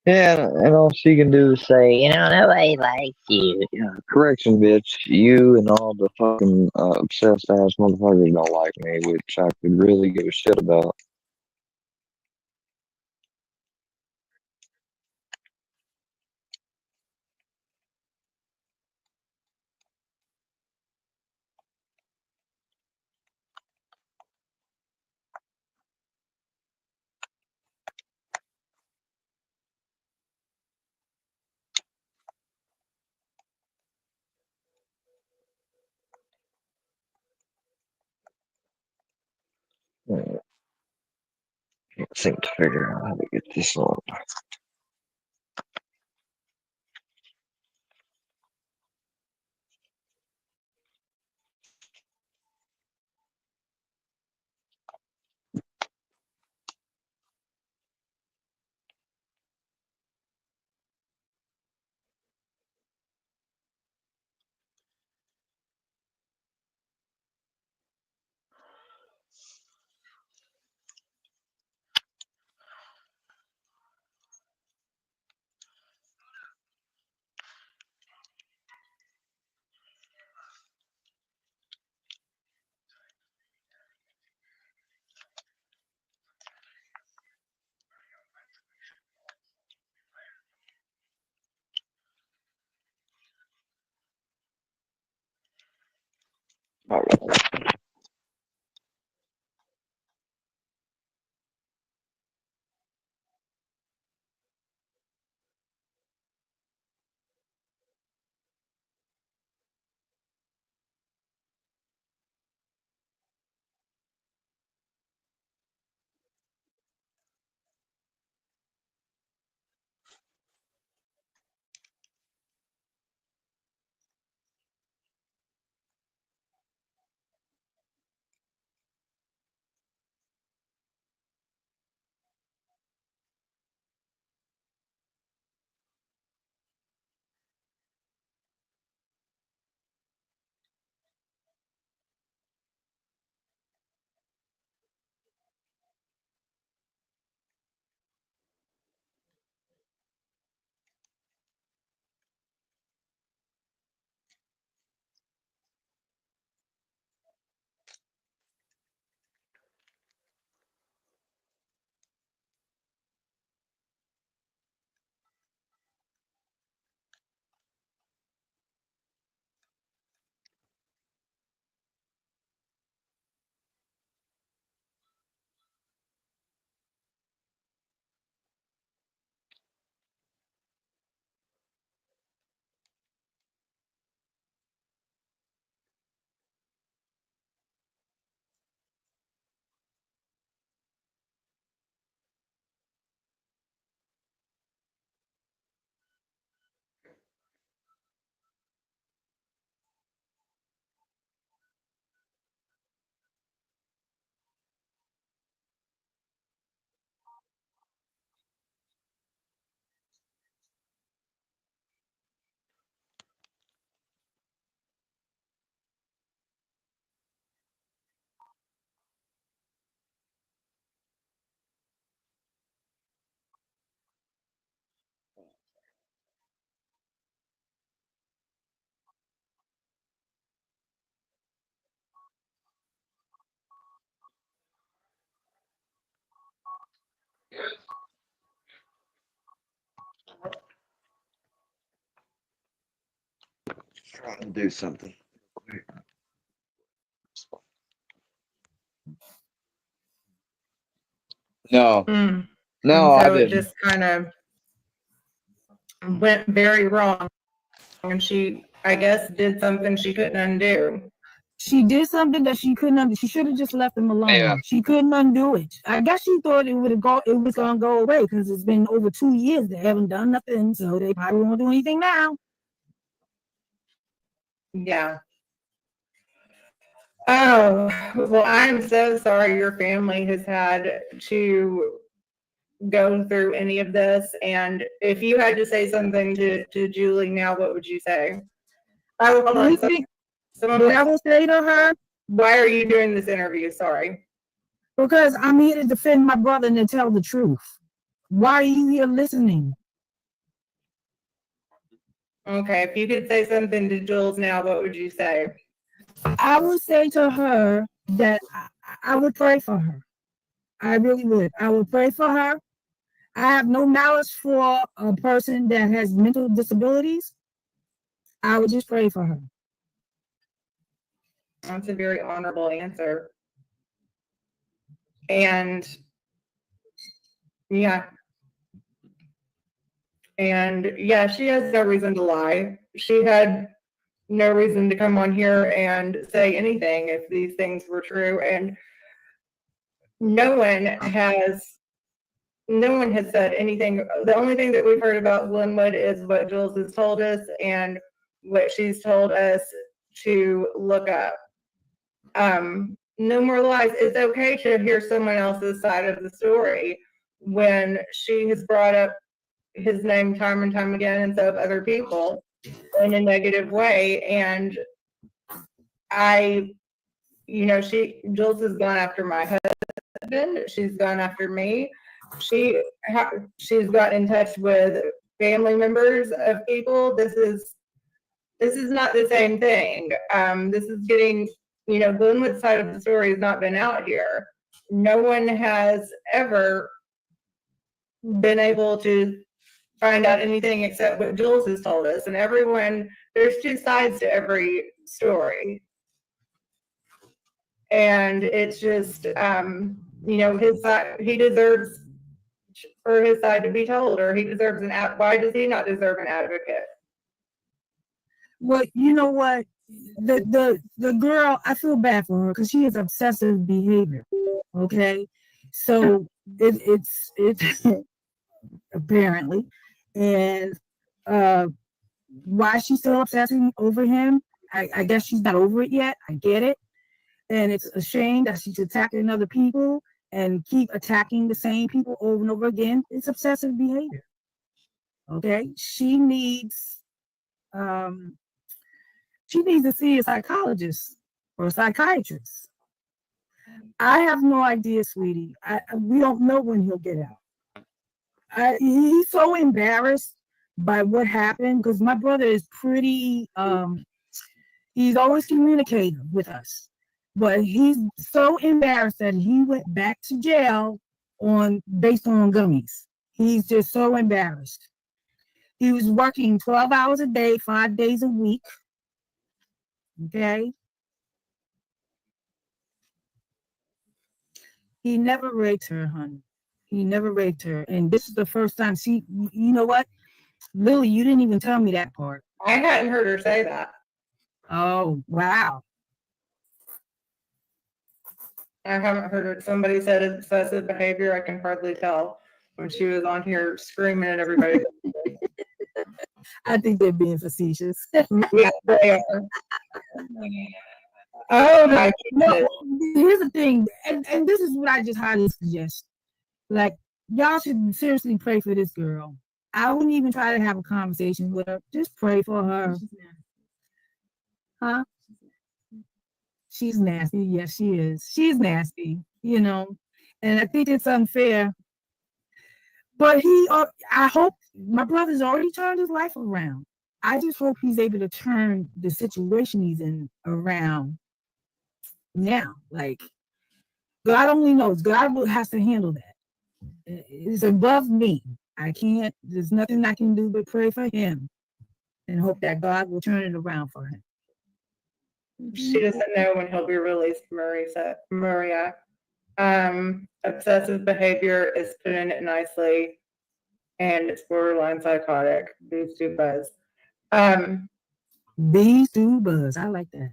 Yeah, and all she can do is say, you know, nobody likes you. Yeah, correction, bitch. You and all the fucking obsessed ass motherfuckers don't like me, which I could really give a shit about. Can't seem to figure out how to get this on. Trying to do something. No. Mm. No, And I so it didn't. just kind of went very wrong. And she, I guess, did something she couldn't undo. She did something that she couldn't undo. She should have just left him alone. Yeah. She couldn't undo it. I guess she thought it was gonna go away because it's been over 2 years. They haven't done nothing, so they probably won't do anything now. Yeah. Oh, well, I'm so sorry your family has had to go through any of this. And if you had to say something to Julie now, what would you say? I will hold on. What I will say to her, why are you doing this interview? Sorry. because I'm here to defend my brother and to tell the truth. Why are you here listening? Okay, if you could say something to Jules now, what would you say? I would say to her that I would pray for her. I really would. I would pray for her. I have no malice for a person that has mental disabilities. I would just pray for her. That's a very honorable answer. And yeah. And yeah, she has no reason to lie. She had no reason to come on here and say anything if these things were true. And no one has said anything. The only thing that we've heard about Glenwood is what Jules has told us and what she's told us to look up. No more lies. It's okay to hear someone else's side of the story when she has brought up his name time and time again and so have other people in a negative way. And Jules has gone after my husband. She's gone after me. She's got in touch with family members of people. This is not the same thing. This is getting, Glenwood's side of the story has not been out here. No one has ever been able to find out anything except what Jules has told us. And there's two sides to every story. And it's just, his side, he deserves for his side to be told, or he deserves why does he not deserve an advocate? Well, you know what? The girl, I feel bad for her because she has obsessive behavior. Okay, so it's apparently, and why she's still obsessing over him? I guess she's not over it yet. I get it, and it's a shame that she's attacking other people and keep attacking the same people over and over again. It's obsessive behavior. Okay, she needs to see a psychologist or a psychiatrist. I have no idea, sweetie. We don't know when he'll get out. He's so embarrassed by what happened because my brother is pretty. He's always communicating with us, but he's so embarrassed that he went back to jail based on gummies. He's just so embarrassed. He was working 12 hours a day, 5 days a week. Okay. He never raped her, honey. He never raped her. And this is the first time you know what? Lily, you didn't even tell me that part. I hadn't heard her say that. Oh, wow. I haven't heard her. Somebody said obsessive behavior. I can hardly tell when she was on here screaming at everybody. I think they're being facetious. Yeah, they are. Oh my goodness. Here's the thing, and this is what I just highly suggest. Like, y'all should seriously pray for this girl. I wouldn't even try to have a conversation with her. Just pray for her. Huh? She's nasty. Yes, she is. She's nasty, and I think it's unfair. But I hope my brother's already turned his life around. I just hope he's able to turn the situation he's in around now. Like, God only knows. God has to handle that. It's above me. I can't. There's nothing I can do but pray for him and hope that God will turn it around for him. She doesn't know when he'll be released, Maria. Obsessive behavior is putting it nicely, and it's borderline psychotic. These two buzz. These two buzz. I like that.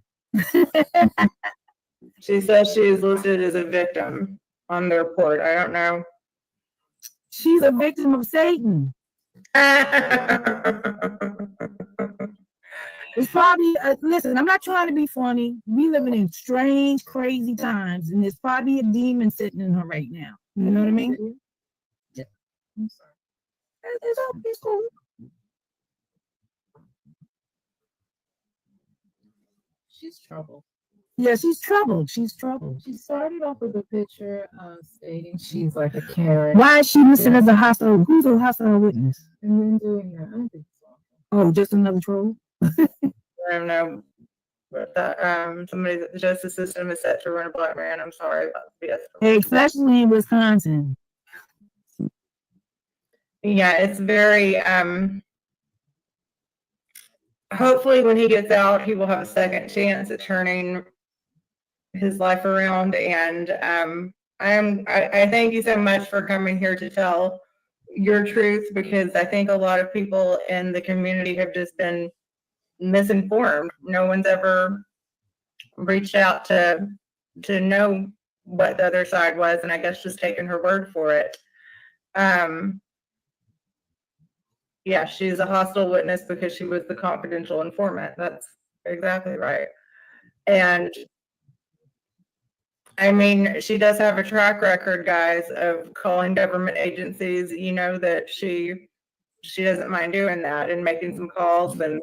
She says she is listed as a victim on the report. I don't know. She's a victim of Satan. It's probably, listen, I'm not trying to be funny. We living in strange, crazy times, and there's probably a demon sitting in her right now. You know what I mean? Yeah. I'm sorry. It's cool. She's troubled. Yeah, she's troubled. She's troubled. She started off with a picture stating she's like a Karen. Why is she listed as a hostile? Who's a hostile witness? And then doing that. I don't think so. Oh, just another troll? I don't know. But somebody, the justice system is set to run a black man. I'm sorry about this. Especially in Wisconsin. Yeah, it's very hopefully when he gets out, he will have a second chance at turning his life around. And I thank you so much for coming here to tell your truth, because I think a lot of people in the community have just been misinformed. No one's ever reached out to know what the other side was, and I guess just taking her word for it. Yeah, she's a hostile witness because she was the confidential informant. That's exactly right. And I mean, she does have a track record, guys, of calling government agencies. You know that she doesn't mind doing that and making some calls and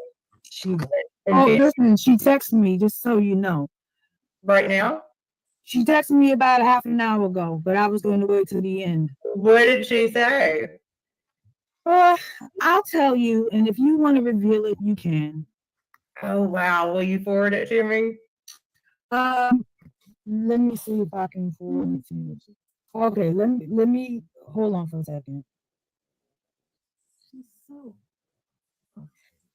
listen, she texted me, just so you know. Right now? She texted me about a half an hour ago, but I was going to wait till the end. What did she say? I'll tell you, and if you want to reveal it, you can. Oh, wow. Will you forward it to me? Let me see if I can forward it to you. Okay, let me hold on for a second.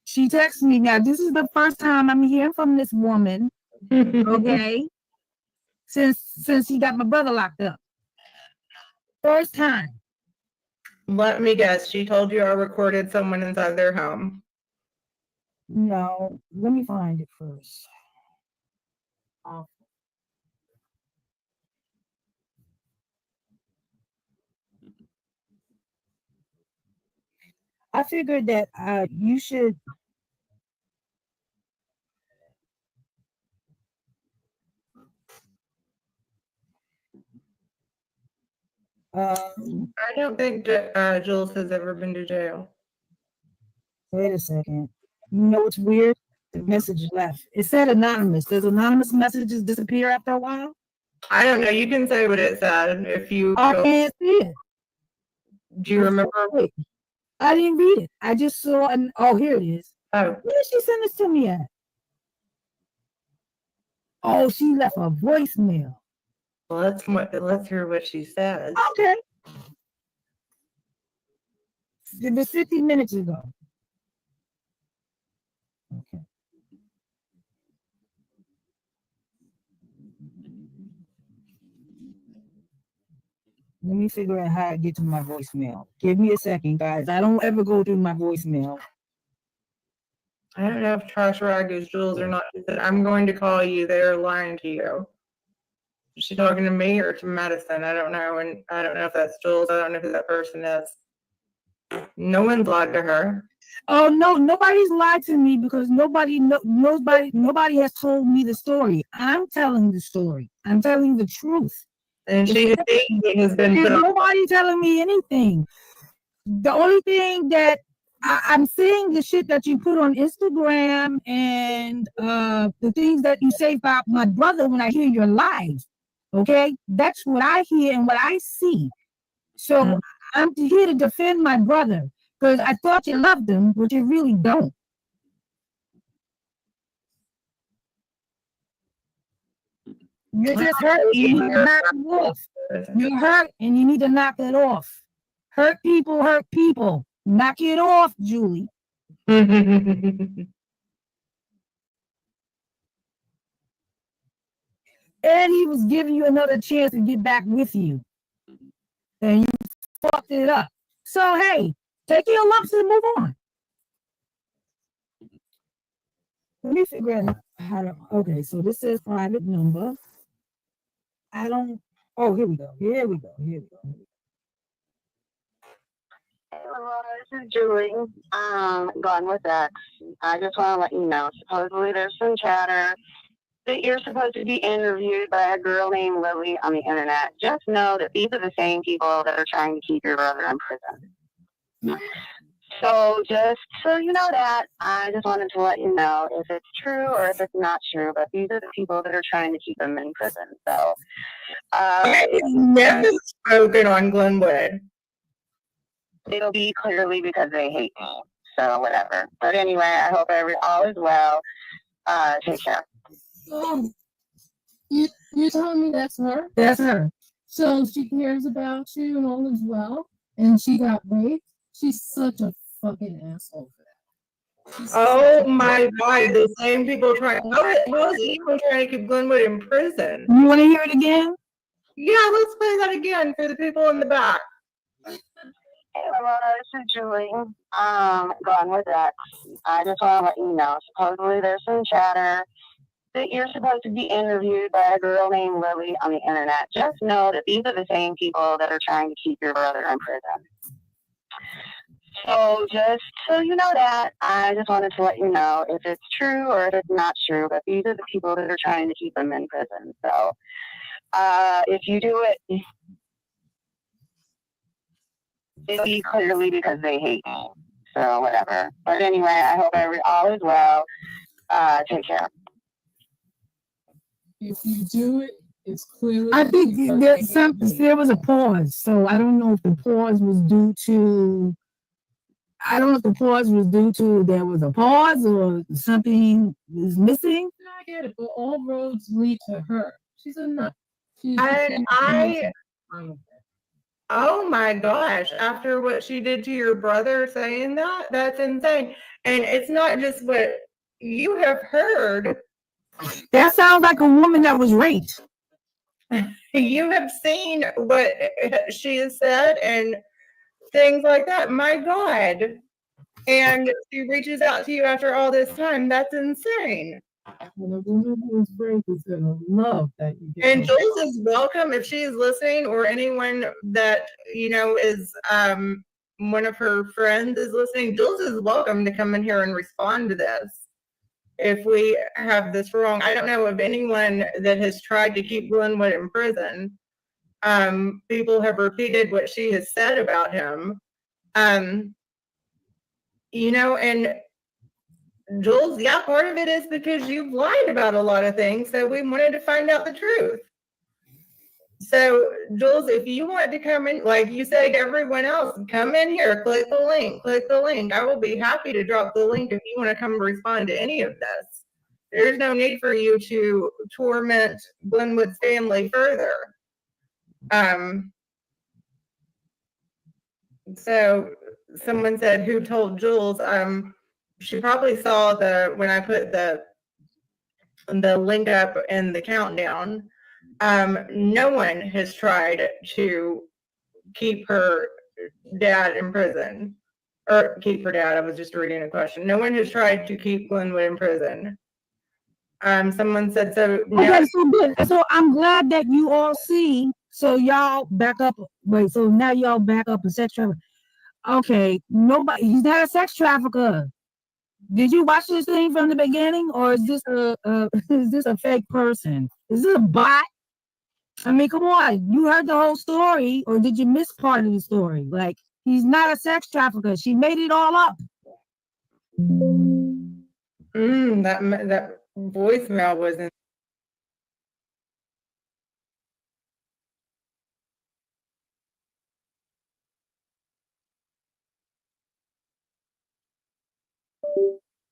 She texted me. Now, this is the first time I'm hearing from this woman. Okay. since he got my brother locked up. First time. Let me guess. She told you I recorded someone inside their home. No, let me find it first. I figured that you should. I don't think Jules has ever been to jail. Wait a second. You know what's weird? The message left. It said anonymous. Does anonymous messages disappear after a while? I don't know. You can say what it said if you. I can't see it. Do you remember? Wait, I didn't read it. I just saw an. Oh, here it is. Oh, where did she send this to me at? Oh, she left a voicemail. Well, let's hear what she says. Okay. It was 50 minutes ago. Okay. Let me figure out how to get to my voicemail. Give me a second, guys. I don't ever go through my voicemail. I don't know if Trash Rag is Jules or not. She said, I'm going to call you. They're lying to you. Is she talking to me or to Madison? I don't know. And I don't know if that's Jules. I don't know who that person is. No one's lied to her. Oh no, nobody's lied to me because nobody has told me the story. I'm telling the story. I'm telling the truth. And she has been put on. Nobody telling me anything. The only thing that I'm seeing the shit that you put on Instagram and the things that you say about my brother when I hear your live. Okay, that's what I hear and what I see. So I'm here to defend my brother because I thought you loved him, but you really don't. You're just hurt. You need to knock it off. You're hurt and you need to knock it off. Hurt people. Knock it off, Julie. And he was giving you another chance to get back with you. And you fucked it up. So, hey, take your lumps and move on. Let me figure out how to. Okay, so this says private number. I don't. Oh, here we go. Here we go. Hello, this is Julie. Gone with X. I just want to let you know, supposedly there's some chatter that you're supposed to be interviewed by a girl named Lily on the internet. Just know that these are the same people that are trying to keep your brother in prison. So just so you know that, I just wanted to let you know if it's true or if it's not true, but these are the people that are trying to keep him in prison. So, I've never spoken on Glenwood. It'll be clearly because they hate me. So whatever. But anyway, I hope all is well. Take care. You're telling me that's her? That's her. So she cares about you and all is well, and she got raped. She's such a fucking asshole for that. Oh my God, the same people trying. How is evil trying to keep Glenwood in prison? You want to hear it again? Yeah, let's play that again for the people in the back. Hello, this is Julie. Gone with X. I just want to let you know, supposedly there's some chatter that you're supposed to be interviewed by a girl named Lily on the internet. Just know that these are the same people that are trying to keep your brother in prison. So just so you know that, I just wanted to let you know if it's true or if it's not true, but these are the people that are trying to keep him in prison. So if you do it, it'll be clearly because they hate me. So whatever. But anyway, I hope all is well. Take care. If you do it, it's clearly. I think there was a pause, so I don't know if the pause was due to. I don't know if the pause was due to there was a pause or something was missing. I get it, but all roads lead to her. She's a nut. Oh my gosh, after what she did to your brother saying that, that's insane. And it's not just what you have heard. That sounds like a woman that was raped. You have seen what she has said and things like that. My God. And she reaches out to you after all this time. That's insane. Love that you get And Jules is welcome if she is listening, or anyone that is one of her friends is listening. Jules is welcome to come in here and respond to this if we have this wrong. I don't know of anyone that has tried to keep Glenwood in prison. People have repeated what she has said about him. And Jules, yeah, part of it is because you've lied about a lot of things, so we wanted to find out the truth. So, Jules, if you want to come in, like you say to everyone else, come in here, click the link, I will be happy to drop the link if you want to come respond to any of this. There's no need for you to torment Glenwood's family further. So someone said, who told Jules? She probably saw when I put the link up in the countdown. No one has tried to keep her dad in prison, or keep her dad. I was just reading a question. No one has tried to keep Glenwood in prison. Someone said so. Okay, so good. So I'm glad that you all see. So y'all back up. Wait, so now y'all back up a sex trafficker. Okay, nobody. He's not a sex trafficker. Did you watch this thing from the beginning, or is this a fake person? Is this a bot? I mean, come on. You heard the whole story, or did you miss part of the story? Like, he's not a sex trafficker. She made it all up. That voicemail wasn't.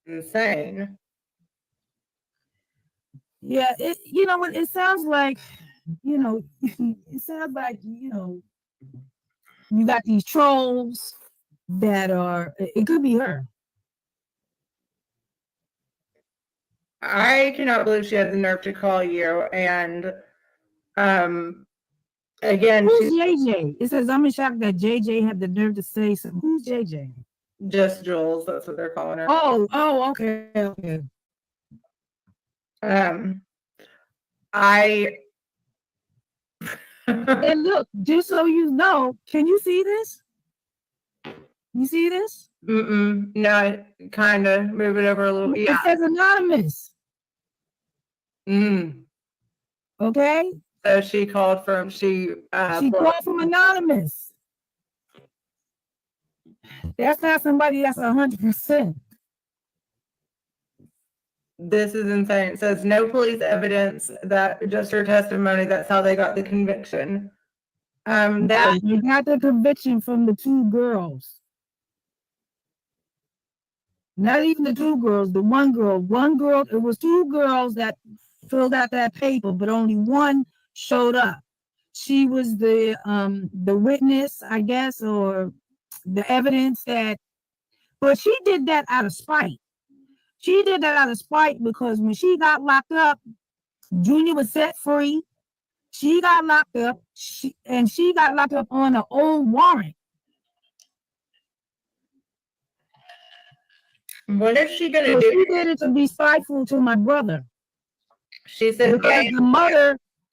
Insane. Yeah, it sounds like, it sounds like, you got these trolls that are, it could be her. I cannot believe she had the nerve to call you. And again, who's JJ? It says, I'm in shock that JJ had the nerve to say something. Who's JJ? Just Jules. That's what they're calling her. Oh, okay. And look, just so you know, can you see this? You see this? No, kind of. Move it over a little. Yeah. It says anonymous. Okay. So she called from she called from anonymous. That's not somebody that's 100%. This is insane. It says no police evidence, that just her testimony. That's how they got the conviction. That they got the conviction from the two girls. Not even the two girls, the one girl. It was two girls that filled out that paper, but only one showed up. She was the witness, I guess, or the evidence that, but she did that out of spite. She did that out of spite because when she got locked up, Junior was set free. She got locked up, she got locked up on an old warrant. What is she gonna do? She did it to be spiteful to my brother. She said because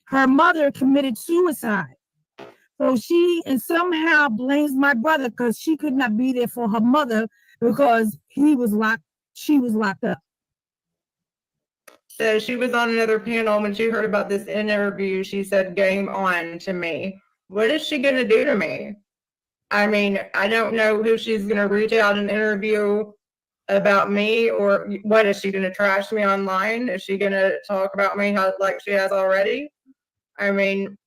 her mother committed suicide. So she somehow blames my brother because she could not be there for her mother because she was locked up. So she was on another panel when she heard about this interview. She said, "Game on" to me. What is she gonna do to me? I mean, I don't know who she's gonna reach out and interview about me, or what is she gonna trash me online? Is she gonna talk about me like she has already? I mean,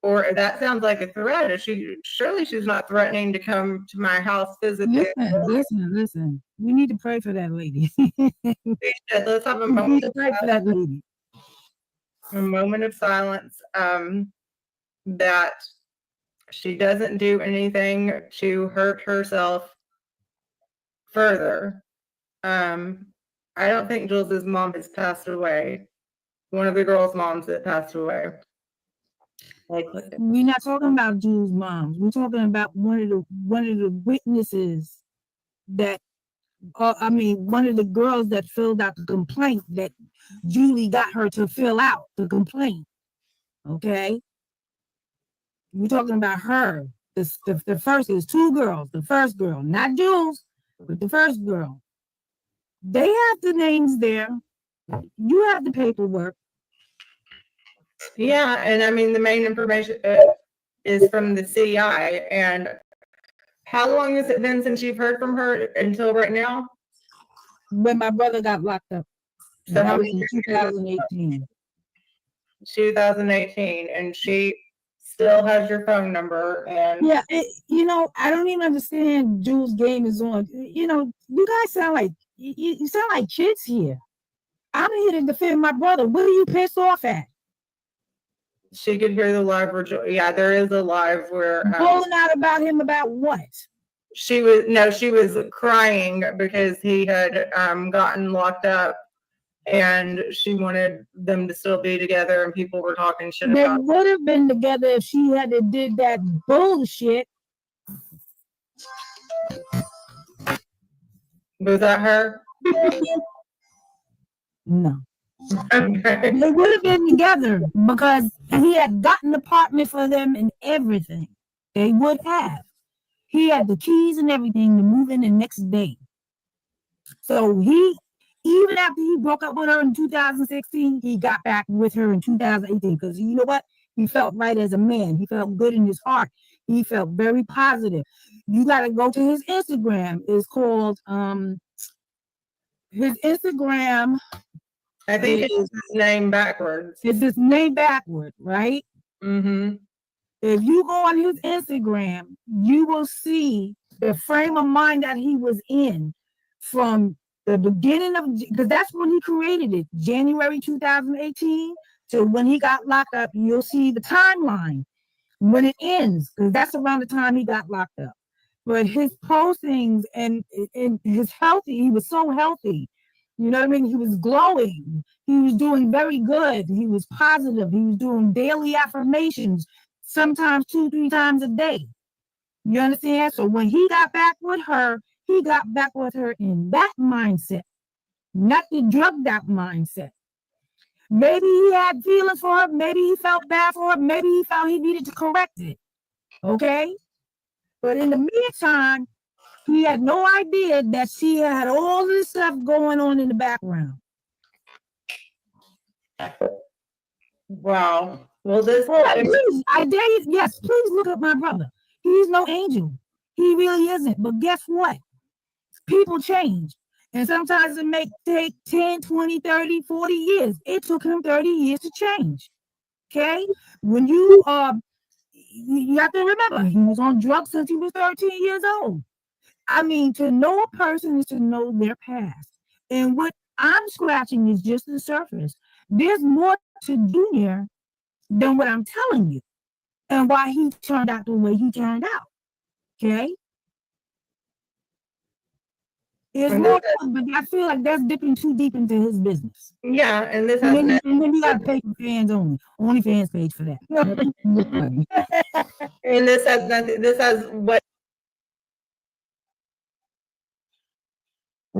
or that sounds like a threat. Surely she's not threatening to come to my house physically. Listen. We need to pray for that lady. Let's have a moment of pray for that lady. A moment of silence. That she doesn't do anything to hurt herself further. I don't think Jules's mom has passed away. one of the girls' moms that passed away. Like, We're not talking about Julie's moms. We're talking about one of the witnesses that, one of the girls that filled out the complaint that Julie got her to fill out the complaint. Okay, we're talking about her. The first is two girls. The first girl, not Jules, but the first girl. They have the names there. You have the paperwork. Yeah, and I mean the main information is from the CI. And how long has it been since you've heard from her until right now? When my brother got locked up. So that how was many in 2018. 2018, and she still has your phone number. And Yeah, I don't even understand Jules' game is on. You guys sound like you sound like kids here. I'm here to defend my brother. What are you pissed off at? she could hear the live. Yeah, there is a live where Calling out about him about what? She was crying because he had gotten locked up, and she wanted them to still be together, and people were talking shit They about. would have been together if she had did that bullshit. Was that her? No. Okay. They would have been together because he had gotten an apartment for them and everything. They would have. He had the keys and everything to move in the next day. So even after he broke up with her in 2016, he got back with her in 2018 because you know what? He felt right as a man. He felt good in his heart. He felt very positive. You got to go to his Instagram. It's called his Instagram. I think it's his name backwards. It's his name backward, right? Mm-hmm. If you go on his Instagram, you will see the frame of mind that he was in from the beginning of, because that's when he created it, January 2018 to when he got locked up. You'll see the timeline when it ends, because that's around the time he got locked up. But his postings and his he was so healthy. You know what I mean? He was glowing. He was doing very good. He was positive. He was doing daily affirmations, sometimes 2-3 times a day. You understand? So when he got back with her, he got back with her in that mindset, not the drugged out mindset. Maybe he had feelings for her. Maybe he felt bad for her. Maybe he felt he needed to correct it. Okay? But in the meantime, he had no idea that she had all this stuff going on in the background. Wow. Well, this please, I dare you, yes, please look at my brother. He's no angel. He really isn't. But guess what? People change. And sometimes it may take 10, 20, 30, 40 years. It took him 30 years to change. Okay? When you have to remember, he was on drugs since he was 13 years old. I mean, to know a person is to know their past. And what I'm scratching is just the surface. There's more to do here than what I'm telling you and why he turned out the way he turned out. Okay? It's more, but I feel like that's dipping too deep into his business. Yeah, and this and then you got to pay for fans only fans page for that. And this has nothing. This has what?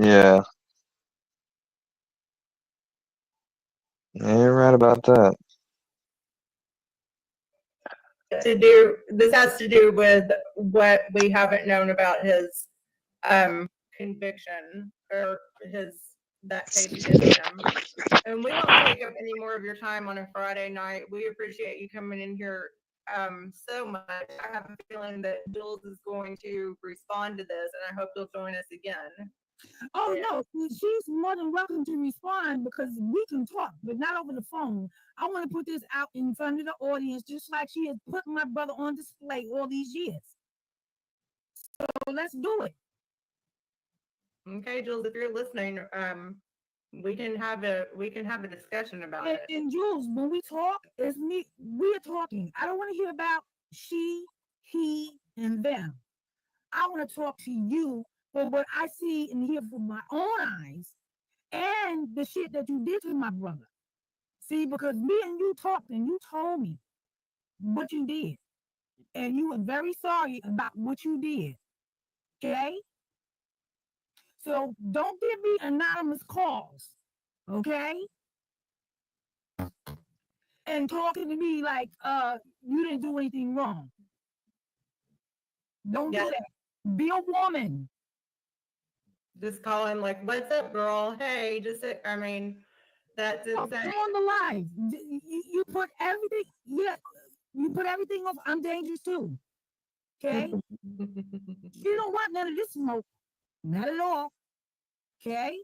Yeah. Yeah, you're right about that. This has to do with what we haven't known about his conviction or that case against him. And we won't take up any more of your time on a Friday night. We appreciate you coming in here so much. I have a feeling that Jules is going to respond to this, and I hope you'll join us again. Oh no, she's more than welcome to respond because we can talk, but not over the phone. I want to put this out in front of the audience, just like she has put my brother on display all these years. So let's do it. Okay, Jules, if you're listening, we can have a discussion about it. And Jules, when we talk, it's me. We are talking. I don't want to hear about she, he, and them. I want to talk to you for what I see and hear from my own eyes and the shit that you did to my brother. See, because me and you talked and you told me what you did. And you were very sorry about what you did. Okay? So don't give me anonymous calls. Okay? And talking to me like you didn't do anything wrong. Don't do that. Be a woman. Just calling like, "What's up, girl? Hey, just I mean, that's I'm insane." on the live. You put everything. Yeah, you put everything off. I'm dangerous too. Okay. You don't want none of this smoke. Not at all. Okay.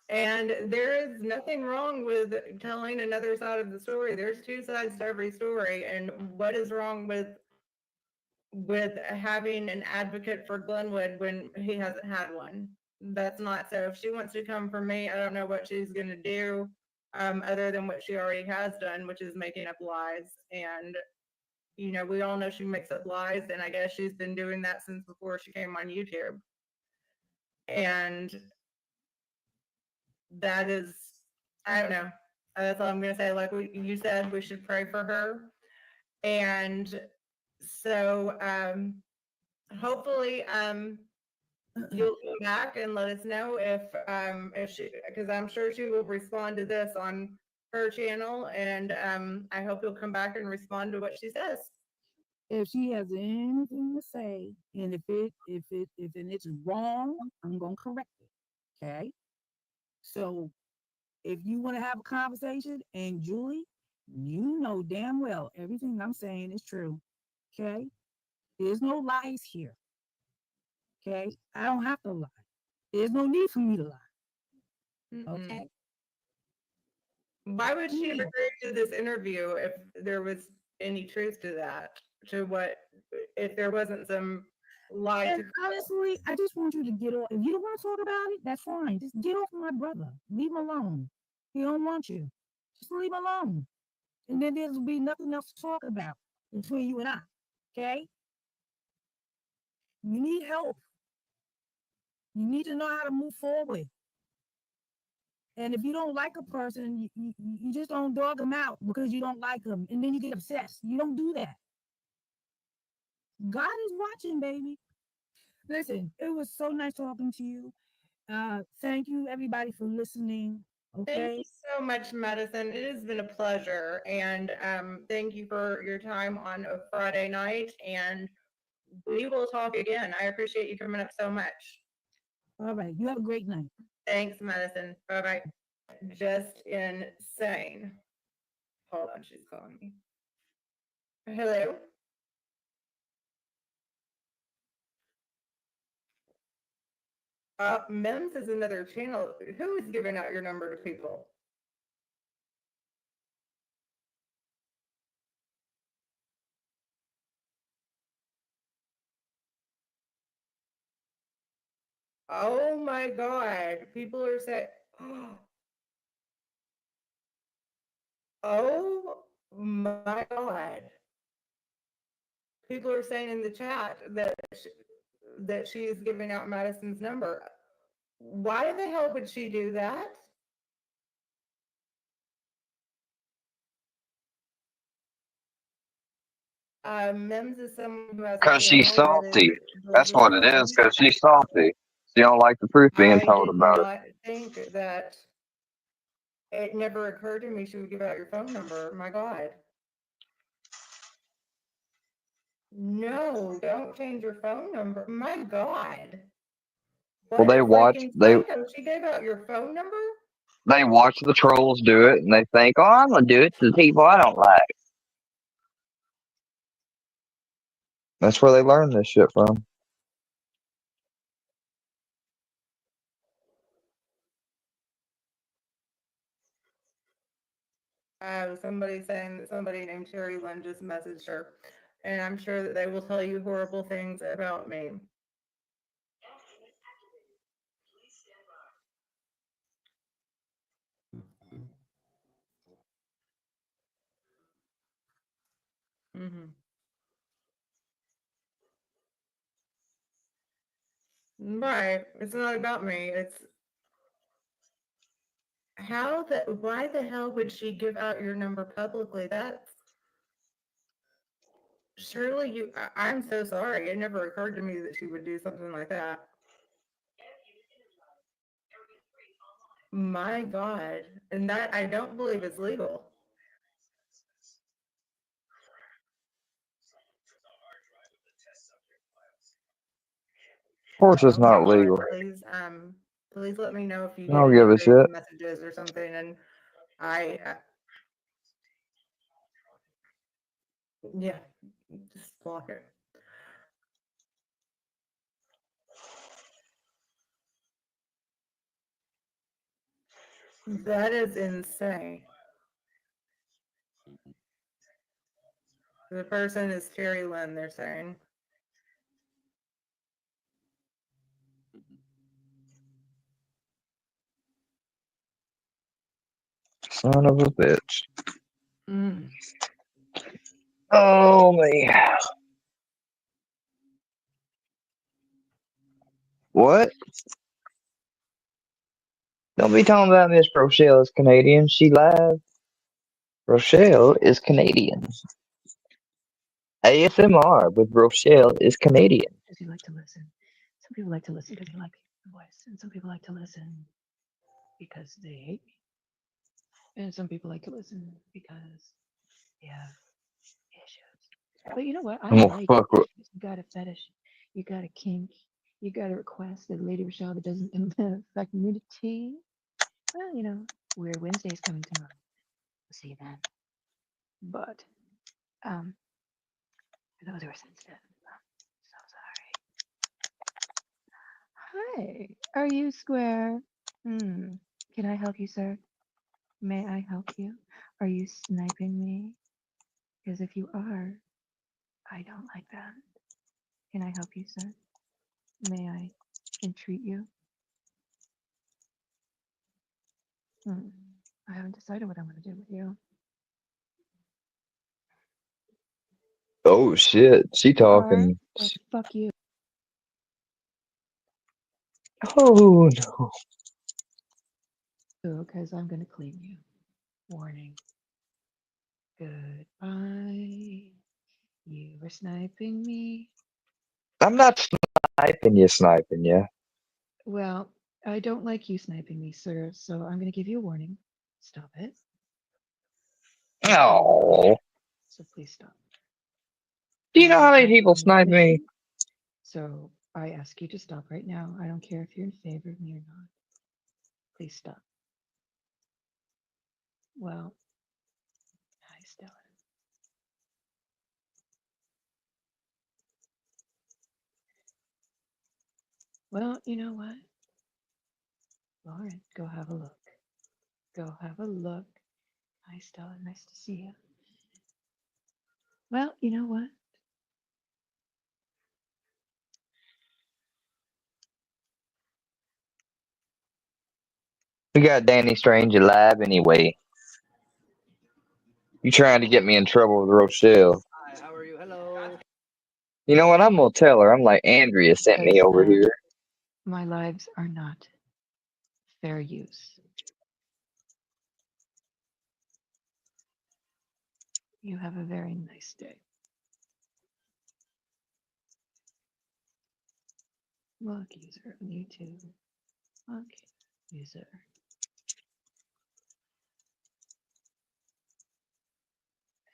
And there is nothing wrong with telling another side of the story. There's two sides to every story. And what is wrong with having an advocate for Glenwood when he hasn't had one? That's not so. If she wants to come for me, I don't know what she's going to do other than what she already has done, which is making up lies. And, you know, we all know she makes up lies. And I guess she's been doing that since before she came on YouTube. And that is, I don't know. That's all I'm going to say. Like you said, we should pray for her. And so hopefully you'll come back and let us know if she, because I'm sure she will respond to this on her channel, and I hope you'll come back and respond to what she says. If she has anything to say, and if it's wrong, I'm gonna correct it. Okay. So if you want to have a conversation, and Julie, you know damn well everything I'm saying is true. Okay. There's no lies here. Okay. I don't have to lie. There's no need for me to lie. Okay. Why would she have agreed to this interview if there was any truth to that? To what, if there wasn't some lie? And honestly, I just want you to get off. If you don't want to talk about it, that's fine. Just get off my brother. Leave him alone. He don't want you. Just leave him alone. And then there'll be nothing else to talk about between you and I. Okay? You need help. You need to know how to move forward. And if you don't like a person, you just don't dog them out because you don't like them. And then you get obsessed. You don't do that. God is watching, baby. Listen, it was so nice talking to you. Thank you, everybody, for listening. Okay. Thank you so much, Madison. It has been a pleasure. And thank you for your time on a Friday night. And we will talk again. I appreciate you coming up so much. All right. You have a great night. Thanks, Madison. Bye-bye. Just insane. Hold on, she's calling me. Hello? Mims is another channel. Who is giving out your number to people? Oh my God. People are saying, oh my God. People are saying in the chat that she is giving out Madison's number. Why the hell would she do that? Mims is someone who has a Because she's channel that salty. is That's what it is, delivering. because she's salty. She don't like the truth being I told did about it. not think that. It never occurred to me she would give out your phone number. My God. No, don't change your phone number. My God. Well, they watch She gave out your phone number? they watch the trolls do it, and they think, "Oh, I'm gonna do it to the people I don't like." That's where they learn this shit from. Somebody saying that somebody named Terry Lynn just messaged her, and I'm sure that they will tell you horrible things about me. Right. It's not about me. Why the hell would she give out your number publicly? Surely I'm so sorry. It never occurred to me that she would do something like that. My God. And that I don't believe is legal. Of course it's not legal. Please let me know if you I get don't any give a shit. messages or something. And yeah, just block it. That is insane. The person is Terry Lynn, they're saying. Son of a bitch. Mm. Oh, me. What? Don't be talking about Miss Rochelle is Canadian. She lied. Rochelle is Canadian. ASMR with Rochelle is Canadian. Because you like to listen. Some people like to listen because they like the voice, and some people like to listen because they hate me. And some people like to listen because they have issues. But you know what? I I'm gonna like fuck with. issues. You got a fetish, you got a kink, you got a request that Lady Rochelle that doesn't affect nudity. Well, you know, Weird Wednesday's coming tomorrow. We'll see you then. But for those who are sensitive, I'm so sorry. Hi, are you square? Can I help you, sir? May I help you? Are you sniping me? Because if you are, I don't like that. Can I help you, sir? May I entreat you? I haven't decided what I'm going to do with you. Oh shit, she You are? talking. Well, fuck you. Oh no. Because I'm going to claim you. Warning. Goodbye. You were sniping me. I'm not sniping you. Well, I don't like you sniping me, sir, so I'm going to give you a warning. Stop it. Oh. So please stop. Do you know how many people snipe me? So I ask you to stop right now. I don't care if you're in favor of me or not. Please stop. Well, I still am. Well, you know what? Lauren, go have a look. Go have a look. Hi, Stella. Nice to see you. Well, you know what? We got Danny Strange alive anyway. You trying to get me in trouble with Rochelle? Hi, how are you? Hello. You know what? I'm gonna tell her. I'm like, Andrea sent me over here. My lives are not fair use. You have a very nice day. Look, user on YouTube. Okay, user.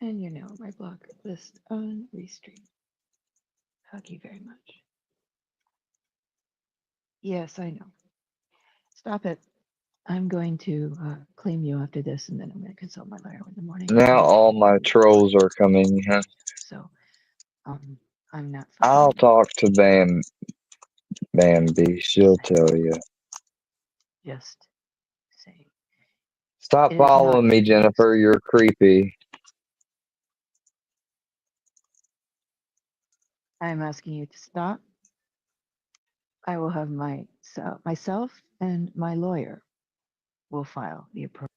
And you're now on my block list on Restream. Thank you very much. Yes, I know. Stop it. I'm going to claim you after this, and then I'm going to consult my lawyer in the morning. Now all my trolls are coming. Huh? So, I'm not. I'll talk to Bambi. She'll tell you. Just saying. Stop following me, Jennifer. You're creepy. I'm asking you to stop. I will have myself and my lawyer will file the appropriate.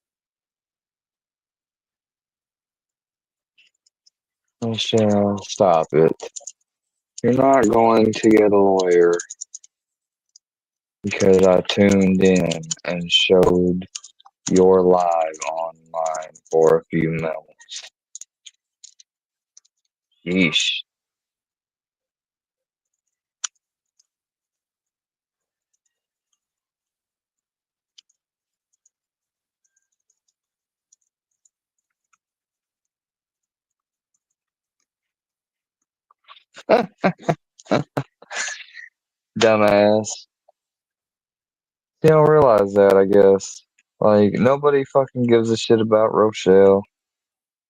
Michelle, stop it. You're not going to get a lawyer because I tuned in and showed your live online for a few moments. Yeesh. Dumbass. You don't realize that, I guess. Like, nobody fucking gives a shit about Rochelle.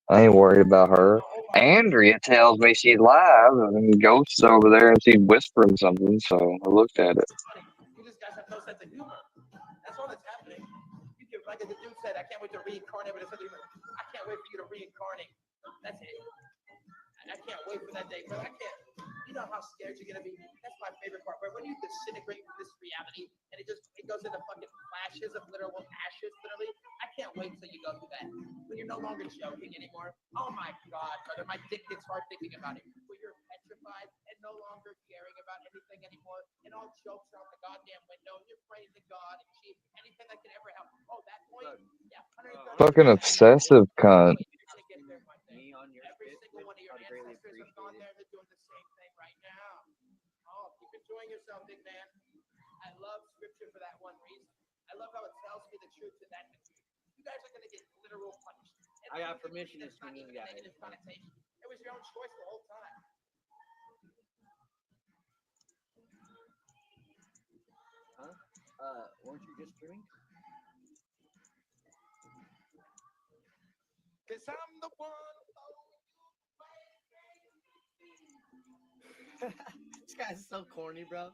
I ain't worried about her. Andrea tells me she's live, and Ghost's over there, and she's whispering something, so I looked at it. You just guys have no sense of humor. That's all that's happening. You can, like the dude said, I can't wait to reincarnate, but it's something I can't wait for you to reincarnate. That's it. I can't wait for that day, but I can't. You know how scared you're gonna be. That's my favorite part. But when you disintegrate from this reality, and it goes into fucking flashes of literal ashes, literally. I can't wait till you go through that. When you're no longer joking anymore. Oh my God, brother, my dick gets hard thinking about it. When you're petrified and no longer caring about anything anymore, and all jokes are out the goddamn window, and you're praying to God and cheat anything that can ever help. Oh, that point, yeah. Fucking obsessive cunt. Every single one of your ancestors have gone there. They're doing the same thing right now. Oh, keep enjoying yourself, big man. I love scripture for that one reason. I love how it tells me the truth to that degree. You guys are going to get literal punishment. I got permission to swing you guys. Negative connotation. It was your own choice the whole time. Huh? Weren't you just streaming? Cause I'm the one. This guy's so corny, bro.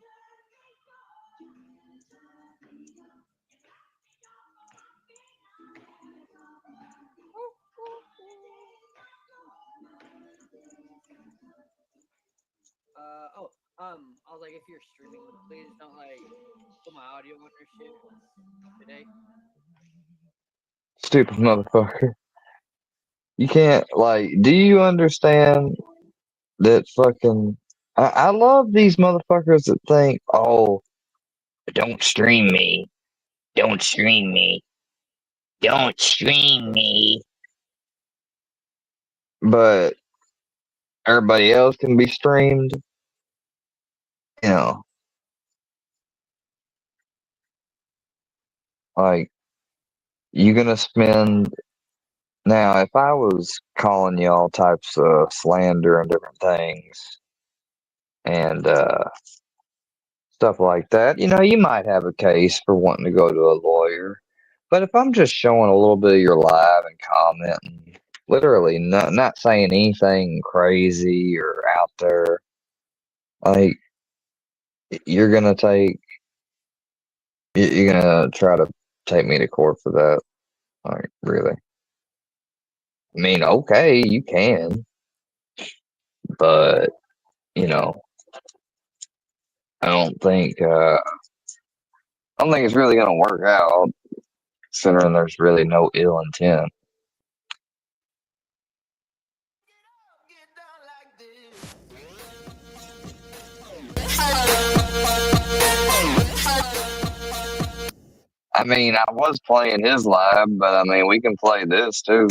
I was like, if you're streaming, please don't like put my audio on your shit today. Stupid motherfucker. You can't, like, do you understand that fucking. I love these motherfuckers that think, oh, don't stream me. Don't stream me. Don't stream me. But everybody else can be streamed. You know. Like, you gonna spend. Now, if I was calling you all types of slander and different things, and stuff like that, you might have a case for wanting to go to a lawyer. But if I'm just showing a little bit of your live and commenting, literally not saying anything crazy or out there, like, you're gonna try to take me to court for that. Like, really? I mean, okay, you can, but I don't think it's really gonna work out, considering there's really no ill intent. I mean, I was playing his live, but I mean, we can play this too.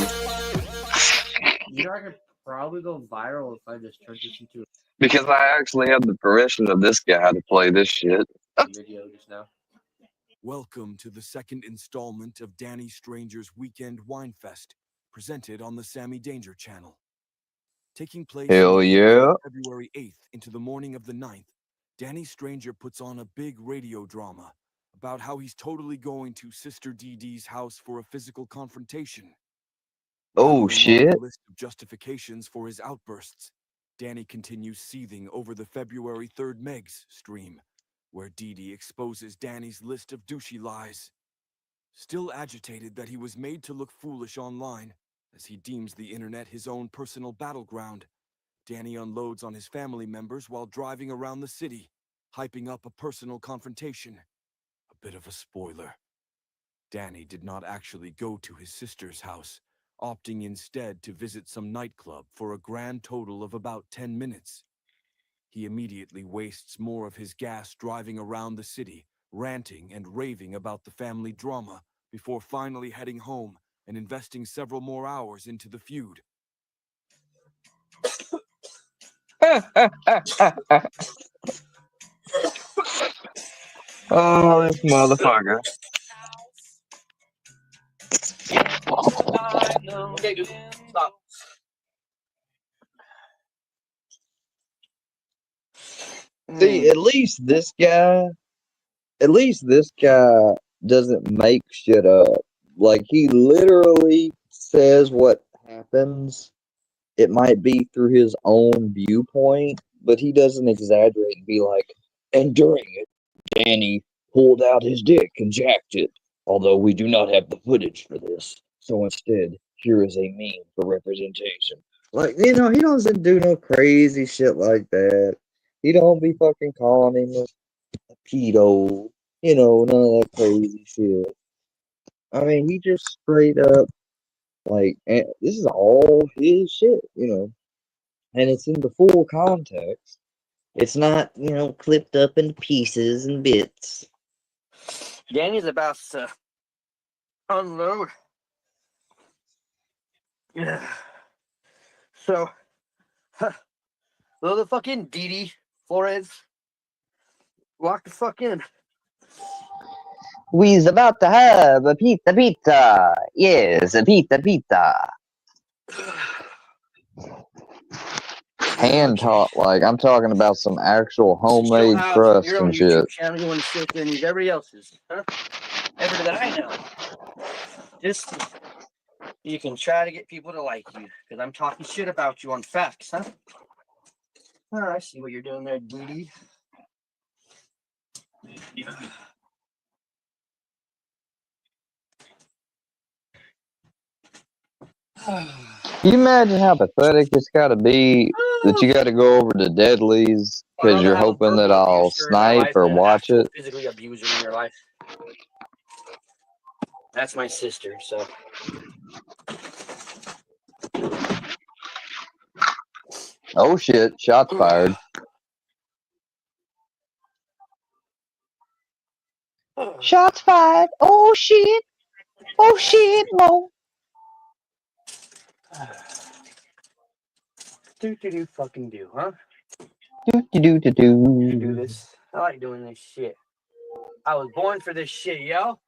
You know, I could probably go viral if I just turned this into Because I actually have the permission of this guy to play this shit. a video just now. Welcome to the second installment of Danny Stranger's Weekend Wine Fest, presented on the Sammy Danger channel. Taking place Hell in the evening yeah. of February 8th into the morning of the 9th, Danny Stranger puts on a big radio drama about how he's totally going to Sister Dee Dee's house for a physical confrontation. Oh, Rattling shit. off a list of justifications for his outbursts, Danny continues seething over the February 3rd Megs stream, where Dee Dee exposes Danny's list of douchey lies. Still agitated that he was made to look foolish online, as he deems the internet his own personal battleground, Danny unloads on his family members while driving around the city, hyping up a personal confrontation. A bit of a spoiler. Danny did not actually go to his sister's house, opting instead to visit some nightclub for a grand total of about 10 minutes. He immediately wastes more of his gas driving around the city, ranting and raving about the family drama, before finally heading home and investing several more hours into the feud. Oh, this motherfucker. Stop. See, at least this guy doesn't make shit up. Like, he literally says what happens. It might be through his own viewpoint, but he doesn't exaggerate and be like, and during it, Danny pulled out his dick and jacked it, although we do not have the footage for this. So instead, here is a meme for representation. Like, he doesn't do no crazy shit like that. He don't be fucking calling him a pedo, none of that crazy shit. I mean, he just straight up, like, and this is all his shit, and it's in the full context. It's not, clipped up into pieces and bits. Danny's about to unload. Yeah. So, little fucking Didi Flores, walk the fuck in. We's about to have a pizza. Yes, a pizza. Hand taught, like, I'm talking about some actual homemade crust your own and YouTube shit. channel. You want to sit there and use everybody else's, huh? Everybody that I know. Just you can try to get people to like you because I'm talking shit about you on facts, huh? Oh, I see what you're doing there, Didi. Yeah. Can you imagine how pathetic it's got to be that you got to go over to Deadly's because you're hoping that I'll snipe or watch it? Physically abuse her in your life. That's my sister, so. Oh shit, shots fired. Shots fired. Oh shit. Oh shit, Mo. Do fucking do, huh? Do. Do this. I like doing this shit. I was born for this shit, yo.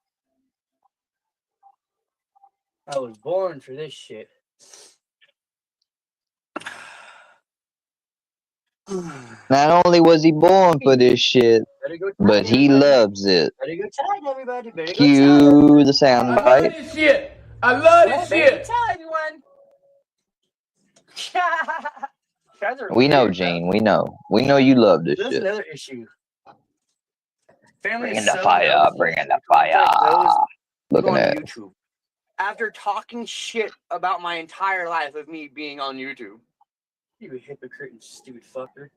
I was born for this shit. Not only was he born for this shit, but he loves it. Better go tag everybody. Better go Cue the sound bite. this shit. I love this shit. Tell everyone. We know, Gene. We know. We know you love this This is shit. another issue. Family Bringing is the so fire. nosy. Bringing the fire. Looking on at YouTube. After talking shit about my entire life of me being on YouTube. You hypocrite and stupid fucker.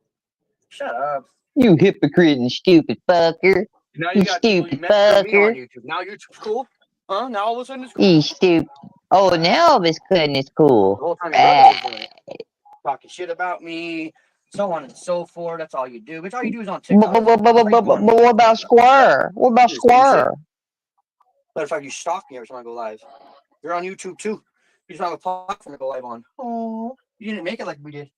Shut up. you hypocrite and stupid fucker. Now You got stupid me on fucker. YouTube. Now YouTube's cool? Huh? Now all of a sudden it's cool? You stupid. Oh, now all of a sudden it's The cool. whole time your brother was doing it. Talking shit about me, so on and so forth. That's all you do. But all you do is on TikTok. But what about Square? What about Do the same shit. Square? Matter of fact, you stalk me every time I go live. You're on YouTube too. You just don't have a platform to go live on. Oh, you didn't make it like we did.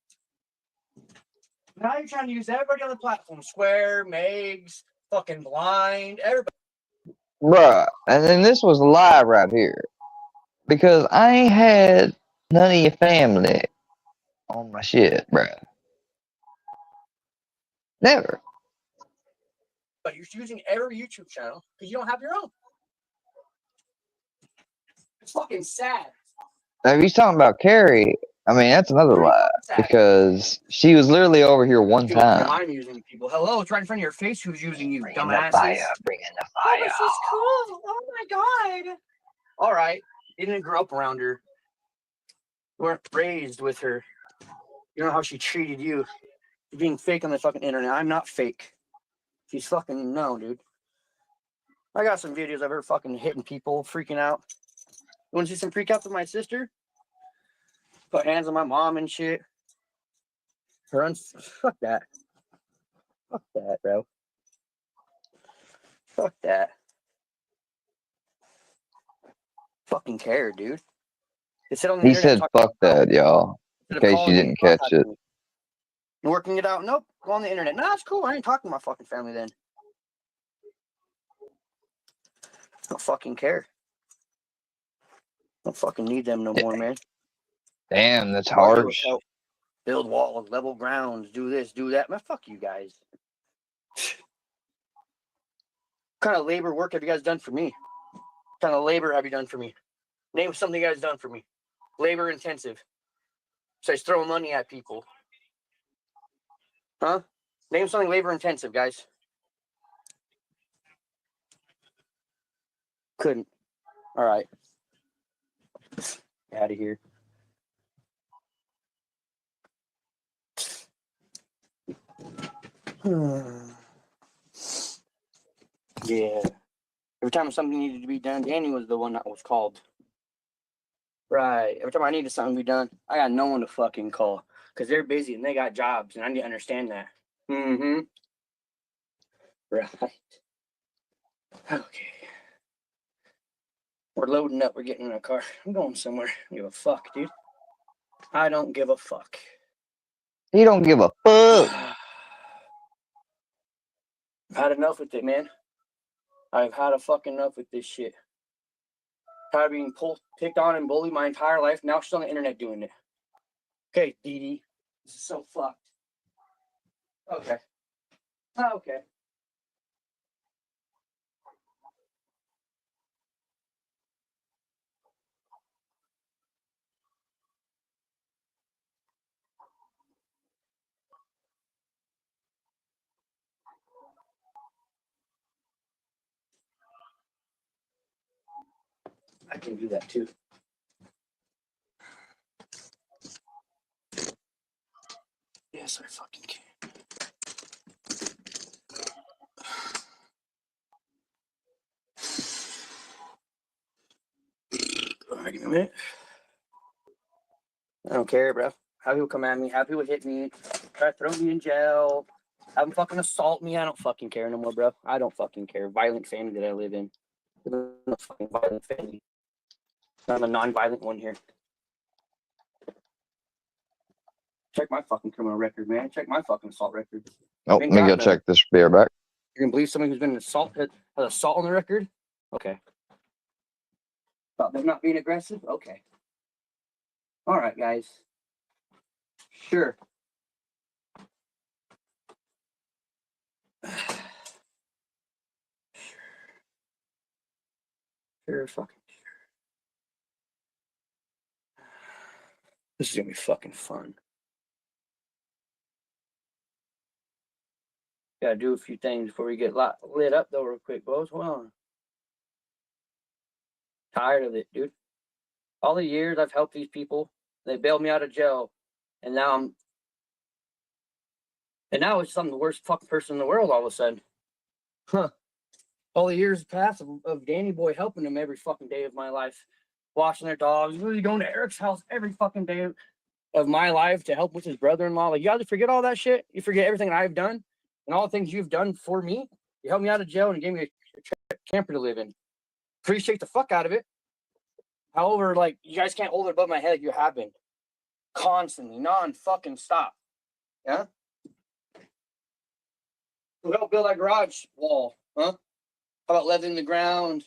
Now you're trying to use everybody on the platform. Square, Megs, fucking Blind, everybody. Bruh, and then this was live right here. Because I ain't had none of your family on my shit, bruh. Never. But you're using every YouTube channel because you don't have your own. It's fucking sad. Now, if he's talking about Carrie, I mean, that's another lie. Because she was literally over here one time. I'm using people. Hello, it's right in front of your face. Who's using you, Bringing dumbasses? the fire, bringing the fire. Oh, this is cool. Oh my god. All right. You didn't grow up around her. You weren't raised with her. You know how she treated you. You're being fake on the fucking internet. I'm not fake. She's fucking no, dude. I got some videos of her fucking hitting people, freaking out. You want to see some freak outs of my sister? Put hands on my mom and shit. Fuck that. Fuck that, bro. Fuck that. fucking care, dude. They sit on the He internet said, talking fuck that, y'all. In instead of case you calling me didn't and catch contacting it. me. And working it out. Nope. Go on the internet. Nah, it's cool. I ain't talking to my fucking family then. Don't fucking care. Don't fucking need them no more, man. Damn, that's All I do harsh. is help build walls, level grounds, do this, do that. Man, fuck you guys. What kind of labor work have you guys done for me? What kind of labor have you done for me? Name something you guys done for me. Labor intensive. Besides throwing money at people. Huh? Name something labor intensive, guys. Couldn't. All right. Out of here. Yeah. Every time something needed to be done, Danny was the one that was called. Right. Every time I needed something to be done, I got no one to fucking call. Because they're busy and they got jobs, and I need to understand that. Mm-hmm. Right. Okay. We're loading up. We're getting in a car. I'm going somewhere. I don't give a fuck, dude. I don't give a fuck. He don't give a fuck. I've had enough with it, man. I've had a fucking enough with this shit. Tired of being picked on and bullied my entire life. Now she's on the internet doing it. Okay, Dee Dee. This is so fucked. Okay. Okay. I can do that too. Yes, I fucking can. All right, give me a minute. I don't care, bro. Have people come at me, have people hit me, try to throw me in jail, have them fucking assault me. I don't fucking care no more, bro. I don't fucking care. Violent family that I live in. I live in a fucking violent family. I'm a non-violent one here. Check my fucking criminal record, man. Check my fucking assault record. Oh, let me go check this beer back. You're gonna believe somebody who's been has assault on the record? Okay. About them not being aggressive? Okay. All right, guys. Sure. Sure, fucking sure. This is gonna be fucking fun. Gotta do a few things before we get lit up, though, real quick, boys. Hold on. Tired of it, dude. All the years I've helped these people, they bailed me out of jail, and now it's I'm the worst fucking person in the world all of a sudden. Huh. All the years past of Danny Boy helping them every fucking day of my life, watching their dogs, really going to Eric's house every fucking day of my life to help with his brother-in-law. Like, you guys forget all that shit? You forget everything I've done and all the things you've done for me? You helped me out of jail and gave me a camper to live in. Appreciate the fuck out of it. However, like, you guys can't hold it above my head like you have been. Constantly, non-fucking stop. Yeah? Who helped build that garage wall? Huh? How about leveling the ground?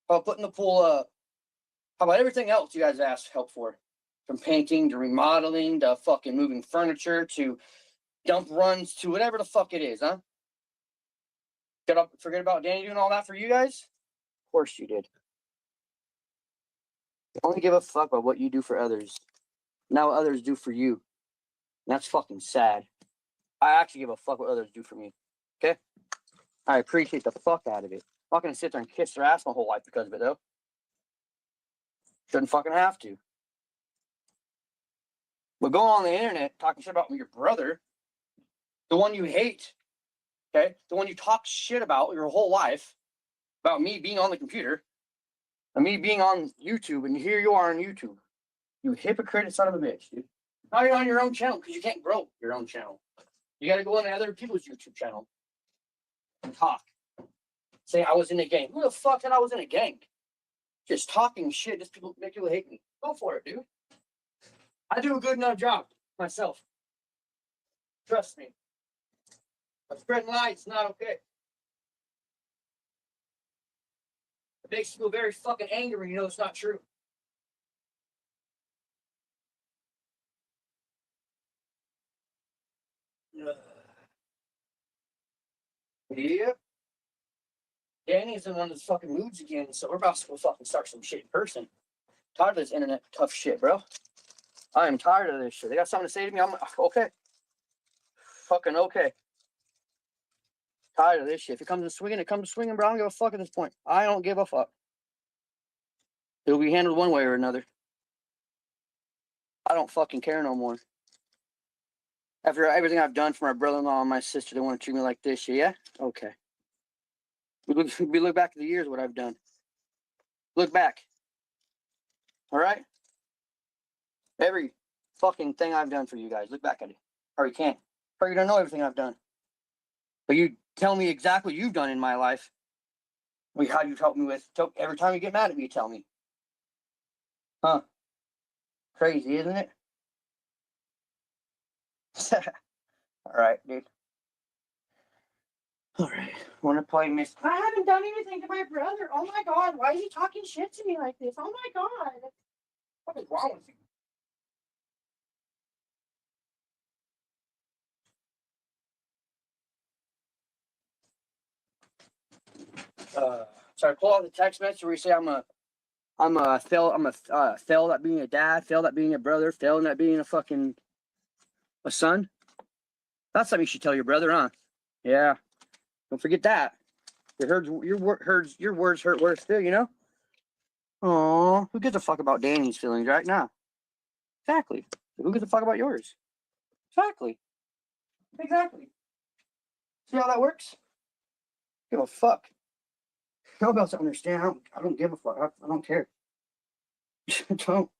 How about putting the pool up? How about everything else you guys asked help for? From painting to remodeling to fucking moving furniture to dump runs to whatever the fuck it is, huh? Forget about Danny doing all that for you guys? Of course you did. You only give a fuck about what you do for others. Not what others do for you. And that's fucking sad. I actually give a fuck what others do for me. Okay? I appreciate the fuck out of it. I'm not gonna sit there and kiss their ass my whole life because of it, though. Shouldn't fucking have to. But go on the internet talking shit about your brother, the one you hate, okay? The one you talk shit about your whole life, about me being on the computer, and me being on YouTube, and here you are on YouTube. You hypocrite son of a bitch, dude. Now you're on your own channel because you can't grow your own channel. You got to go on other people's YouTube channel and talk. Say I was in a gang. Who the fuck said I was in a gang? Just talking shit, just people make people hate me. Go for it, dude. I do a good enough job myself. Trust me. But spreading lies is not okay. It makes you feel very fucking angry when you know it's not true. Yep. Danny's in one of those fucking moods again, so we're about to go fucking start some shit in person. Tired of this internet tough shit, bro. I am tired of this shit. They got something to say to me, I'm okay. Fucking okay. Tired of this shit. If it comes to swinging, it comes to swinging, bro. I don't give a fuck at this point. I don't give a fuck. It'll be handled one way or another. I don't fucking care no more. After everything I've done for my brother-in-law and my sister, they want to treat me like this shit, yeah? Okay. We look back at the years, what I've done. Look back. All right? Every fucking thing I've done for you guys. Look back at it. Or you can't. Or you don't know everything I've done. But you tell me exactly what you've done in my life. How you've helped me with. Every time you get mad at me, you tell me. Huh? Crazy, isn't it? All right, dude. All right. Want to play Miss? I haven't done anything to my brother. Oh my God. Why is he talking shit to me like this? Oh my God. What is wrong with you? So I pull out the text message where you say I'm a failed at being a dad, failed at being a brother, failed at being a son. That's something you should tell your brother, huh? Yeah. Don't forget that. Your words hurt worse too, you know? Oh, who gives a fuck about Danny's feelings right now? Exactly. Who gives a fuck about yours? Exactly. See how that works? Give a fuck. Nobody else understand. I don't give a fuck. I don't care. Don't.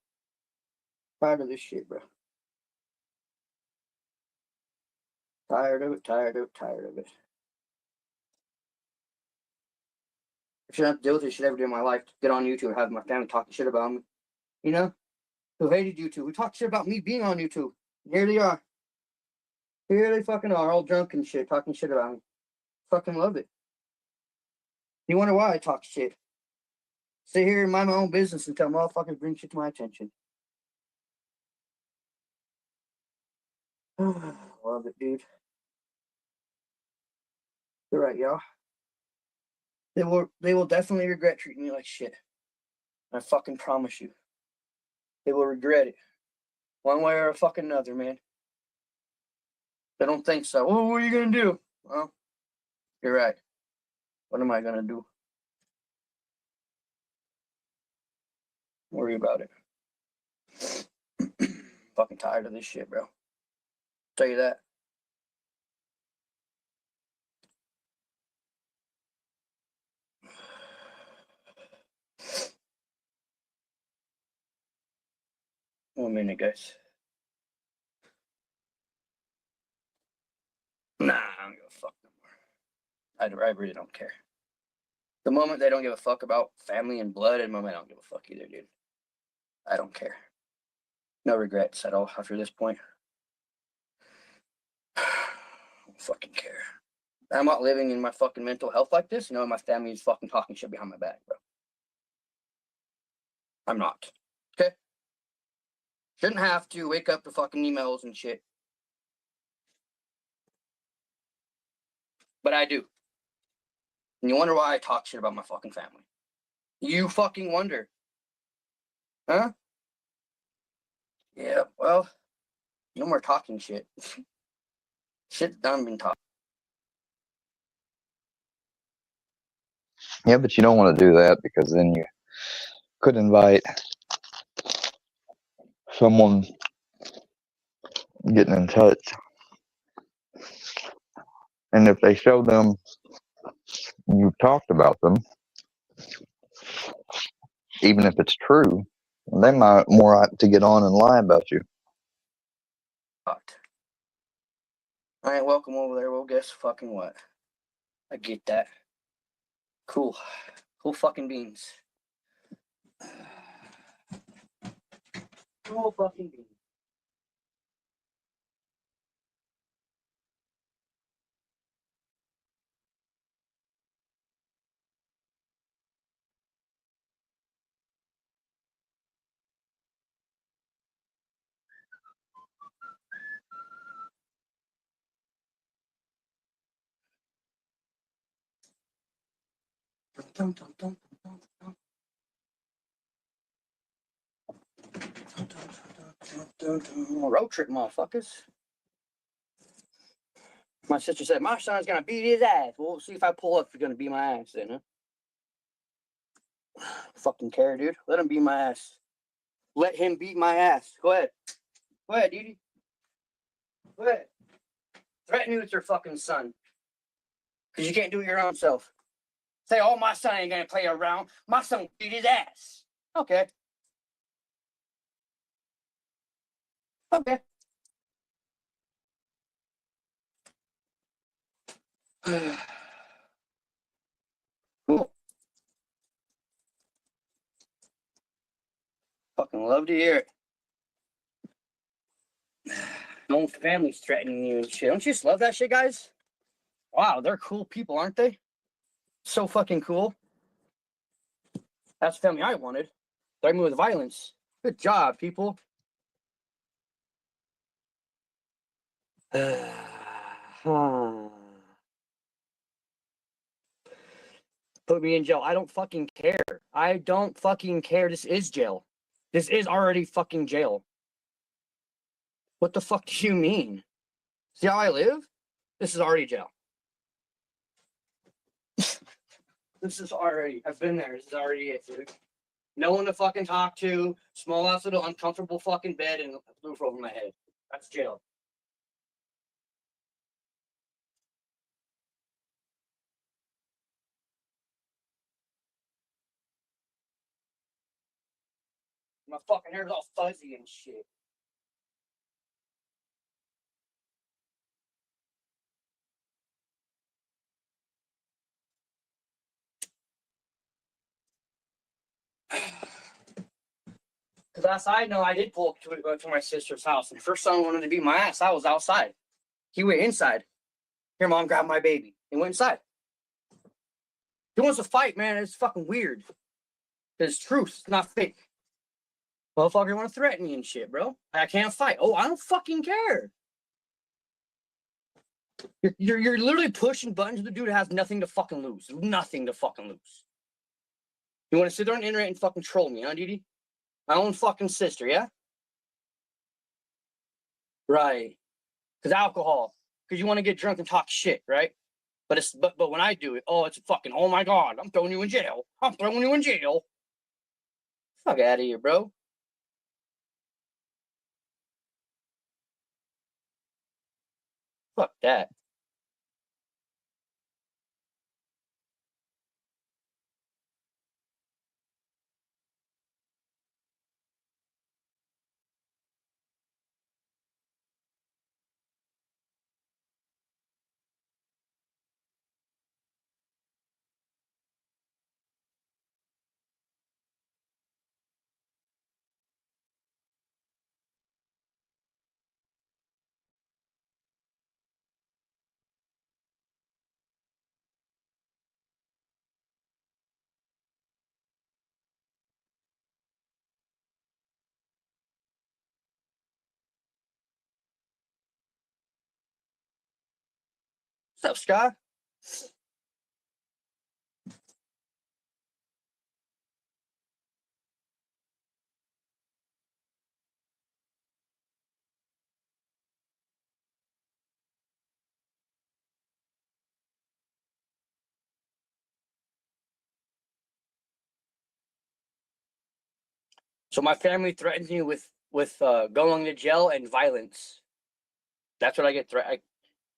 Tired of this shit, bro. Tired of it. Tired of it. I shouldn't have to deal with this shit every day of my life. Get on YouTube and have my family talking shit about me. You know? Who hated YouTube? Who talked shit about me being on YouTube? And here they are. Here they fucking are, all drunk and shit, talking shit about me. Fucking love it. You wonder why I talk shit. Sit here and mind my own business until motherfuckers bring shit to my attention. Love it, dude. You're right, y'all. They will definitely regret treating me like shit. I fucking promise you. They will regret it. One way or a fucking another, man. They don't think so. Oh, what are you gonna do? Well, you're right. What am I gonna do? Worry about it. Fucking tired of this shit, bro. Tell you that. One minute, guys. Nah, I don't give a fuck no more. I really don't care. The moment they don't give a fuck about family and blood, and the moment I don't give a fuck either, dude. I don't care. No regrets at all after this point. I don't fucking care. I'm not living in my fucking mental health like this, knowing my family is fucking talking shit behind my back, bro. I'm not. Okay? Shouldn't have to wake up to fucking emails and shit. But I do. And you wonder why I talk shit about my fucking family. You fucking wonder. Huh? Yeah, well, no more talking shit. Shit's done been talked. Yeah, but you don't want to do that because then you could invite someone getting in touch. And if they show them you talked about them, even if it's true, they might more like to get on and lie about you. I ain't welcome over there. Well, guess fucking what? I get that. Cool. Cool fucking beans. Oh, fucking bean. Dun, dun, dun, dun, dun, road trip, motherfuckers. My sister said, my son's gonna beat his ass. Well, we'll see if I pull up if you're gonna beat my ass then, huh? Fucking care, dude. Let him beat my ass. Let him beat my ass. Go ahead. Go ahead, Dee. Go ahead. Threaten me with your fucking son. Because you can't do it your own self. Say, oh, my son ain't gonna play around. My son will beat his ass. Okay. Okay. Cool. Fucking love to hear it. Your own family's threatening you and shit. Don't you just love that shit, guys? Wow, they're cool people, aren't they? So fucking cool. That's the family I wanted. Threaten me with violence. Good job, people. Put me in jail. I don't fucking care. I don't fucking care. This is jail. This is already fucking jail. What the fuck do you mean? See how I live? This is already jail. This is already, I've been there. This is already it, dude. No one to fucking talk to. Small ass little uncomfortable fucking bed and a roof over my head. That's jail. My fucking hair's all fuzzy and shit. Because last I know, I did pull up to my sister's house. And first son wanted to beat my ass. I was outside. He went inside. Here, mom, grab my baby. He went inside. He wants to fight, man. It's fucking weird. It's truth, it's not fake. Motherfucker want to threaten me and shit, bro. I can't fight. Oh, I don't fucking care. You're literally pushing buttons with the dude who has nothing to fucking lose. Nothing to fucking lose. You want to sit there on the internet and fucking troll me, huh, Dee? My own fucking sister, yeah? Right. Because alcohol. Because you want to get drunk and talk shit, right? But when I do it, oh, it's fucking, oh my God, I'm throwing you in jail. I'm throwing you in jail. Fuck out of here, bro. Fuck that. What's up, Scott? So my family threatens me with going to jail and violence. That's what I get threatened.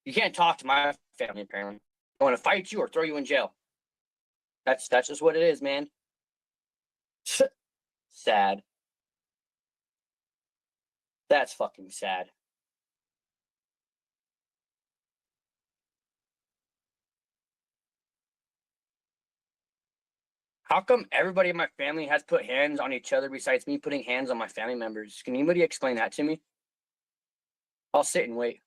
You can't talk to my family apparently. I want to fight you or throw you in jail. That's just what it is, man. Sad. That's fucking sad. How come everybody in my family has put hands on each other besides me putting hands on my family members? Can anybody explain that to me? I'll sit and wait.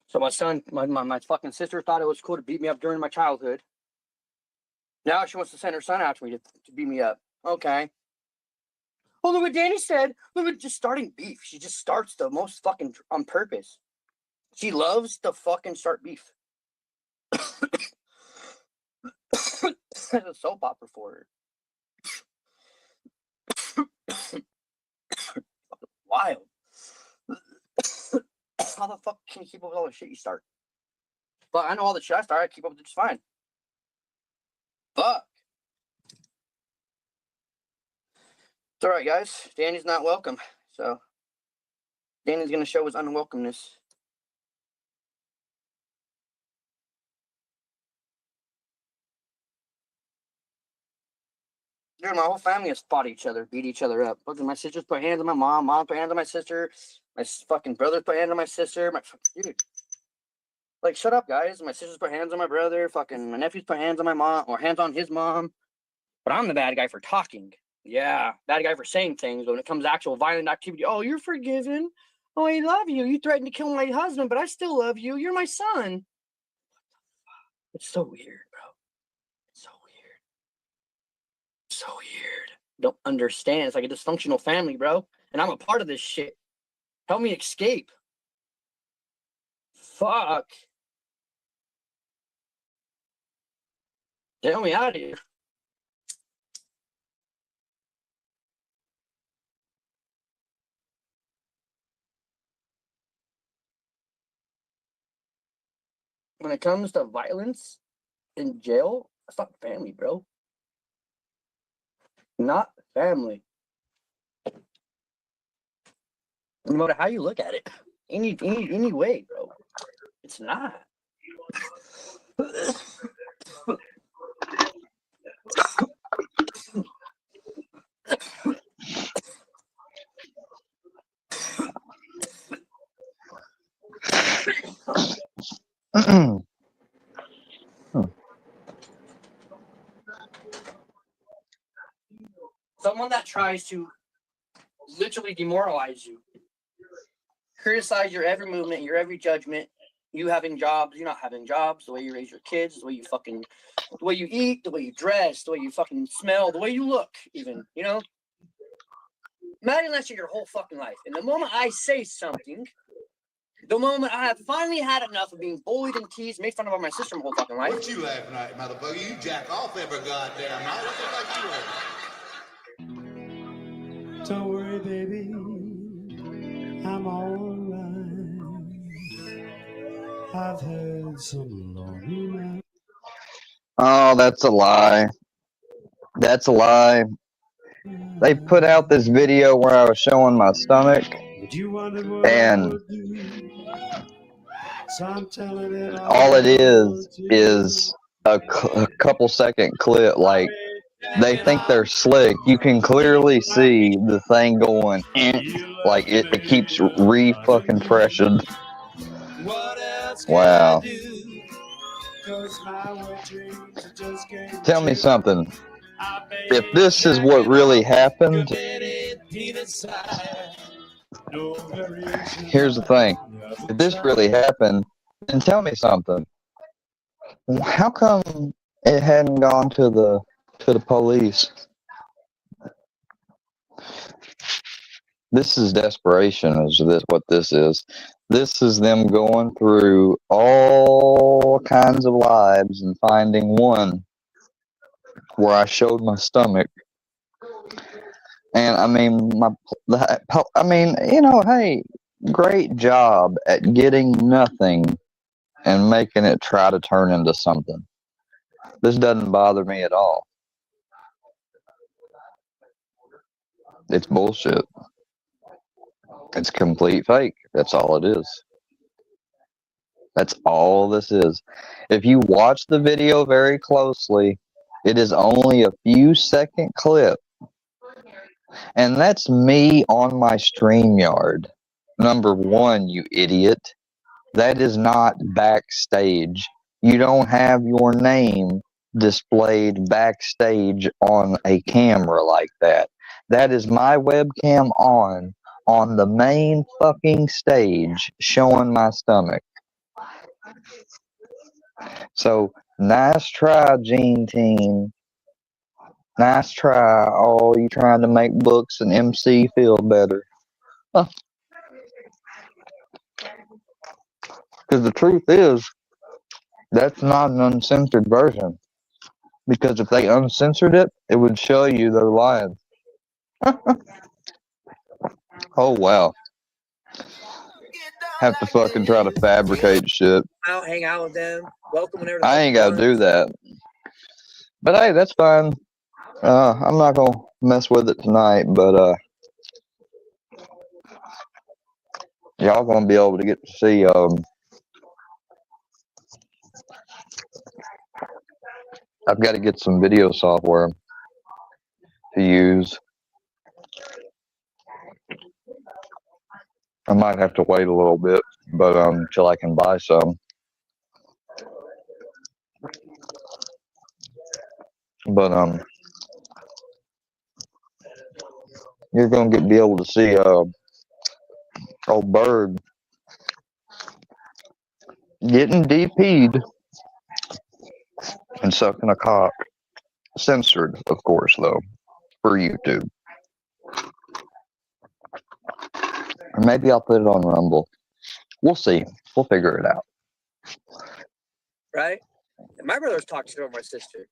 So my son, my fucking sister thought it was cool to beat me up during my childhood. Now she wants to send her son after me to beat me up. Okay. Oh, look what Danny said. Look at just starting beef. She just starts the most fucking on purpose. She loves to fucking start beef. It's a soap opera for her. Wild. How the fuck can you keep up with all the shit you start? But I know all the shit I start, I keep up with it just fine. Fuck. It's alright, guys. Danny's not welcome. So Danny's gonna show his unwelcomeness. Dude, my whole family has fought each other, beat each other up. Fucking my sisters put hands on my mom, mom put hands on my sister, my fucking brother put hands on my sister, dude. Like, shut up, guys. My sisters put hands on my brother, fucking my nephews put hands on my mom, or hands on his mom. But I'm the bad guy for talking. Yeah, bad guy for saying things. But when it comes to actual violent activity, oh, you're forgiven. Oh, I love you. You threatened to kill my husband, but I still love you. You're my son. It's so weird, bro. It's so weird. So weird. Don't understand. It's like a dysfunctional family, bro. And I'm a part of this shit. Help me escape. Fuck. Get me out of here. When it comes to violence in jail, it's not family, bro. Not family. No matter how you look at it, any way, bro. It's not. Someone that tries to literally demoralize you, criticize your every movement, your every judgment, you having jobs, you not having jobs, the way you raise your kids, the way you fucking, the way you eat, the way you dress, the way you fucking smell, the way you look, even, you know? Imagine that shit your whole fucking life. And the moment I say something, the moment I have finally had enough of being bullied and teased, made fun of by my sister my whole fucking life. What you laughing at, motherfucker? You jack off every goddamn night. What the fuck you laughing? Don't worry, baby. I'm alright. I've had some lonely nights. Oh, that's a lie. That's a lie. They put out this video where I was showing my stomach, and all it is a couple second clip. Like, they think they're slick. You can clearly see the thing going, like it keeps fucking pressured. Wow. Tell me something. If this is what really happened, here's the thing. If this really happened, then tell me something. How come it hadn't gone to the police? This is desperation, is this what this is? This is them going through all kinds of lives and finding one where I showed my stomach. And I mean, you know, hey, great job at getting nothing and making it try to turn into something. This doesn't bother me at all. It's bullshit. It's complete fake. That's all it is. That's all this is. If you watch the video very closely, it is only a few second clip. And that's me on my StreamYard. Number one, you idiot. That is not backstage. You don't have your name displayed backstage on a camera like that. That is my webcam on the main fucking stage showing my stomach. So, nice try, Gene Team. Nice try. Oh, you trying to make Books and MC feel better. Because the truth is, that's not an uncensored version. Because if they uncensored it, it would show you they're lying. Oh, wow. Have to fucking try to fabricate shit. Out, hang out with them. Welcome whenever the I fuck ain't you gotta want. do that. But hey, that's fine. I'm not gonna mess with it tonight, but y'all gonna be able to get to see I've got to get some video software to use. I might have to wait a little bit, but till I can buy some. But you're gonna be able to see old Bird getting DP'd and sucking a cock. Censored, of course, though, for YouTube. Or maybe I'll put it on Rumble. We'll see. We'll figure it out. Right? And my brothers talk shit over my sister.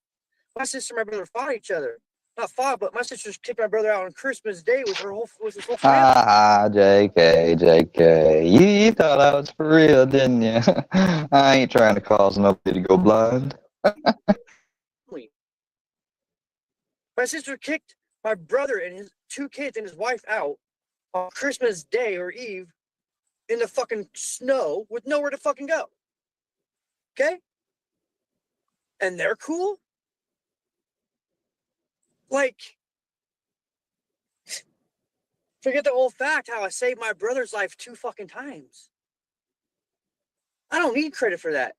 My sister and my brother fought each other. Not fought, but my sister kicked my brother out on Christmas Day with his whole family. JK. You thought I was for real, didn't you? I ain't trying to cause nobody to go blind. My sister kicked my brother and his 2 kids and his wife out on Christmas Day or Eve in the fucking snow with nowhere to fucking go. Okay? And they're cool? Like, forget the whole fact how I saved my brother's life 2 fucking times. I don't need credit for that.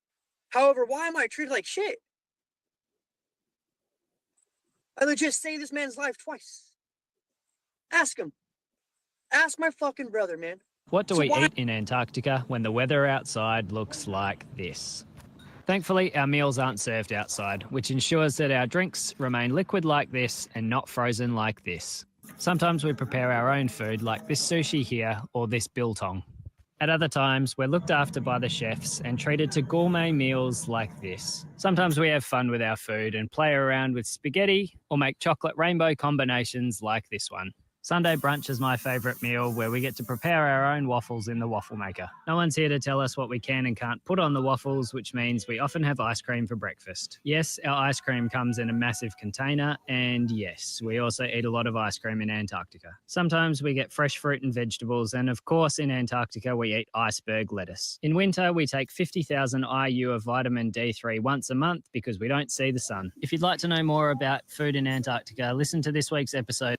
However, why am I treated like shit? I legit saved this man's life twice. Ask him. Ask my fucking brother, man. What do we eat in Antarctica when the weather outside looks like this? Thankfully, our meals aren't served outside, which ensures that our drinks remain liquid like this and not frozen like this. Sometimes we prepare our own food like this sushi here or this biltong. At other times, we're looked after by the chefs and treated to gourmet meals like this. Sometimes we have fun with our food and play around with spaghetti or make chocolate rainbow combinations like this one. Sunday brunch is my favourite meal where we get to prepare our own waffles in the waffle maker. No one's here to tell us what we can and can't put on the waffles, which means we often have ice cream for breakfast. Yes, our ice cream comes in a massive container, and yes, we also eat a lot of ice cream in Antarctica. Sometimes we get fresh fruit and vegetables, and of course in Antarctica we eat iceberg lettuce. In winter we take 50,000 IU of vitamin D3 once a month because we don't see the sun. If you'd like to know more about food in Antarctica, listen to this week's episode.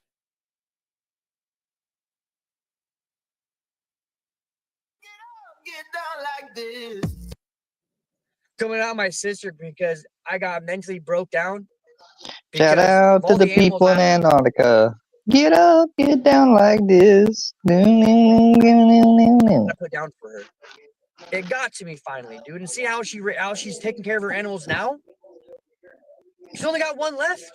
Get down like this. Coming out my sister because I got mentally broke down. Shout out to the people in Antarctica. Get up, get down like this. I put down for her. It got to me finally, dude. And see how she's taking care of her animals now? She's only got one left.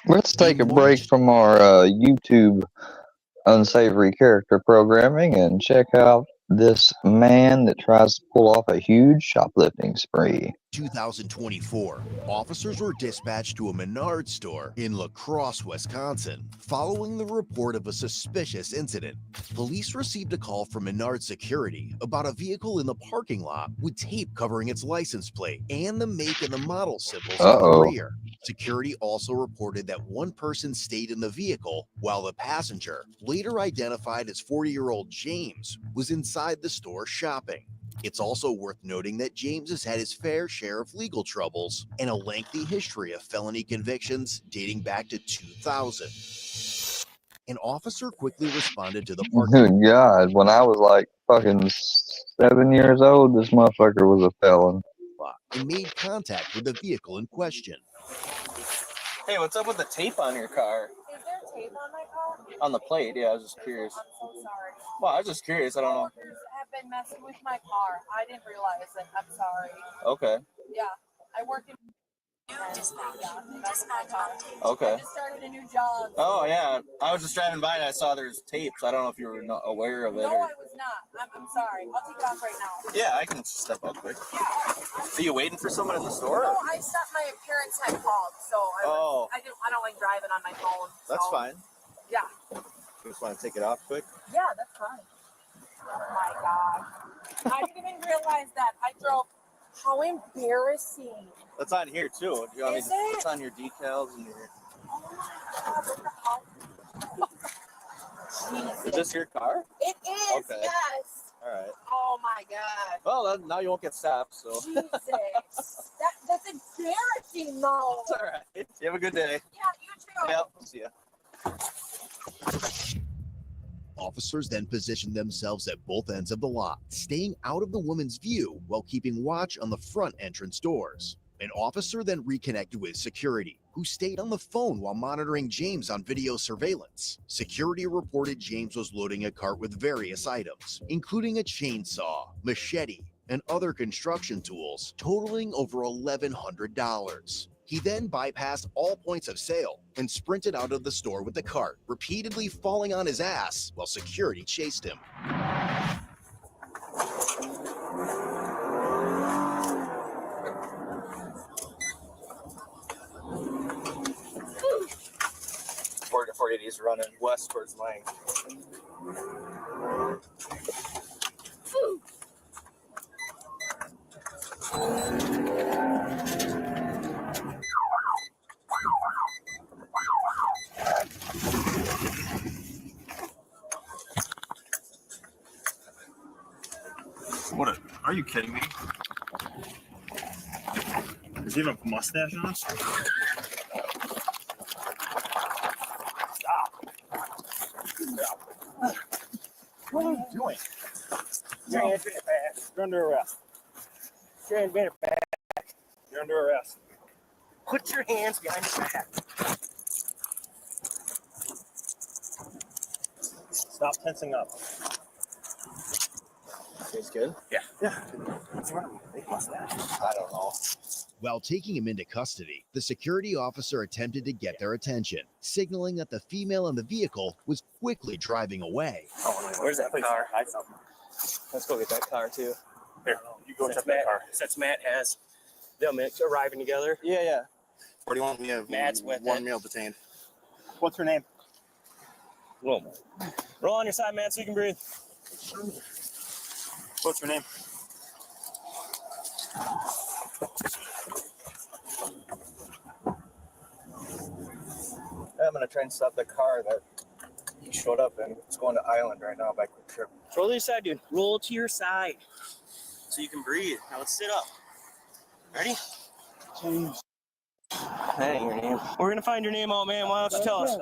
Let's take a break from our YouTube unsavory character programming and check out this man that tries to pull off a huge shoplifting spree. 2024, officers were dispatched to a Menards store in La Crosse, Wisconsin, following the report of a suspicious incident. Police received a call from Menards security about a vehicle in the parking lot with tape covering its license plate and the make and the model symbols on the rear. Security also reported that one person stayed in the vehicle while the passenger, later identified as 40-year-old James, was inside the store shopping. It's also worth noting that James has had his fair share of legal troubles and a lengthy history of felony convictions dating back to 2000. An officer quickly responded to the parking God, when I was like fucking 7 years old, this motherfucker was a felon. lot and made contact with the vehicle in question. Hey, what's up with the tape on your car? Is there tape on my car? On the plate, yeah, I was just curious. I'm so sorry. Well, I was just curious, I don't know. Coworkers have been messing with my car. I didn't realize it. I'm sorry. Okay. Yeah, I work in. Okay. I just started a new job. Oh, yeah. I was just driving by and I saw there's tapes. I don't know if you were not aware of it. No, or... I was not. I'm sorry. I'll take it off right now. Yeah, I can step up quick. Are you waiting for someone in the store? No, I stopped. My parents had called, so I don't like driving on my phone. So. That's fine. Yeah. You just want to take it off quick? Yeah, that's fine. Oh my God. I didn't even realize that. I drove. How embarrassing. That's on here too. Do you want me Is to, it? it's on your decals and your. Is this your car? It is. Okay. Yes. All right. Oh my God. Well, now you won't get stopped. So. Jesus. That's embarrassing, though. It's all right. You have a good day. Yeah, you too. Yep. See ya. Officers then positioned themselves at both ends of the lot, staying out of the woman's view while keeping watch on the front entrance doors. An officer then reconnected with security, who stayed on the phone while monitoring James on video surveillance. Security reported James was loading a cart with various items, including a chainsaw, machete, and other construction tools, totaling over $1,100. He then bypassed all points of sale and sprinted out of the store with the cart, repeatedly falling on his ass while security chased him. Ford 480 is running west towards Lang. What? Are you kidding me? Does he have a mustache on? Stop. What are you doing? Your hands behind your back. You're under arrest. Your hands behind your back. You're under arrest. Put your hands behind your back. Stop tensing up. Seems good. Yeah. What's wrong with big mustache? I don't know. While taking him into custody, the security officer attempted to get their attention, signaling that the female in the vehicle was quickly driving away. Oh, where's that car? Let's go get that car too. Here, you go check that car. Since Matt has them arriving together. Yeah. 41, we have Matt's with one it. male detained. What's her name? Roll on your side, Matt, so you can breathe. What's her name? I'm gonna try and stop the car that he showed up in. It's going to Island right now by Quick Trip. Roll to your side, dude. Roll to your side so you can breathe. Now let's sit up. Ready? James. That ain't your name. We're gonna find your name out, man. Why don't you tell us?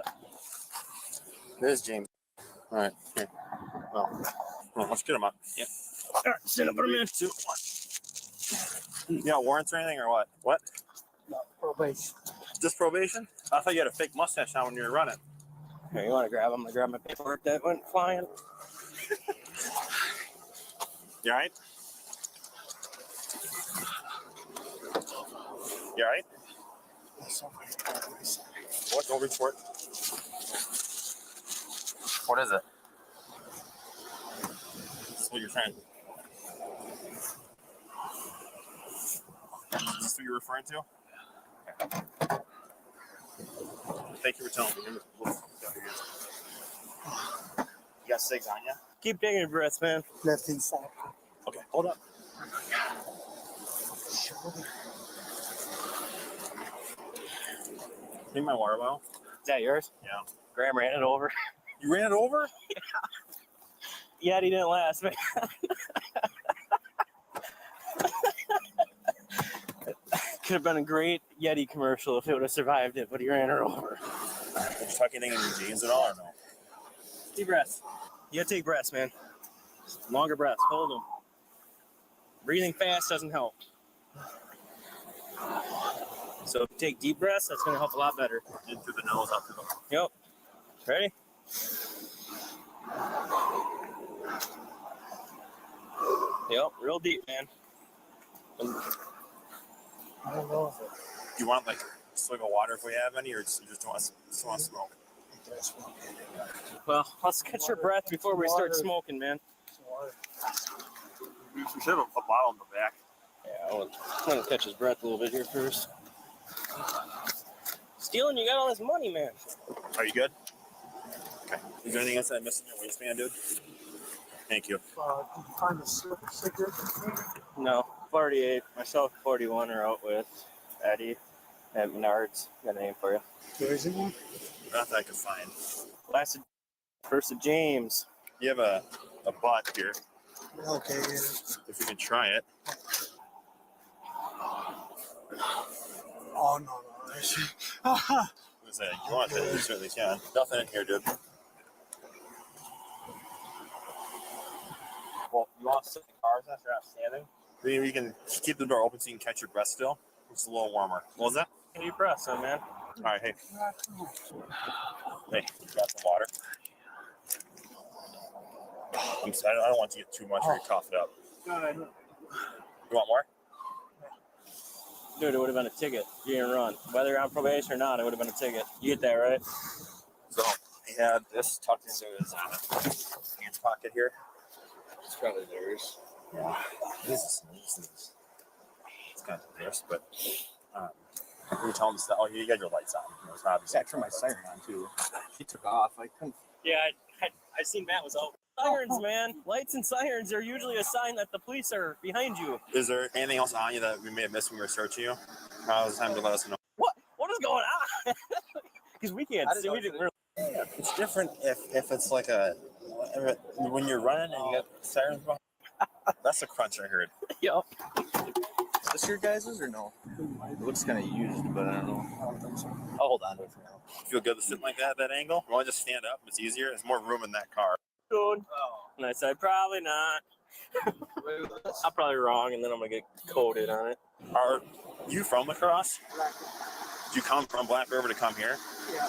This is James. All right. Here. Well, let's get him up. Yep. All right, sit up for a minute. 2, 1. You got warrants or anything or what? What? No, probation. Just probation? I thought you had a fake mustache on when you were running. Here, you want to grab him? I'm gonna grab my paperwork that went flying. You all right? You all right? What? Go report. What is it? That's what you're trying to. Is this what you're referring to? Thank you for telling me. You got cigs on you? Keep taking your breaths, man. Left inside. Okay, hold up. Need my water bottle? Is that yours? Yeah. Graham ran it over. You ran it over? Yeah, he didn't last, man. Could have been a great Yeti commercial if it would have survived it, but he ran her over. Did you tuck anything in your jeans at all or no? Deep breaths. You gotta take breaths, man. Longer breaths. Hold them. Breathing fast doesn't help. So if you take deep breaths, that's gonna help a lot better. In through the nose, out through the mouth. Yep. Ready? Yep, real deep, man. I don't know if do you want like a swig of water if we have any, or just want to smoke? Well, let's catch your breath before we start smoking, man. We should have a bottle in the back. Yeah, I'm gonna catch his breath a little bit here first. Stealing, you got all this money, man. Are you good? Okay. Is there anything else that I missed in your waistband, dude? Thank you. Find the cigarette. No, 48. Myself, 41 are out with Eddie at Menards. Got a name for you. Where is it? Not that I could find. Last, first of James. You have a butt here. Okay. If we can try it. Oh, no. What's that? You want it? You certainly can. Nothing in here, dude. Well, you want to sit in the car since you're not standing? Maybe you can keep the door open so you can catch your breath still. It's a little warmer. What was that? Deep breath, son, man. All right, hey. Hey, you got some water? I'm excited. I don't want to get too much or you cough it up. Good. You want more? Dude, it would have been a ticket. You didn't run. Whether you're on probation or not, it would have been a ticket. You get that, right? So he had this tucked into his pants pocket here. It's probably theirs. Yeah. This is it's kind of theirs, but we were telling him that, oh, you got your lights on. You know, it's obviously. I turned my siren on too. She took off. I couldn't. Yeah, I seen Matt was out. Sirens, man. Lights and sirens are usually a sign that the police are behind you. Is there anything else on you that we may have missed when we were searching you? Now's the time to let us know. What is going on? Because we can't see. We didn't really. Yeah, it's different if it's like when you're running and you got sirens behind. That's a crunch I heard. Yep. Is this your guys's or no? It looks kind of used, but I don't know. I don't think so. I'll hold on to it for now. Feel good to sit like that at that angle? You want to just stand up? It's easier. There's more room in that car. Good. And I said, probably not. I'm probably wrong, and then I'm going to get coded on it. Are you from La Crosse? Did you come from Black River to come here? Yeah.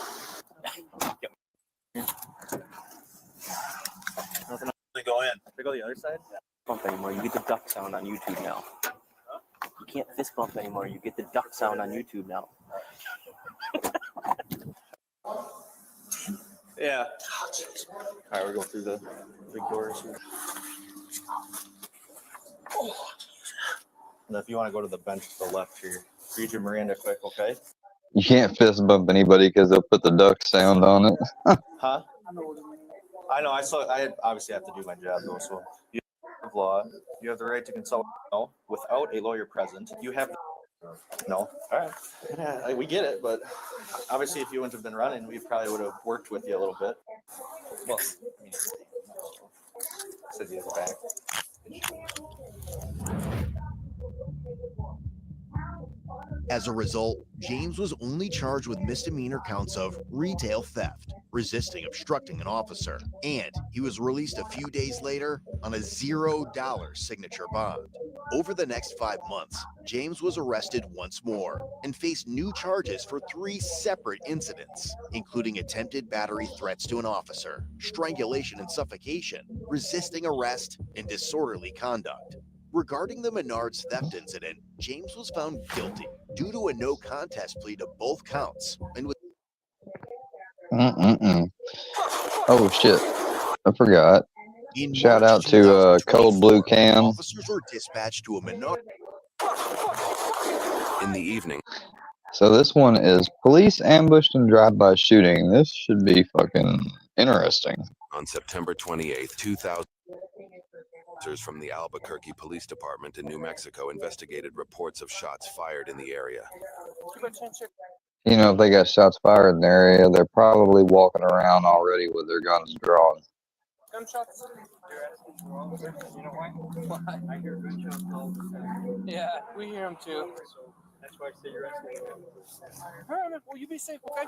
Nothing else to go in. Should I go the other side? Bump anymore. You get the duck sound on YouTube now. You can't fist bump anymore. You get the duck sound on YouTube now. Yeah. All right, we're going through the big doors here. And if you want to go to the bench to the left here, read your Miranda quick, okay? You can't fist bump anybody because they'll put the duck sound on it. Huh? I know. I obviously have to do my job though. So you have law. You have the right to consult without a lawyer present. You have no. All right. Yeah, we get it, but obviously, if you wouldn't have been running, we probably would have worked with you a little bit. Well, I mean, says he has a back. As a result, James was only charged with misdemeanor counts of retail theft, resisting obstructing an officer, and he was released a few days later on a $0 signature bond. Over the next 5 months, James was arrested once more and faced new charges for 3 separate incidents, including attempted battery threats to an officer, strangulation and suffocation, resisting arrest, and disorderly conduct. Regarding the Menards theft incident, James was found guilty due to a no contest plea to both counts and was Oh shit! I forgot. Shout out to Cold Blue Cam. Officers were dispatched to a Menard in the evening. So this one is police ambushed and drive-by shooting. This should be fucking interesting. On September 28th, 2000. Officers from the Albuquerque Police Department in New Mexico investigated reports of shots fired in the area. You know, if they got shots fired in the area, they're probably walking around already with their guns drawn. Gunshots? You know why? I hear gunshots all the time. Yeah, we hear them too. That's why I say you're asking. All right, man. Well, you be safe, okay?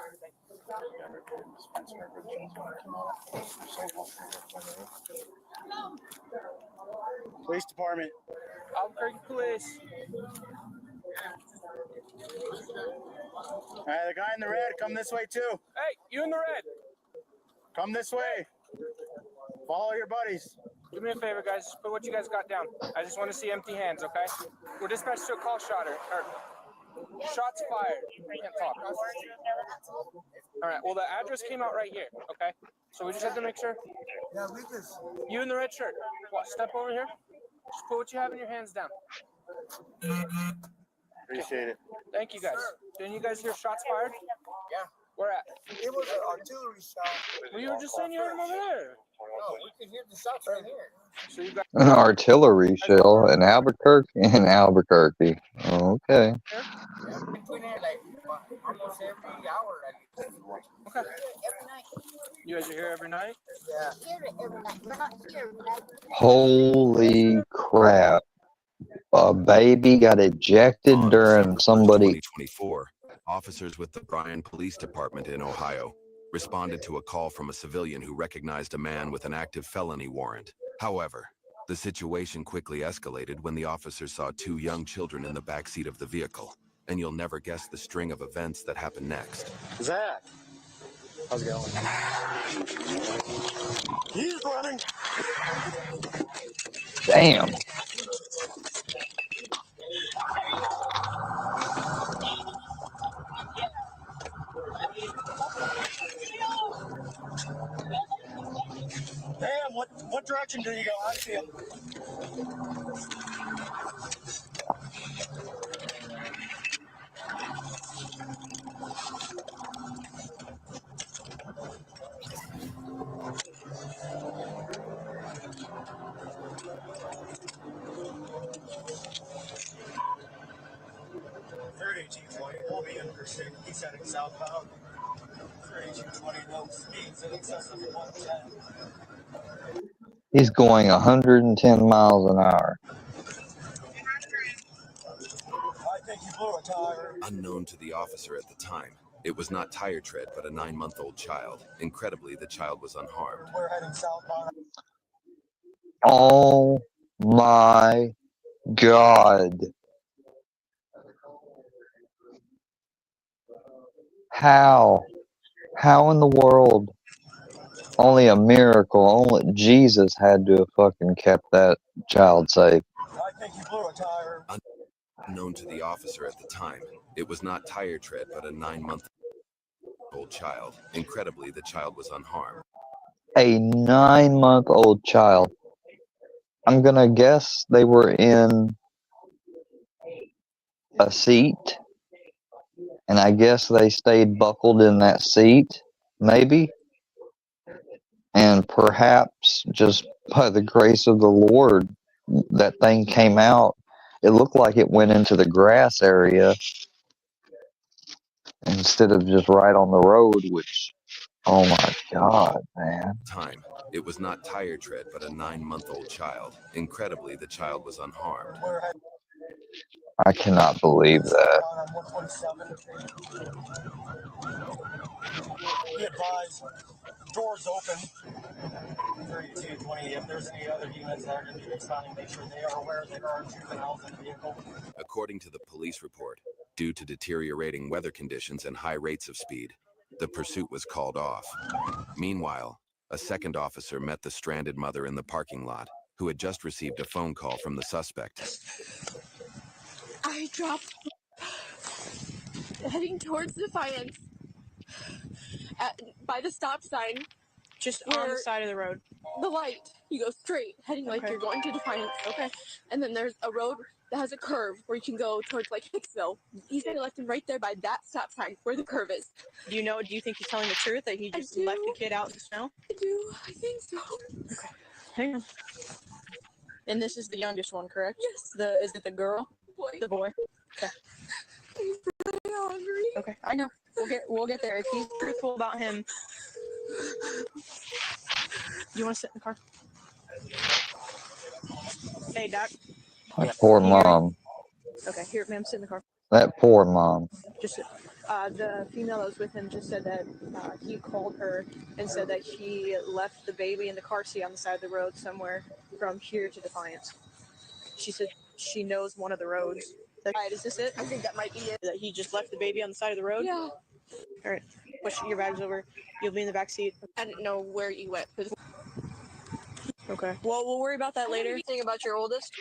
Police department. Albuquerque police. All right, the guy in the red, come this way too. Hey, you in the red. Come this way. Follow your buddies. Do me a favor, guys. Just put what you guys got down. I just want to see empty hands, okay? We're dispatched to a call shotter. Shots fired. Can't talk. All right. Well, the address came out right here, okay? So we just have to make sure. Yeah, we just. You in the red shirt. What? Step over here. Just put what you have in your hands down. Appreciate it. Thank you, guys. Didn't you guys hear shots fired? Yeah. Where at? It was an artillery shot. Well, you were just saying you heard them over there. No, we could hear the shots right here. So you got An artillery shell in Albuquerque. Okay. Between there, like almost every hour. Okay. Every night. You guys are here every night? Yeah. Here every night. We're not here every night. Holy crap. A baby got ejected On during December 1st, somebody. 2024, officers with the Bryan Police Department in Ohio responded to a call from a civilian who recognized a man with an active felony warrant. However, the situation quickly escalated when the officers saw two young children in the backseat of the vehicle, and you'll never guess the string of events that happened next. Zach, how's it going? He's running. Damn. Damn, what direction do you go? I see him. We'll be in pursuit. He's heading southbound. 3220, no speeds in excess of 110. He's going 110 miles an hour. I think you blew a tire. Unknown to the officer at the time, it was not tire tread but a 9-month-old child. Incredibly, the child was unharmed. We're heading southbound. Oh my God. How? How in the world? Only a miracle. Only Jesus had to have fucking kept that child safe. I think you blew a tire. Unknown to the officer at the time, it was not tire tread but a 9-month-old child. Incredibly, the child was unharmed. A 9-month-old child. I'm gonna guess they were in a seat, and I guess they stayed buckled in that seat, maybe. And perhaps just by the grace of the Lord, that thing came out. It looked like it went into the grass area instead of just right on the road, which, oh my God, man. Time. It was not tire tread but a 9-month-old child. Incredibly, the child was unharmed. I cannot believe that. Be advised, doors open. 3220. If there's any other units that are going to be responding, make sure they are aware there are juveniles in the vehicle. According to the police report, due to deteriorating weather conditions and high rates of speed, the pursuit was called off. Meanwhile, a second officer met the stranded mother in the parking lot, who had just received a phone call from the suspect. I dropped heading towards Defiance by the stop sign. Just on the side of the road. The light. You go straight, heading like you're going to Defiance. Okay. And then there's a road that has a curve where you can go towards like Hicksville. Easy left and right there by that stop sign where the curve is. Do you think he's telling the truth that he just left the kid out in the snow? I do. I think so. Okay. Hang on. And this is the youngest one, correct? Yes. Is it the girl? Boy. The boy. Okay. He's really hungry. Okay. I know. We'll get there. If he's truthful about him. You want to sit in the car? Hey, Doc. My poor mom. Okay, here, ma'am, sit in the car. That poor mom. Just the female that was with him just said that he called her and said that he left the baby in the car seat on the side of the road somewhere from here to Defiance. She said she knows one of the roads. Alright, is this it? I think that might be it. That he just left the baby on the side of the road? Yeah. Alright, push your bags over. You'll be in the back seat. I didn't know where you went. Okay. Well, we'll worry about that later. Think about your oldest.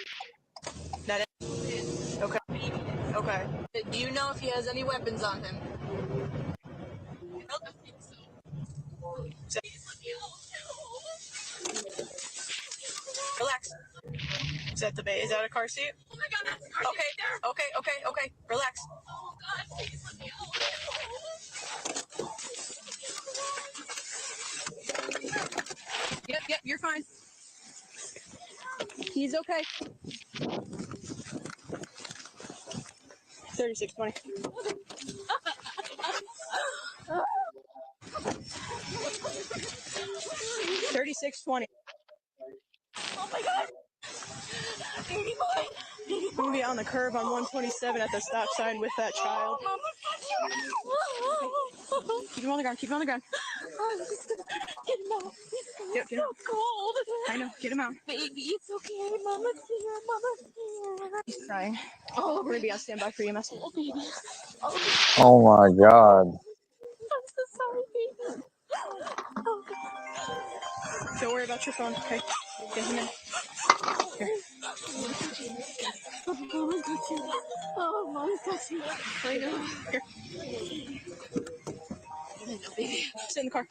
That is. Okay. Okay. Do you know if he has any weapons on him? Relax. Is that the bay? Is that a car seat? Oh my god, that's a car seat. Okay. Relax. Oh god, please let me out. Yep, you're fine. He's okay. 3620. 3620. Oh my god. Baby boy. I'm gonna be on the curb on 127 at the stop sign with that child. Keep him on the ground. Keep him on the ground. Get him out. He's so cold. I know. Get him out. Baby, it's okay. Mama's here. Mama's here. He's crying. Oh, we're gonna be on standby for EMS. Oh, baby. Oh my god. I'm so sorry, baby. Don't worry about your phone. Okay. Get him in. Here. Mama's got you. Oh, Mama's got you. I know. Here. I know, baby. Sit in the car.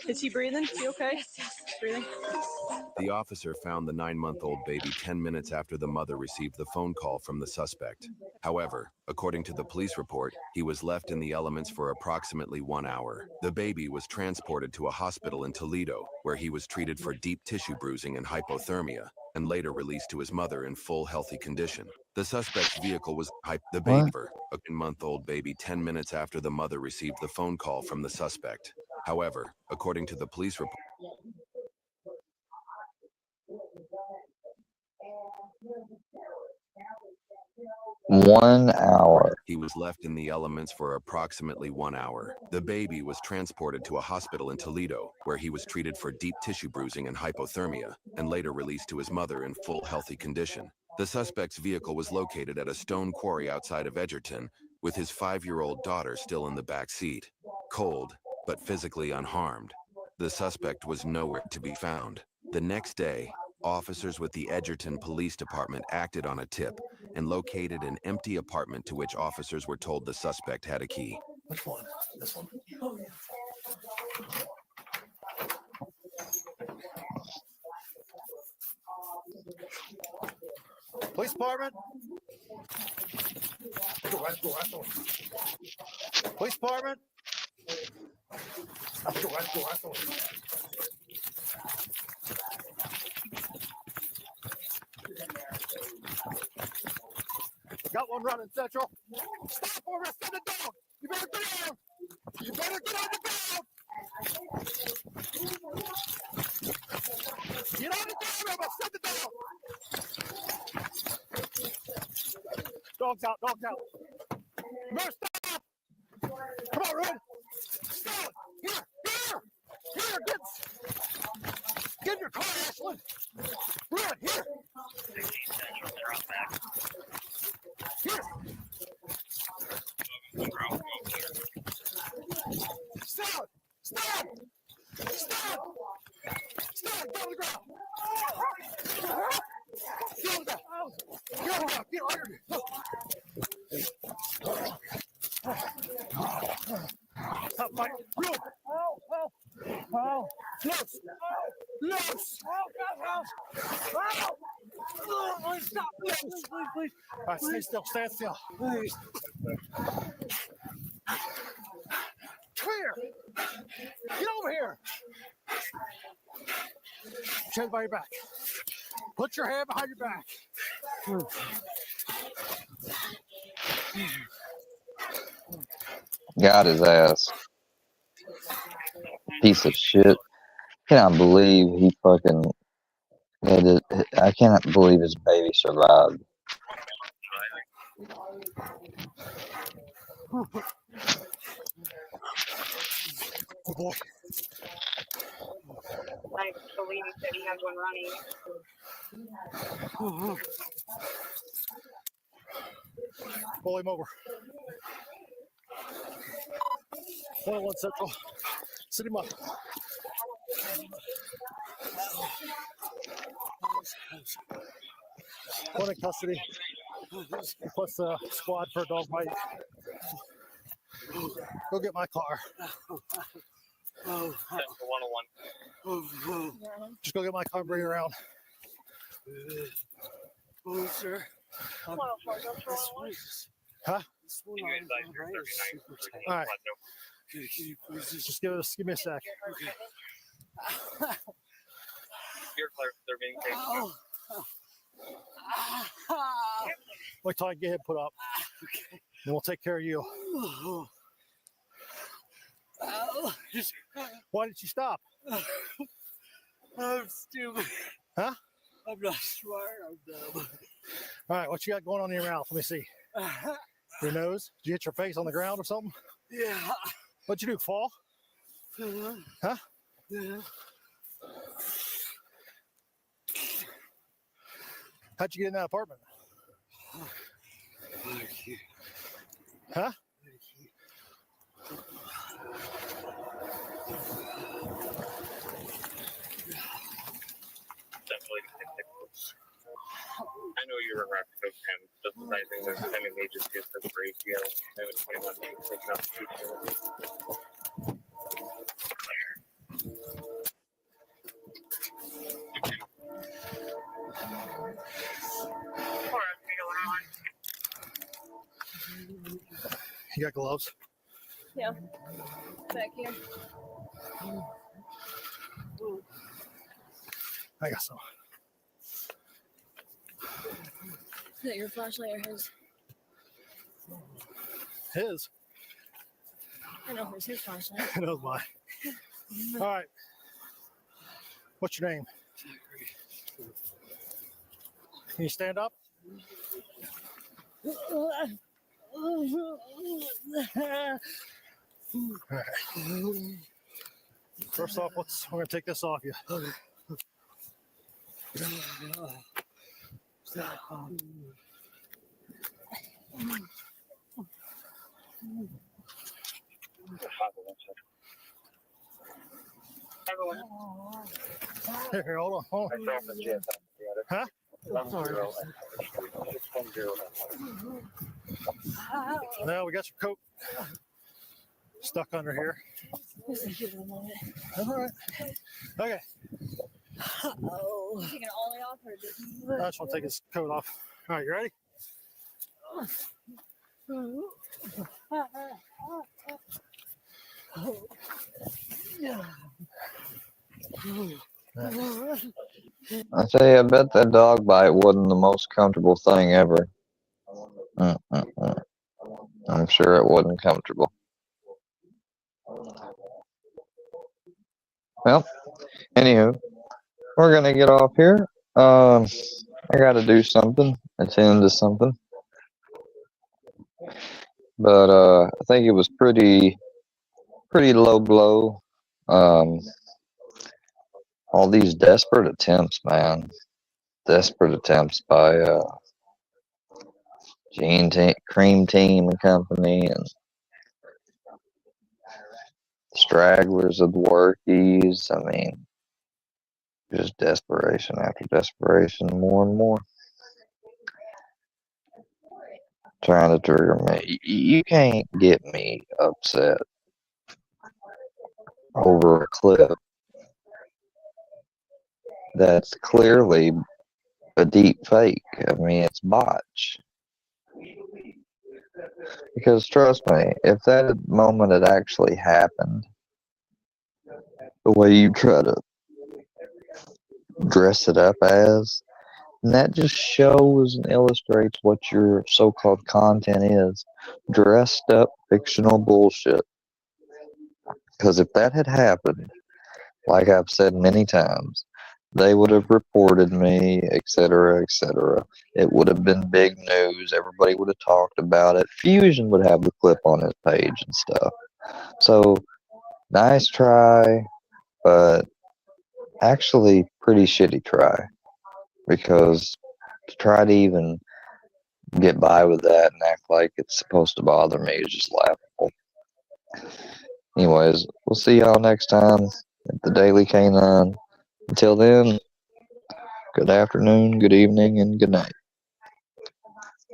Is he breathing? Is he okay? Yes. Breathing. The officer found the 9-month-old baby 10 minutes after the mother received the phone call from the suspect. However, according to the police report, he was left in the elements for approximately 1 hour. The baby was transported to a hospital in Toledo, where he was treated for deep tissue bruising and hypothermia, and later released to his mother in full healthy condition. The suspect's vehicle was the baby, a 9-month-old baby 10 minutes after the mother received the phone call from the suspect. However, according to the police report, 1 hour. He was left in the elements for approximately 1 hour. The baby was transported to a hospital in Toledo, where he was treated for deep tissue bruising and hypothermia, and later released to his mother in full healthy condition. The suspect's vehicle was located at a stone quarry outside of Edgerton, with his 5-year-old daughter still in the back seat. Cold, but physically unharmed. The suspect was nowhere to be found. The next day, officers with the Edgerton Police Department acted on a tip and located an empty apartment to which officers were told the suspect had a key. Which one? This one? Oh, yeah. Police department. Let's go. Police department. Let's go. Got one running, Central. Stop or arrest the dog. You better get down. You better get on the ground. Get on the ground, or I'm gonna set the dog. Dogs out. You better stop. Come on, Ruben. Stop. Here. Get in your car, Ashland. Ruben, here. Here. Stop. Get on the ground. Get under me. Stop fighting. Ruben. Loose. Stop. Please. All right, stay still. Stand still. Please. Clear. Get over here. Hands by your back. Put your hand behind your back. Got his ass. Piece of shit. Cannot believe he fucking had it. I cannot believe his baby survived. Oh boy. I believe he said he has one running. Pull him over. 101 Central. Sit him up. One in custody. Plus the squad for a dog bite. Go get my car. Just go get my car and bring it around. Oh, sir. Huh? All right. Can you please just give me a sec. You're clear. They're being taken. Wait till I get him put up. Then we'll take care of you. Why didn't you stop? I'm stupid. Huh? I'm not smart. I'm dumb. All right, what you got going on in your mouth? Let me see. Your nose? Did you hit your face on the ground or something? Yeah. What'd you do, fall? Huh? Yeah. How'd you get in that apartment? Huh? I know you were wrapped up and justifiing there's pending agency for ATO. I have 21 days taken up to You got gloves? Yeah. Back here. I got some. Is that your flashlight or his? His? I know it's his flashlight. That was mine. All right. What's your name? Can you stand up? All right. First off, we're gonna take this off you. Here, hold on. Huh? Well, we got your coat stuck under here. All right. Okay. Oh. Taking it all the way off or just... I just want to take his coat off. All right, you ready? I tell you, I bet that dog bite wasn't the most comfortable thing ever. I'm sure it wasn't comfortable. Well, anywho, we're gonna get off here. I gotta do something, attend to something. But I think it was pretty low blow. All these desperate attempts, man. Desperate attempts by Cream Team and Company and stragglers of the workies. I mean, just desperation after desperation, more and more. Trying to trigger me. You can't get me upset over a clip that's clearly a deep fake. I mean, it's botch. Because trust me, if that moment had actually happened, the way you try to dress it up as, and that just shows and illustrates what your so-called content is. Dressed up fictional bullshit. Because if that had happened, like I've said many times, they would have reported me, etc., etc. It would have been big news. Everybody would have talked about it. Fusion would have the clip on his page and stuff. So, nice try, but actually pretty shitty try. Because to try to even get by with that and act like it's supposed to bother me is just laughable. Anyways, we'll see y'all next time at the Daily Canine. Until then, good afternoon, good evening, and good night.